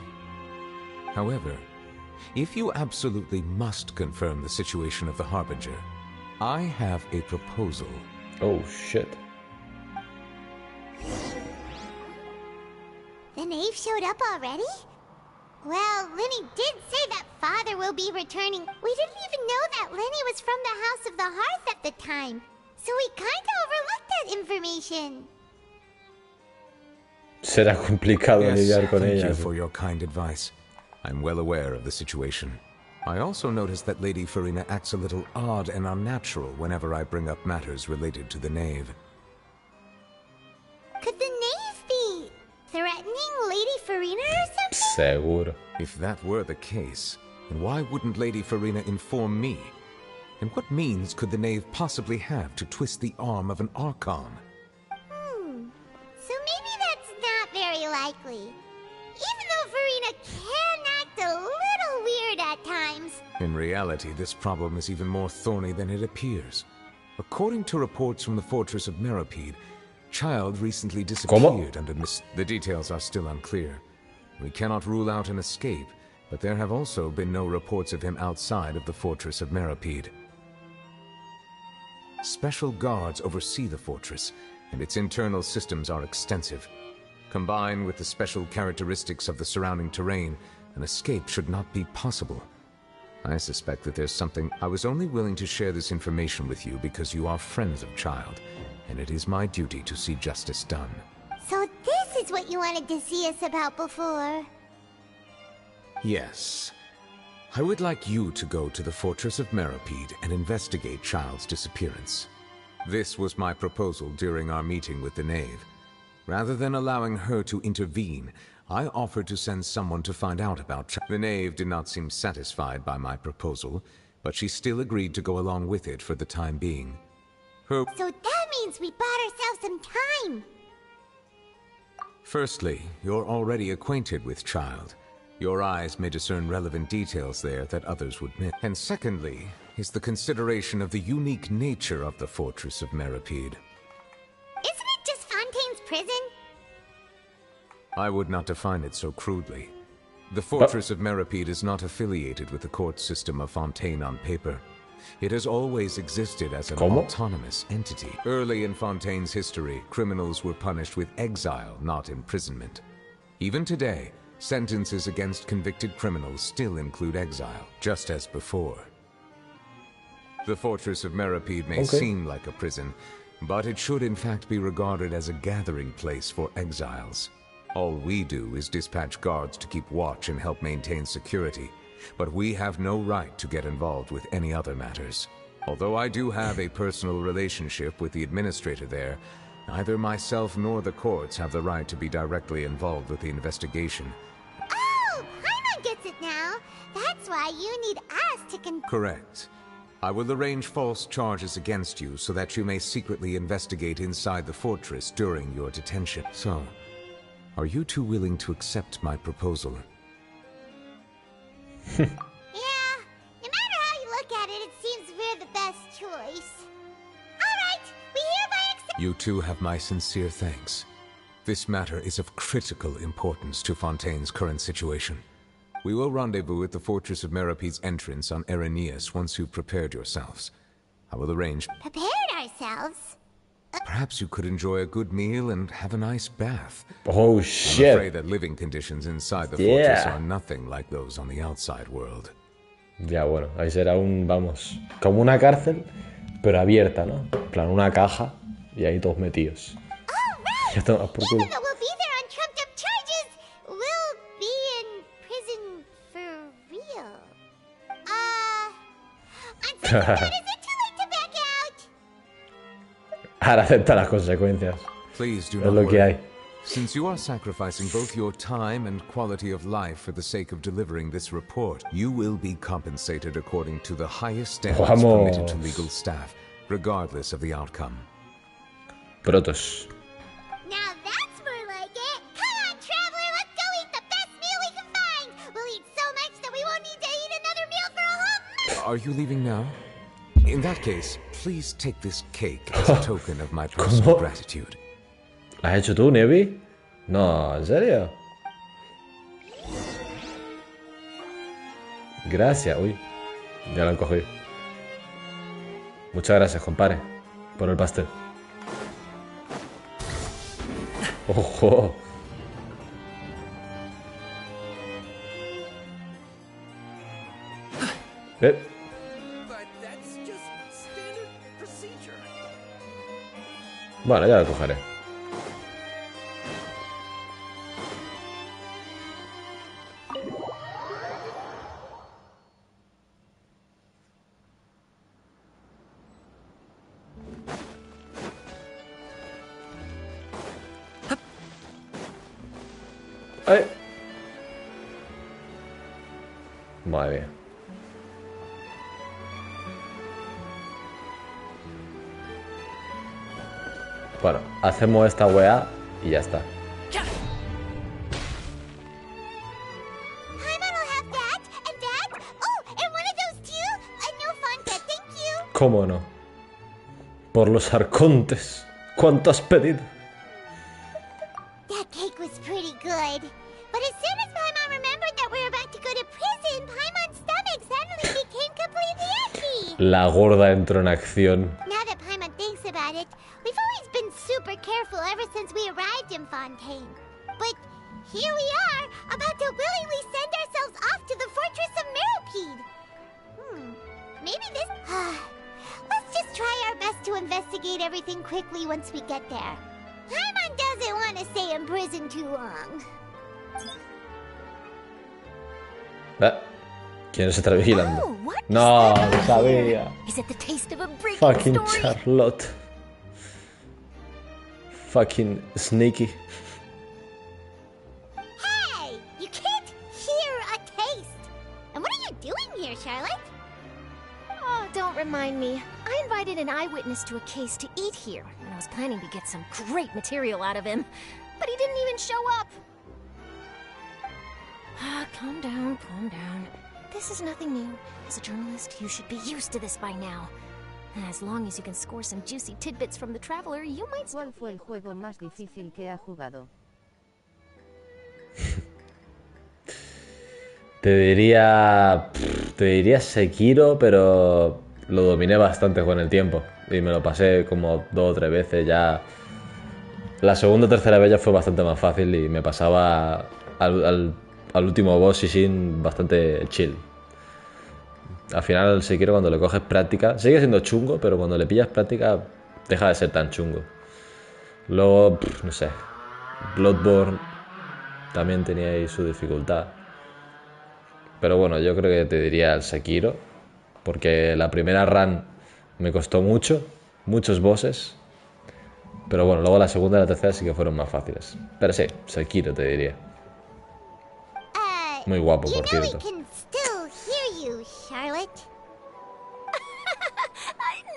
However, if you absolutely must confirm the situation of the Harbinger, I have a proposal. Oh, shit. The knave showed up already? Well, Linny did say that Father will be returning. We didn't even know that Linny was from the House of the Hearth at the time, so we kinda overlooked that information. Será complicado lidiar con thank ella. you for your kind advice. I'm well aware of the situation. I also noticed that Lady Farina acts a little odd and unnatural whenever I bring up matters related to the knave. Could the knave be threatening Lady Farina or something? Seguro. If that were the case, then why wouldn't Lady Farina inform me? And what means could the knave possibly have to twist the arm of an Archon? So maybe that's not very likely. Even though Farina can act a little weird at times. In reality, this problem is even more thorny than it appears. According to reports from the fortress of Meripede, Child recently disappeared under The details are still unclear. We cannot rule out an escape, but there have also been no reports of him outside of the fortress of Meripede. Special guards oversee the fortress, and its internal systems are extensive. Combined with the special characteristics of the surrounding terrain, an escape should not be possible. I suspect that there's something. I was only willing to share this information with you because you are friends of Child, and it is my duty to see justice done. So this is what you wanted to see us about before. Yes. I would like you to go to the fortress of Meripede and investigate Child's disappearance. This was my proposal during our meeting with the knave. Rather than allowing her to intervene, I offered to send someone to find out about the knave did not seem satisfied by my proposal, but she still agreed to go along with it for the time being. So that means we bought ourselves some time. Firstly, you're already acquainted with Child. Your eyes may discern relevant details there that others would miss. And secondly, is the consideration of the unique nature of the Fortress of Meripede. Isn't it just Fontaine's prison? I would not define it so crudely. The Fortress of Meripede is not affiliated with the court system of Fontaine on paper. It has always existed as an autonomous entity. Early in Fontaine's history, criminals were punished with exile, not imprisonment. Even today, sentences against convicted criminals still include exile, just as before. The Fortress of Meripede may seem like a prison, but it should in fact be regarded as a gathering place for exiles. All we do is dispatch guards to keep watch and help maintain security, but we have no right to get involved with any other matters. Although I do have a personal relationship with the administrator there, neither myself nor the courts have the right to be directly involved with the investigation. Oh, Paimon gets it now. That's why you need us to Correct. I will arrange false charges against you so that you may secretly investigate inside the fortress during your detention. So, are you two willing to accept my proposal? Yeah, no matter how you look at it, it seems we're the best choice. Alright, we hereby accept— You two have my sincere thanks. This matter is of critical importance to Fontaine's current situation. We will rendezvous at the Fortress of Meripede's entrance on Erinius once you've prepared yourselves. I will arrange— Prepared ourselves? Perhaps you could enjoy a good meal and have a nice bath. Oh shit. I'm afraid that living conditions inside the fortress are nothing like those on the outside world. Ya, bueno, ahí será un, vamos, como una cárcel, pero abierta, ¿no? En plan, una caja y ahí todos metidos. Ya tomas por culo. Ahora acepta las consecuencias. Please do Es not lo que hay. Since you are sacrificing both your time and quality of life for the sake of delivering this report, you will be compensated according to the highest standards permitted to legal staff, regardless of the outcome. Protos. Now that's more like it. Come on, traveler, let's go eat the best meal we can find. We'll eat so much that we won't need to eat another meal for a whole month. Are you leaving now? In that case, please take this cake as a token of my personal gratitude. ¿La has hecho tú, Nevi? No, ¿en serio? Gracias, uy. Ya lo han cogido. Muchas gracias, compadre, por el pastel. ¡Ojo! Bueno, ya lo cogeré. ¡Ay! Madre mía. Bueno, hacemos esta weá y ya está. ¿Cómo no? Por los arcontes. ¿Cuánto has pedido? That cake was pretty good. But as soon as Paimon remembered that we were about to go to prison, Paimon's stomach suddenly became completely empty. La gorda entró en acción. Now that Paimon thinks about it, we've always been super careful ever since we arrived in Fontaine. But here we are, about to willingly send ourselves off to the Fortress of Meripede. Maybe this... Let's just try our best to investigate everything quickly once we get there. Paimon doesn't want to stay in prison too long. ¿Quién se está vigilando? No, lo sabía. Is it the taste of a breaking Fucking story? Charlotte. Fucking sneaky. Hey! You can't hear a taste! And what are you doing here, Charlotte? Oh, don't remind me. I invited an eyewitness to a case to eat here, and I was planning to get some great material out of him. But he didn't even show up. Calm down, calm down. This is nothing new. As a journalist, you should be used to this by now. And as long as you can score some juicy tidbits from the Traveler, you might... ¿Cuál fue el juego más difícil que ha jugado? Te diría Sekiro, pero lo dominé bastante con el tiempo. Y me lo pasé como 2 o 3 veces ya. La segunda o tercera vez ya fue bastante más fácil y me pasaba al último boss y sin bastante chill. Al final Sekiro, cuando le coges práctica, sigue siendo chungo, pero cuando le pillas práctica deja de ser tan chungo. Luego, no sé, Bloodborne también tenía ahí su dificultad. Pero bueno, yo creo que te diría el Sekiro, porque la primera run me costó muchos bosses. Pero bueno, luego la segunda y la tercera sí que fueron más fáciles. Pero sí, Sekiro te diría. Muy guapo, por cierto.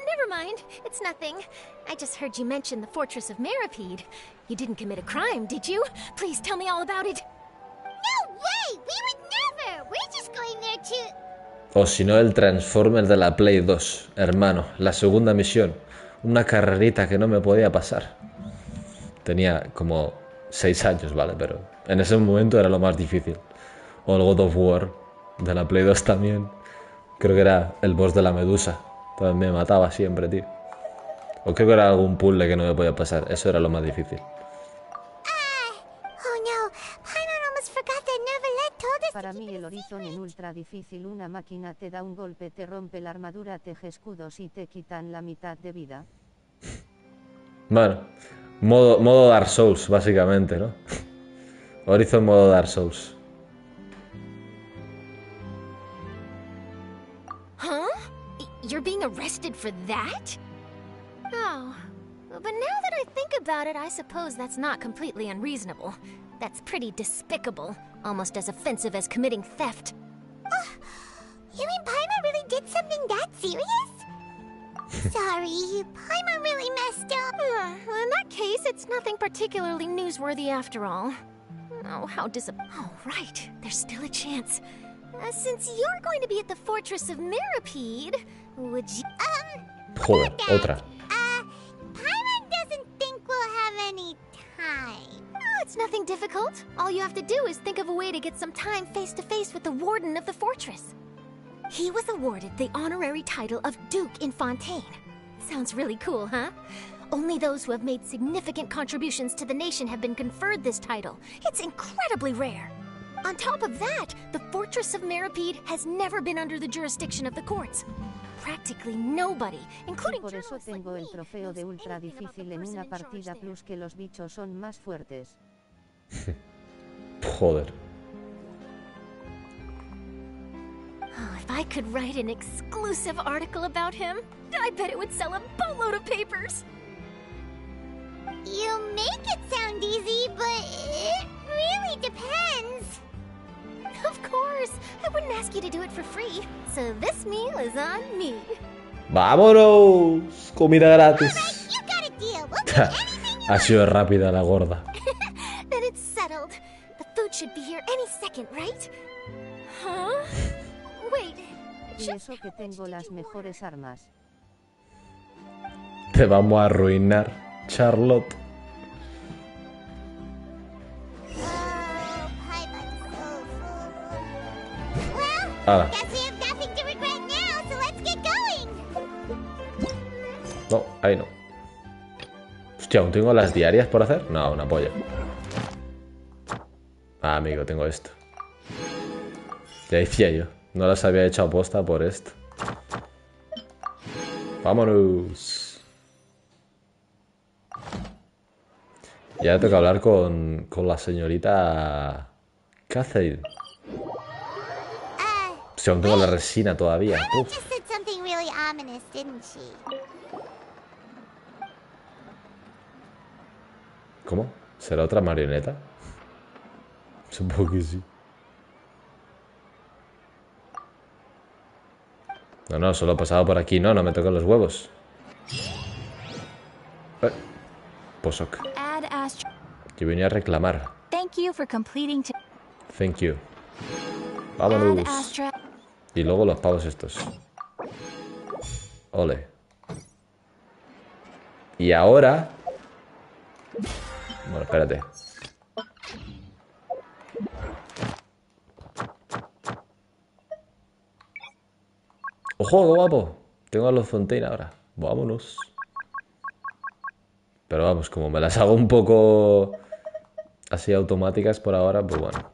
Never mind. It's nothing. I just heard you mention the Fortress of Maripede. You didn't commit a crime, did you? Please tell me all about it. No way! We would never! We're just going there to... O si no, el Transformer de la Play 2. Hermano, la segunda misión. Una carrerita que no me podía pasar. Tenía como 6 años, ¿vale? Pero en ese momento era lo más difícil. O el God of War de la Play 2 también. Creo que era el boss de la medusa. Entonces me mataba siempre, tío. O creo que era algún puzzle que no me podía pasar. Eso era lo más difícil. Para mí el Horizon en ultra difícil, una máquina te da un golpe, te rompe la armadura, teje escudos y te quitan la mitad de vida. Bueno, modo Dark Souls, básicamente, ¿no? Horizon modo Dark Souls. Huh? You're being arrested for that? Oh, but now that I think about it, I suppose that's not completely unreasonable. That's pretty despicable, almost as offensive as committing theft. You mean Paimon really did something that serious? Sorry, Paimon really messed up. Well, in that case, it's nothing particularly newsworthy after all. Oh, how Oh, right, there's still a chance. Since you're going to be at the Fortress of Maripede, would you... Joder, otra. Paimon doesn't think we'll have any time. Oh, it's nothing difficult. All you have to do is think of a way to get some time face-to-face with the warden of the fortress. He was awarded the honorary title of Duke in Fontaine. Sounds really cool, huh? Only those who have made significant contributions to the nation have been conferred this title. It's incredibly rare. On top of that, the Fortress of Maripede has never been under the jurisdiction of the courts. Practically nobody, including Por eso tengo el trofeo de ultra difícil en una partida plus que los bichos son más fuertes. Joder. Oh, if I could write an exclusive article about him, I bet it would sell a boatload of papers. You make it sound easy, but it really depends. Of course, I wouldn't ask you to do it for free, so this meal is on me. ¡Vámonos! Comida gratis. Right, you got a deal. We'll do anything you Ha sido rápida la gorda. Then it's settled. The food should be here any second, right? Huh? Wait. Y eso que tengo las mejores armas. Te vamos a arruinar, Charlotte. Well, guess we have nothing to regret now, so let's get going. No, ahí no. Hostia, ¿aún tengo las diarias por hacer? No, una polla. Ah, amigo, tengo esto. Ya decía yo. No las había hecho aposta por esto. Vámonos. Y ahora toca hablar con la señorita Catherine. Si aún tengo la resina todavía. Paimon just said something really ominous, didn't she? ¿Cómo? ¿Será otra marioneta? Supongo que sí. No, no, solo he pasado por aquí. No, no me tocan los huevos. Posok. Yo venía a reclamar. Thank you for completing. Thank you. Vámonos. Y luego los pavos estos. Ole. Y ahora... Bueno, espérate. ¡Ojo, qué guapo! Tengo a los Fontaine ahora. Vámonos. Pero vamos, como me las hago un poco... así automáticas por ahora, pues bueno.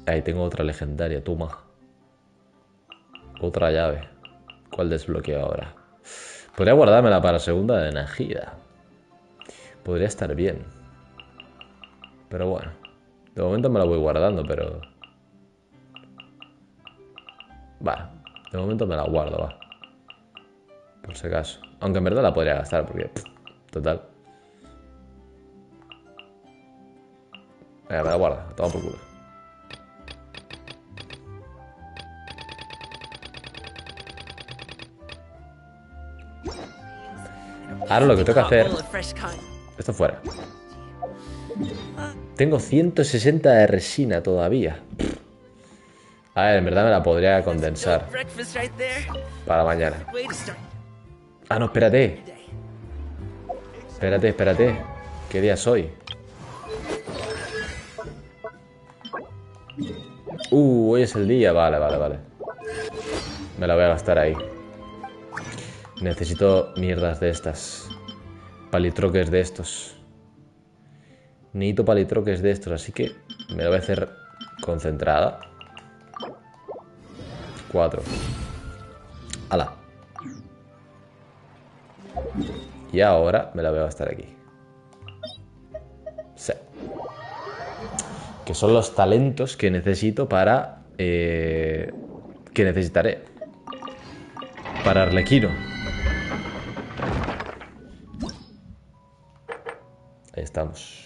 Ahí tengo otra legendaria, toma. Otra llave. ¿Cuál desbloqueo ahora? Podría guardármela para segunda de energía. Podría estar bien. Pero bueno. De momento me la voy guardando, pero... Va. De momento me la guardo, va. Por si acaso. Aunque en verdad la podría gastar, porque... total. Me la guardo. Toma por culo. Ahora lo que tengo que hacer... Esto fuera. Tengo 160 de resina todavía. A ver, en verdad me la podría condensar para mañana. Ah, no, espérate. Espérate. ¿Qué día es hoy? Hoy es el día. Vale. Me la voy a gastar ahí. Necesito mierdas de estas. Palitroques de estos. Necesito palitroques de estos, así que me lo voy a hacer concentrada. 4. ¡Hala! Y ahora me la voy a gastar aquí. Sí. Que son los talentos que necesito para... que necesitaré. Para Arlequino. Ahí estamos.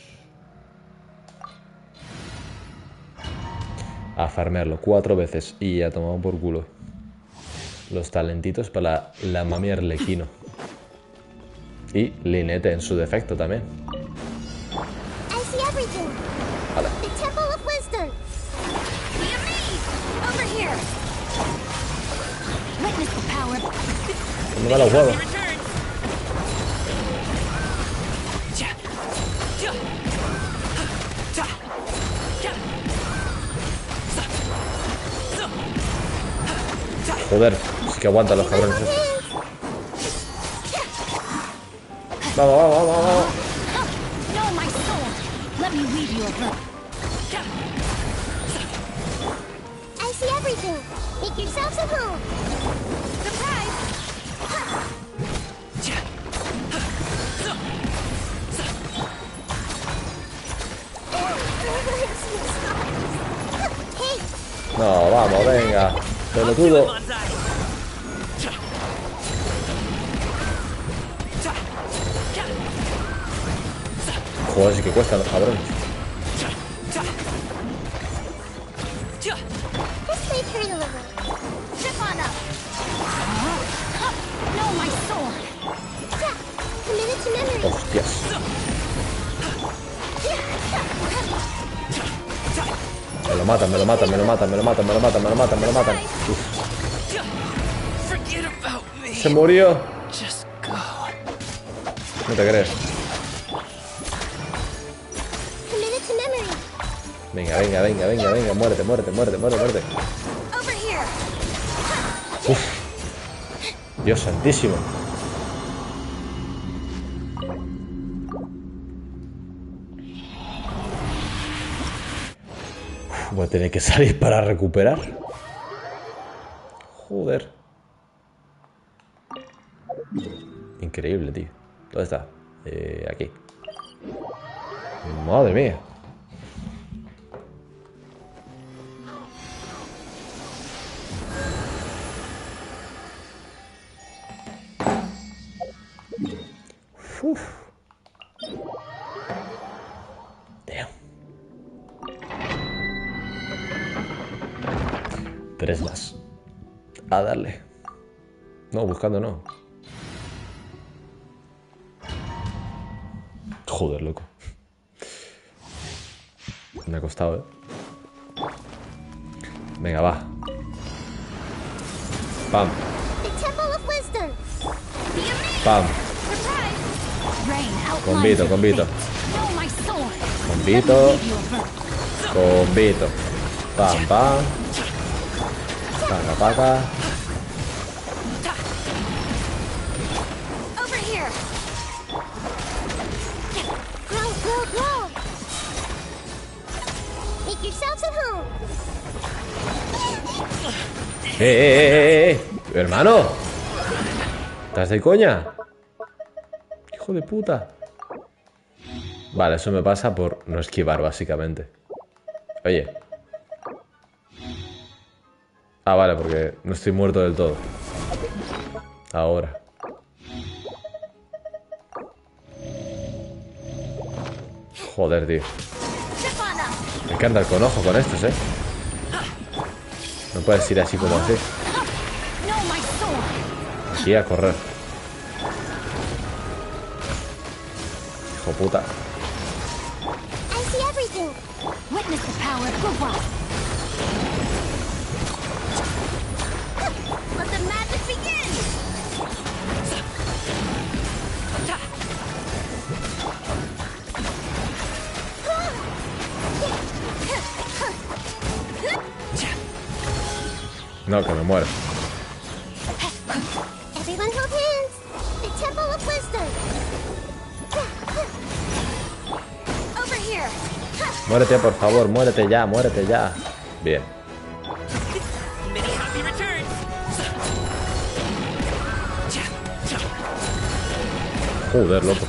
A farmearlo 4 veces y a tomar por culo. Los talentitos para la mami Arlequino. Y Linete en su defecto también. Vale. No me da los huevos. Joder, sí que aguantan los cabrones. Vamos. No, vamos, venga. Pelotudo. Joder, sí que cuestan los cabrones. Hostias. Me lo matan. Uf. Se murió. No te crees. Venga. Muérete. Uf. Dios santísimo. Voy a tener que salir para recuperar. Joder. Increíble, tío. ¿Dónde está? Aquí. Madre mía. Uf. Damn. 3 más. A darle. No, buscando no. Joder, loco. Me ha costado, ¿eh? Venga, va. Pam. Pam. Convito, convito. Convito. Convito. Pam, pam. Paca, paca. Hermano. ¿Estás de coña? Hijo de puta. Vale, eso me pasa por no esquivar, básicamente. Oye. Ah, vale, porque no estoy muerto del todo. Ahora. Joder, tío. Me encanta el conojo con estos, ¿eh? No puedes ir así como así. Aquí a correr. Hijo puta. No, que me muero. Muérete, por favor, muérete ya, muérete ya. Bien. Joder, loco.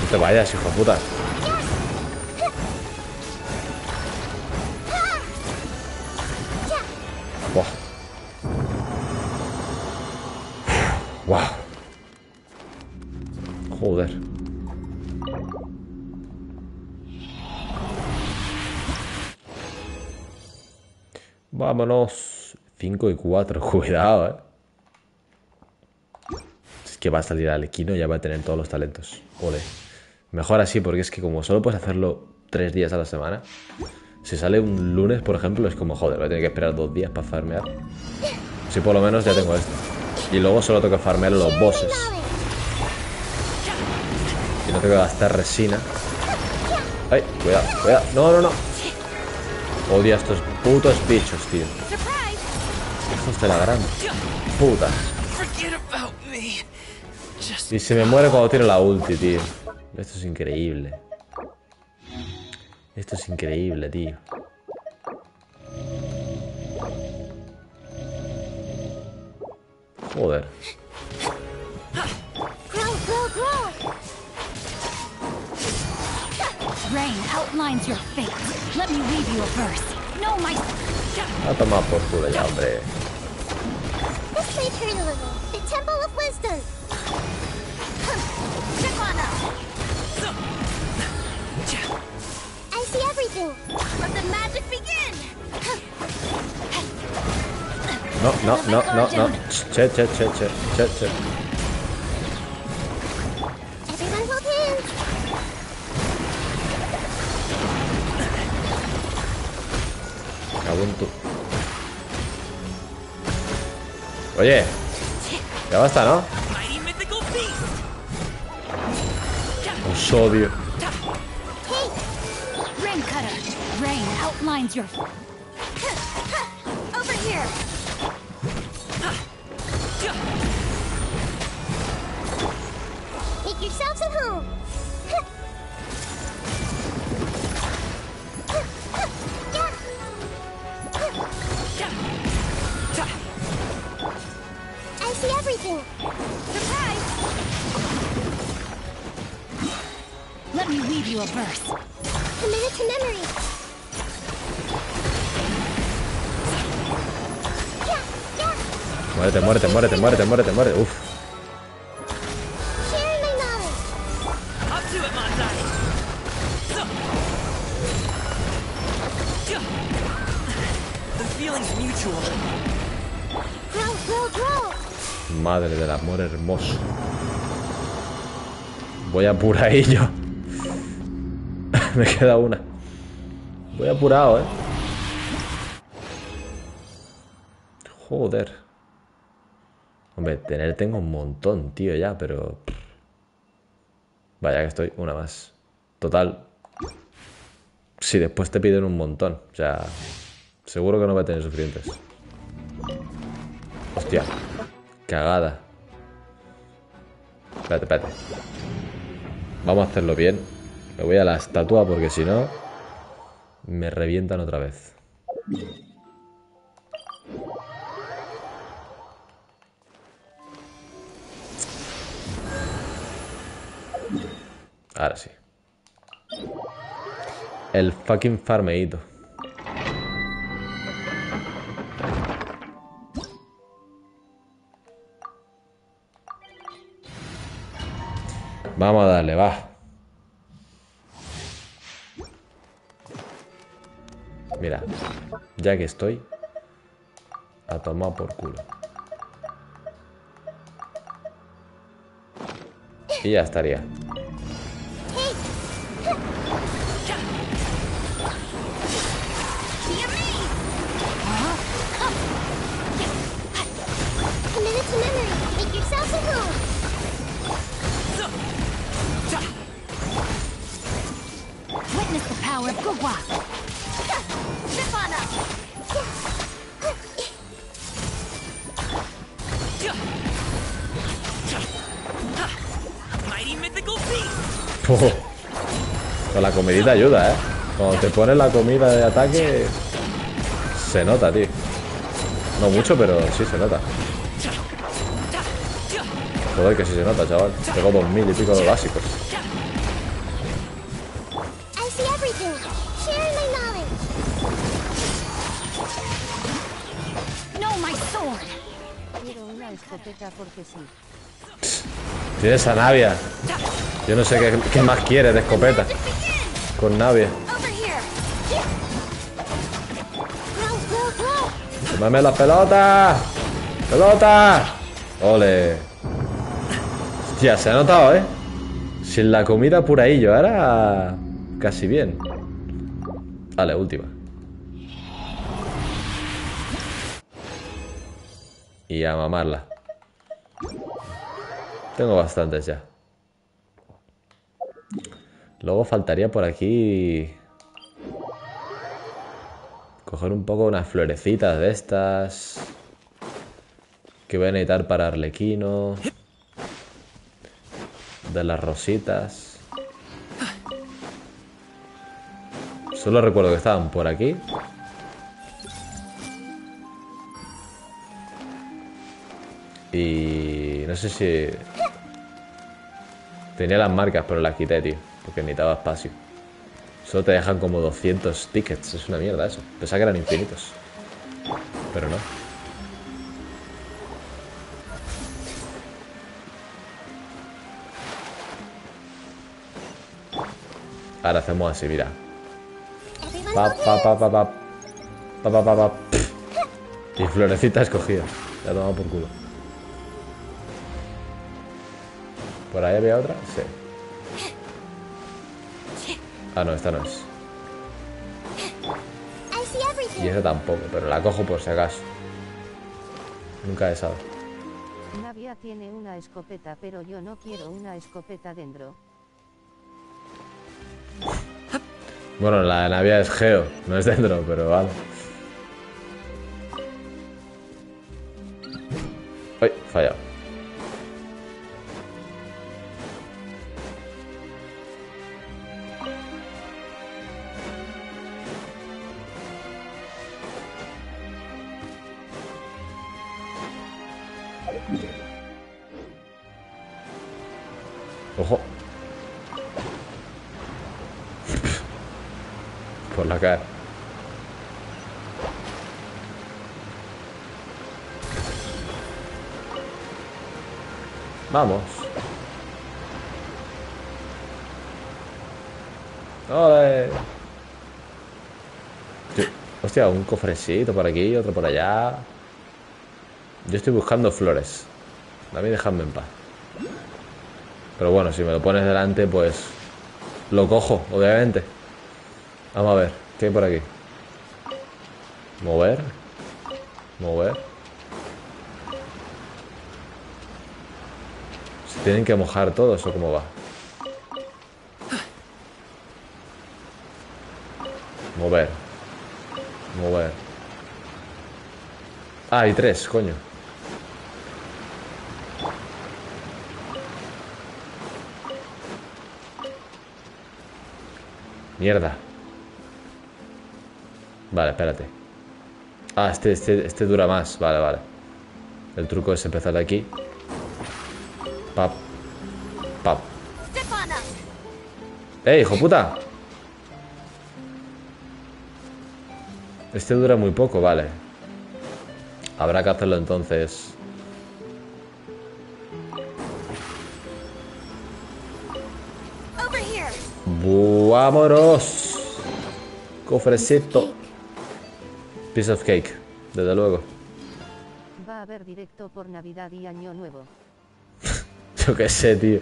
No te vayas, hijo de puta. Wow. Wow. Joder. Vámonos. 5 y 4. Cuidado, eh. Es que va a salir Alequino y ya va a tener todos los talentos. Ole. Mejor así, porque es que como solo puedes hacerlo 3 días a la semana, si sale un lunes, por ejemplo, es como, joder, voy a tener que esperar 2 días para farmear. Si por lo menos ya tengo esto. Y luego solo tengo que farmear los bosses. Y no tengo que gastar resina. Ay, cuidado, cuidado. No, no, no. Odio a estos putos bichos, tío. Hijos de la gran puta. Y se me muere cuando tiro la ulti, tío. Esto es increíble. Esto es increíble, tío. Joder. Rain outlines your fate. Let me read you a verse. No, my... A tomar por culo ya, hombre. This way, turn a little. The Temple of Wisdom. I see everything. Let the magic begin. No, no, no, no, no. Che, che, che, che, che, che. Everyone hold hands. Cago en tu... Oye. Ya basta, ¿no? Os odio. Rain cutter. Rain outlines your... Over here. Make yourselves at home. Surprise! Let me weave you a verse. Commit it to memory. Muérete, muérete, muérete, muérete, muérete, muérete. Uf. Sharing my knowledge. Up to it, Montai. The feeling's mutual. Grow, grow, grow. Madre del amor hermoso. Voy apuradillo. Me queda una. Voy apurado, Joder. Hombre, tener tengo un montón, tío, ya, pero... Vaya que estoy, una más. Total. Si después te piden un montón. O sea, seguro que no voy a tener suficientes. Hostia. Cagada. Espérate, espérate. Vamos a hacerlo bien. Me voy a la estatua porque si no... Me revientan otra vez. Ahora sí. El fucking farmeito. Vamos a darle, va. Mira, ya que estoy, a tomar por culo. Y ya estaría. Commit it to memory. Make yourself at home. Witness the power of Gugwa. Zip on up. Mighty mythical beast. Con la comidita ayuda, Cuando te pones la comida de ataque, se nota, tío. No mucho, pero sí se nota. Joder, que sí se nota, chaval. Tengo 2000 y pico de básicos. I see everything. Sharing my knowledge. No, my sword. Quiero una escopeta porque sí. Tienes a Navia. Yo no sé qué más quieres de escopeta. Con Navia. ¡Tómame las pelotas! ¡Pelota! ¡Ole! Hostia, se ha notado, Sin la comida apuradillo. Ahora... Casi bien. Vale, última. Y a mamarla. Tengo bastantes ya. Luego faltaría por aquí... Coger un poco unas florecitas de estas. Que voy a necesitar para Arlequino. De las rositas. Solo recuerdo que estaban por aquí. Y... no sé si... Tenía las marcas, pero las quité, tío. Porque necesitaba espacio. Solo te dejan como 200 tickets. Es una mierda eso. Pensaba que eran infinitos. Pero no. Ahora hacemos así, mira. Pa, pa, pa, pa, pa. Pa, pa, pa, pa. Y florecita escogida. La he tomado por culo. ¿Por ahí había otra? Sí. Ah, no, esta no es. Y esa tampoco, pero la cojo por si acaso. Nunca he sabido. Navia tiene una escopeta, pero yo no quiero una escopeta dentro. Bueno, la de Navia es Geo, no es dentro, pero vale. Uy, fallado. Ojo. Por la cara. Vamos. ¡Ole! Hostia, un cofrecito por aquí, otro por allá. Yo estoy buscando flores. A mí dejadme en paz. Pero bueno, si me lo pones delante, pues lo cojo, obviamente. Vamos a ver, ¿qué hay por aquí? Mover. Mover. ¿Se tienen que mojar todos o cómo va? Mover. Mover. Ah, hay 3, coño. Mierda. Vale, espérate. Ah, este dura más. Vale, vale. El truco es empezar de aquí. Pap. Pap. ¡Ey, hijo puta! Este dura muy poco, vale. Habrá que hacerlo entonces. ¡Vámonos! Cofrecito. Piece of cake, desde luego. Va a haber directo por Navidad y Año Nuevo. Yo qué sé, tío.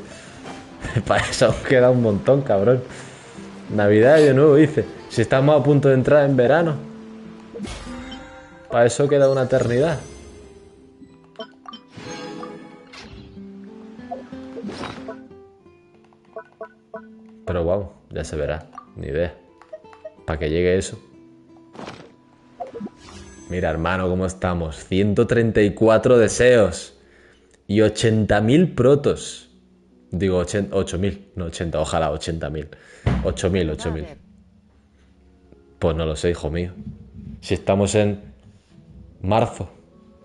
Para eso aún queda un montón, cabrón. Navidad y Año Nuevo, dice. Si estamos a punto de entrar en verano. Para eso queda una eternidad. Pero vamos, ya se verá. Ni idea. Para que llegue eso. Mira, hermano, cómo estamos. 134 deseos. Y 80.000 protos. Digo, 8.000. No, 80. Ojalá 80.000. 8.000. Pues no lo sé, hijo mío. Si estamos en marzo.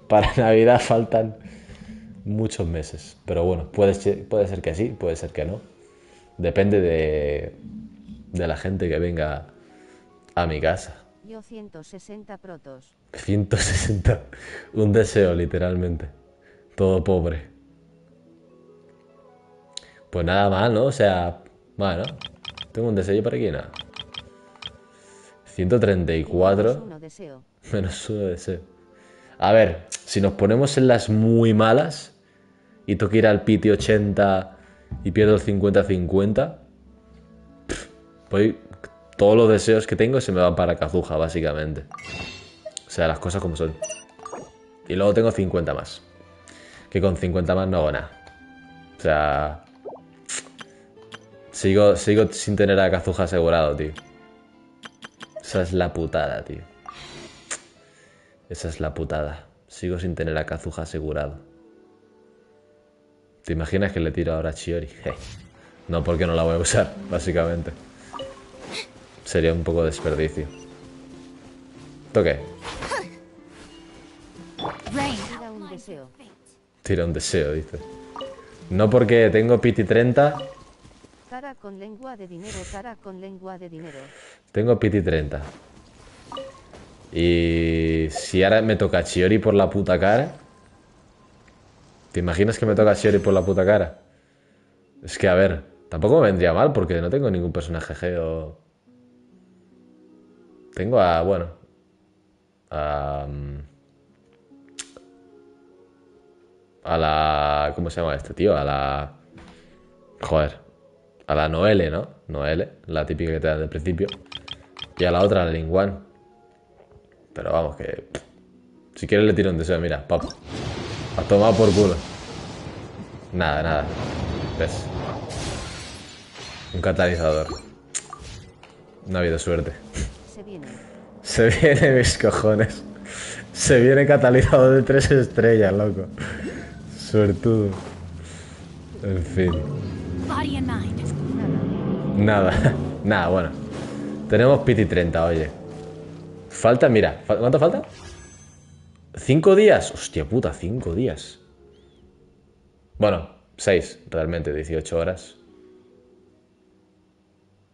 Para Navidad faltan muchos meses. Pero bueno, puede ser que sí, puede ser que no. Depende de la gente que venga a mi casa. Yo 160 protos. 160. Un deseo, literalmente. Todo pobre. Pues nada mal, ¿no? O sea, bueno. Tengo un deseo por aquí, nada. 134. Menos uno deseo. A ver, si nos ponemos en las muy malas y tengo que ir al piti 80 y pierdo el 50-50, voy, todos los deseos que tengo se me van para Kazuha, básicamente. O sea, las cosas como son. Y luego tengo 50 más. Que con 50 más no hago nada. O sea, sigo sin tener a Kazuha asegurado, tío. Esa es la putada, tío. Esa es la putada. Sigo sin tener a Kazuha asegurado. ¿Te imaginas que le tiro ahora a Chiori? No, porque no la voy a usar, básicamente. Sería un poco desperdicio. Toque. Tira un deseo. Tira un deseo, dice. No porque tengo piti 30. Cara con lengua de dinero, cara con lengua de dinero. Tengo piti 30. Y si ahora me toca Chiori por la puta cara. ¿Te imaginas que me toca Chiori por la puta cara? Es que, a ver, tampoco me vendría mal porque no tengo ningún personaje geo. Tengo a, bueno, a la... ¿Cómo se llama este tío? A la... Joder. A la Noelle, ¿no? Noelle, la típica que te dan del principio. Y a la otra, a la Lingwan. Pero vamos, que... Si quieres le tiro un deseo, mira, pap. A tomar por culo. Nada, nada. ¿Ves? Un catalizador. No ha habido suerte. Se viene. Se viene, mis cojones. Se viene catalizador de 3 estrellas, loco. Suertudo. En fin. Body and mind. Nada. Nada, bueno. Tenemos piti 30, oye. Falta, mira. ¿Cuánto falta? 5 días. Hostia puta, 5 días. Bueno, 6, realmente, 18 horas.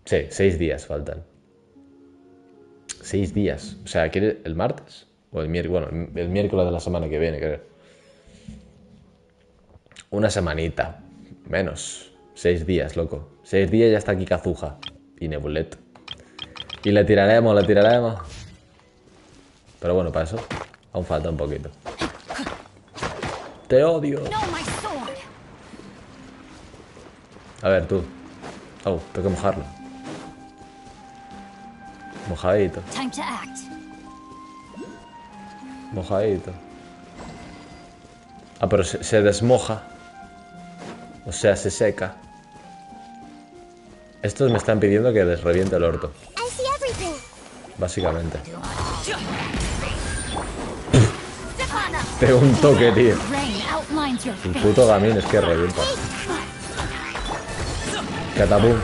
Sí, 6 días faltan. 6 días. O sea, ¿quiere el martes? O el miércoles. Bueno, el miércoles de la semana que viene, creo. Una semanita. Menos. 6 días, loco. 6 días ya está aquí Kazuha. Y Nebulet. Y le tiraremos, le tiraremos. Pero bueno, para eso aún falta un poquito. Te odio. A ver, tú. Oh, tengo que mojarlo. Mojadito. Mojadito. Ah, pero se desmoja. O sea, se seca. Estos me están pidiendo que les reviente el orto. Básicamente. Tengo un toque, tío. El puto gamín es que revienta. Catapum.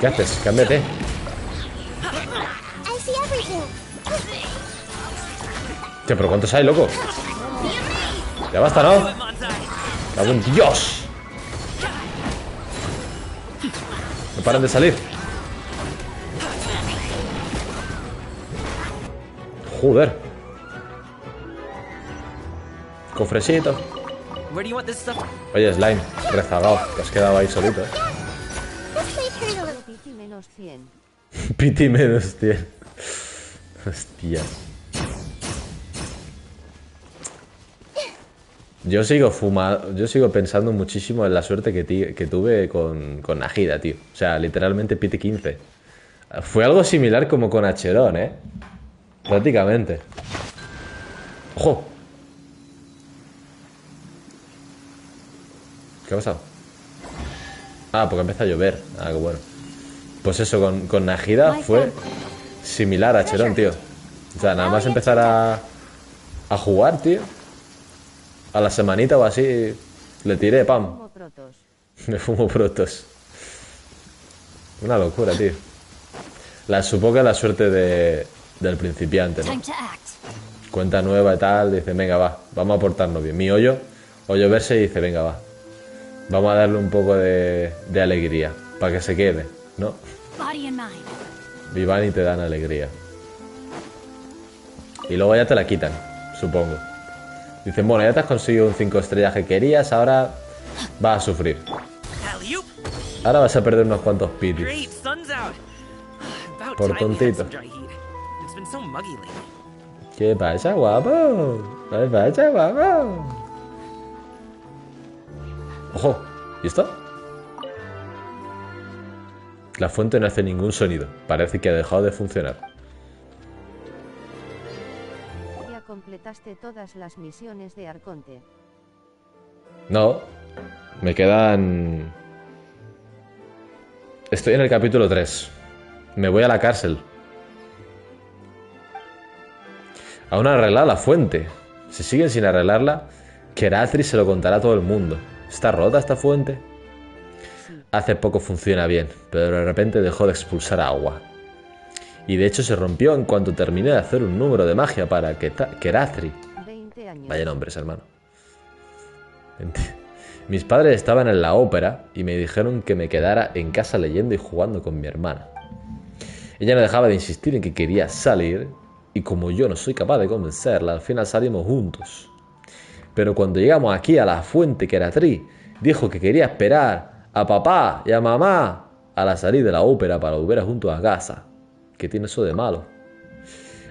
¿Qué haces? Cámbiate. Tío, pero ¿cuántos hay, loco? Ya basta, ¿no? ¡Cago en Dios! No paran de salir. Joder. Cofrecito. Oye, Slime, rezagado. Te has quedado ahí solito, ¿eh? Piti menos 100. Piti menos 100. Hostia. Yo sigo pensando muchísimo en la suerte que tuve con Najida, tío. O sea, literalmente Piti 15. Fue algo similar como con Acheron, ¿eh? Prácticamente. ¡Ojo! ¿Qué ha pasado? Ah, porque empieza a llover. Ah, qué bueno. Pues eso, con Najida fue similar a Acheron, tío. O sea, nada más empezar a jugar, tío. A la semanita o así, le tiré, pam. Me fumo protos. Una locura, tío. Supongo que la suerte del principiante, ¿no? Cuenta nueva y tal, dice, venga, va, vamos a portarnos bien. Mi hoyo verse y dice, venga, va. Vamos a darle un poco de alegría, para que se quede, ¿no? Vivan y te dan alegría. Y luego ya te la quitan, supongo. Dicen, bueno, ya te has conseguido un 5 estrellas que querías, ahora vas a sufrir. Ahora vas a perder unos cuantos pitis. Por tontito. ¿Qué pasa, guapo? ¿Qué pasa, guapo? ¡Ojo! ¿Y esto? La fuente no hace ningún sonido. Parece que ha dejado de funcionar. Completaste todas las misiones de Arconte. No, me quedan... Estoy en el capítulo 3. Me voy a la cárcel. Aún no arreglar la fuente. Si siguen sin arreglarla, Keratri se lo contará a todo el mundo. ¿Está rota esta fuente? Hace poco funciona bien, pero de repente dejó de expulsar agua. Y de hecho se rompió en cuanto terminé de hacer un número de magia para Keratri. Vaya nombres, hermano. Mis padres estaban en la ópera y me dijeron que me quedara en casa leyendo y jugando con mi hermana. Ella no dejaba de insistir en que quería salir y como yo no soy capaz de convencerla, al final salimos juntos. Pero cuando llegamos aquí a la fuente, Keratri dijo que quería esperar a papá y a mamá a la salida de la ópera para volver juntos a casa. ¿Qué tiene eso de malo?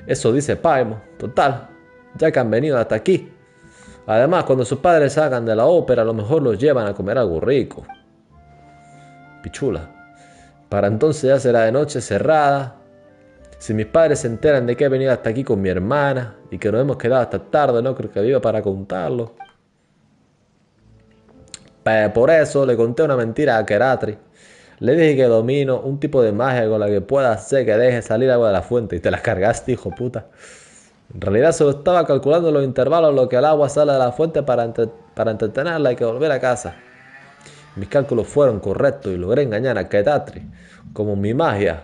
Eso dice Paimon. Total, ya que han venido hasta aquí. Además, cuando sus padres salgan de la ópera, a lo mejor los llevan a comer algo rico. Pichula. Para entonces ya será de noche cerrada. Si mis padres se enteran de que he venido hasta aquí con mi hermana y que nos hemos quedado hasta tarde, no creo que viva para contarlo. Pues por eso le conté una mentira a Keratri. Le dije que domino un tipo de magia con la que pueda hacer que deje salir agua de la fuente. Y te la cargaste, hijo puta. En realidad solo estaba calculando los intervalos en los que el agua sale de la fuente para entretenerla y que volver a casa. Mis cálculos fueron correctos y logré engañar a Keratri. Como mi magia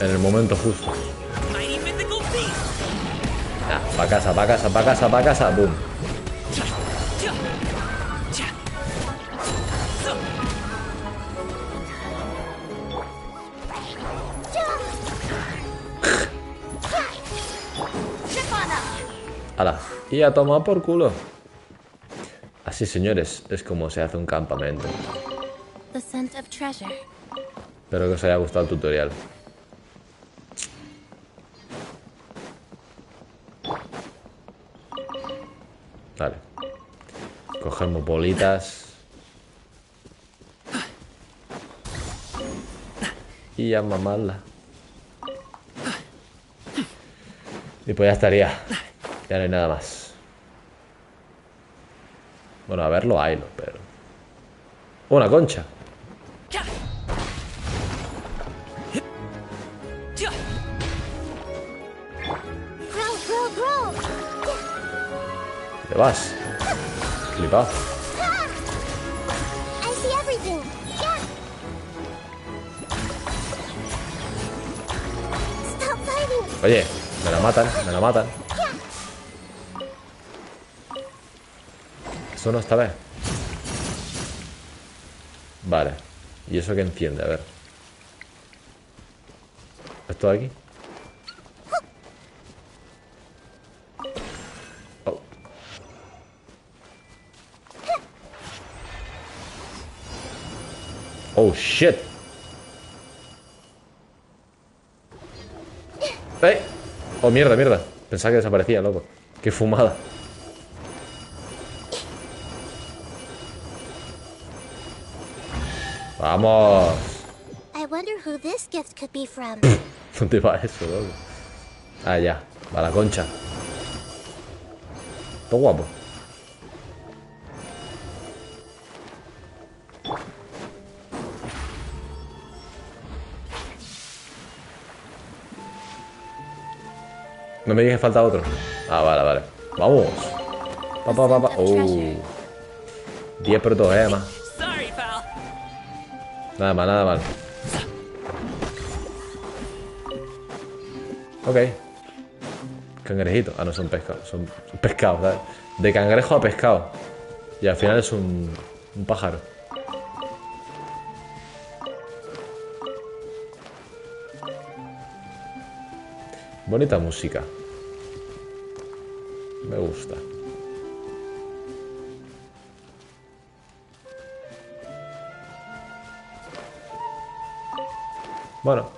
En el momento justo. Pa' casa, pa' casa, pa' casa, pa' casa. Boom. Ala. Y a tomar por culo. Así, señores, es como se hace un campamento. The scent of treasure. Espero que os haya gustado el tutorial. Vale. Cogemos bolitas. Y a mamarla. Y pues ya estaría. Ya no hay nada más. Bueno, a verlo haylo, pero... ¡Una concha! ¿Te vas? Flipado. Oye, me la matan, me la matan. Eso no está bien. Vale. ¿Y eso qué enciende? A ver. ¿Esto de aquí? Oh. Oh, shit. ¡Eh! Oh, mierda, mierda. Pensaba que desaparecía, loco. Qué fumada. ¡Vamos! I wonder who this gift could be from. ¿Dónde va eso, loco? Ah, ya. Va la concha. Todo guapo. No me digas que falta otro. Ah, vale, vale. Vamos. Pa. 10 protogemas. Nada mal, nada mal. Ok. Cangrejito. Ah, no, son pescados. Son pescados, ¿sabes? De cangrejo a pescado. Y al final es un pájaro. Bonita música. Me gusta. Bueno.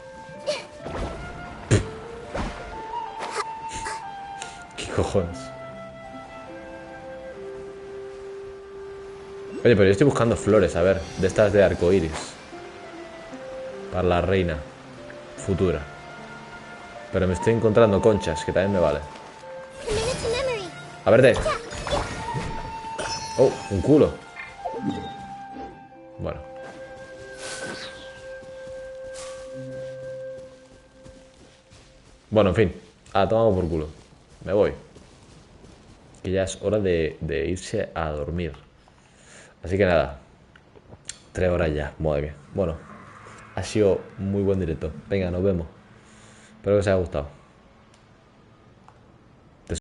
¿Qué cojones? Oye, pero yo estoy buscando flores, a ver, de estas de arcoíris. Para la reina futura. Pero me estoy encontrando conchas, que también me vale. A verte. Oh, un culo. Bueno. Bueno, en fin. Ah, tomamos por culo. Me voy. Que ya es hora de irse a dormir. Así que nada. 3 horas ya. Madre mía. Bueno. Ha sido muy buen directo. Venga, nos vemos. Espero que os haya gustado.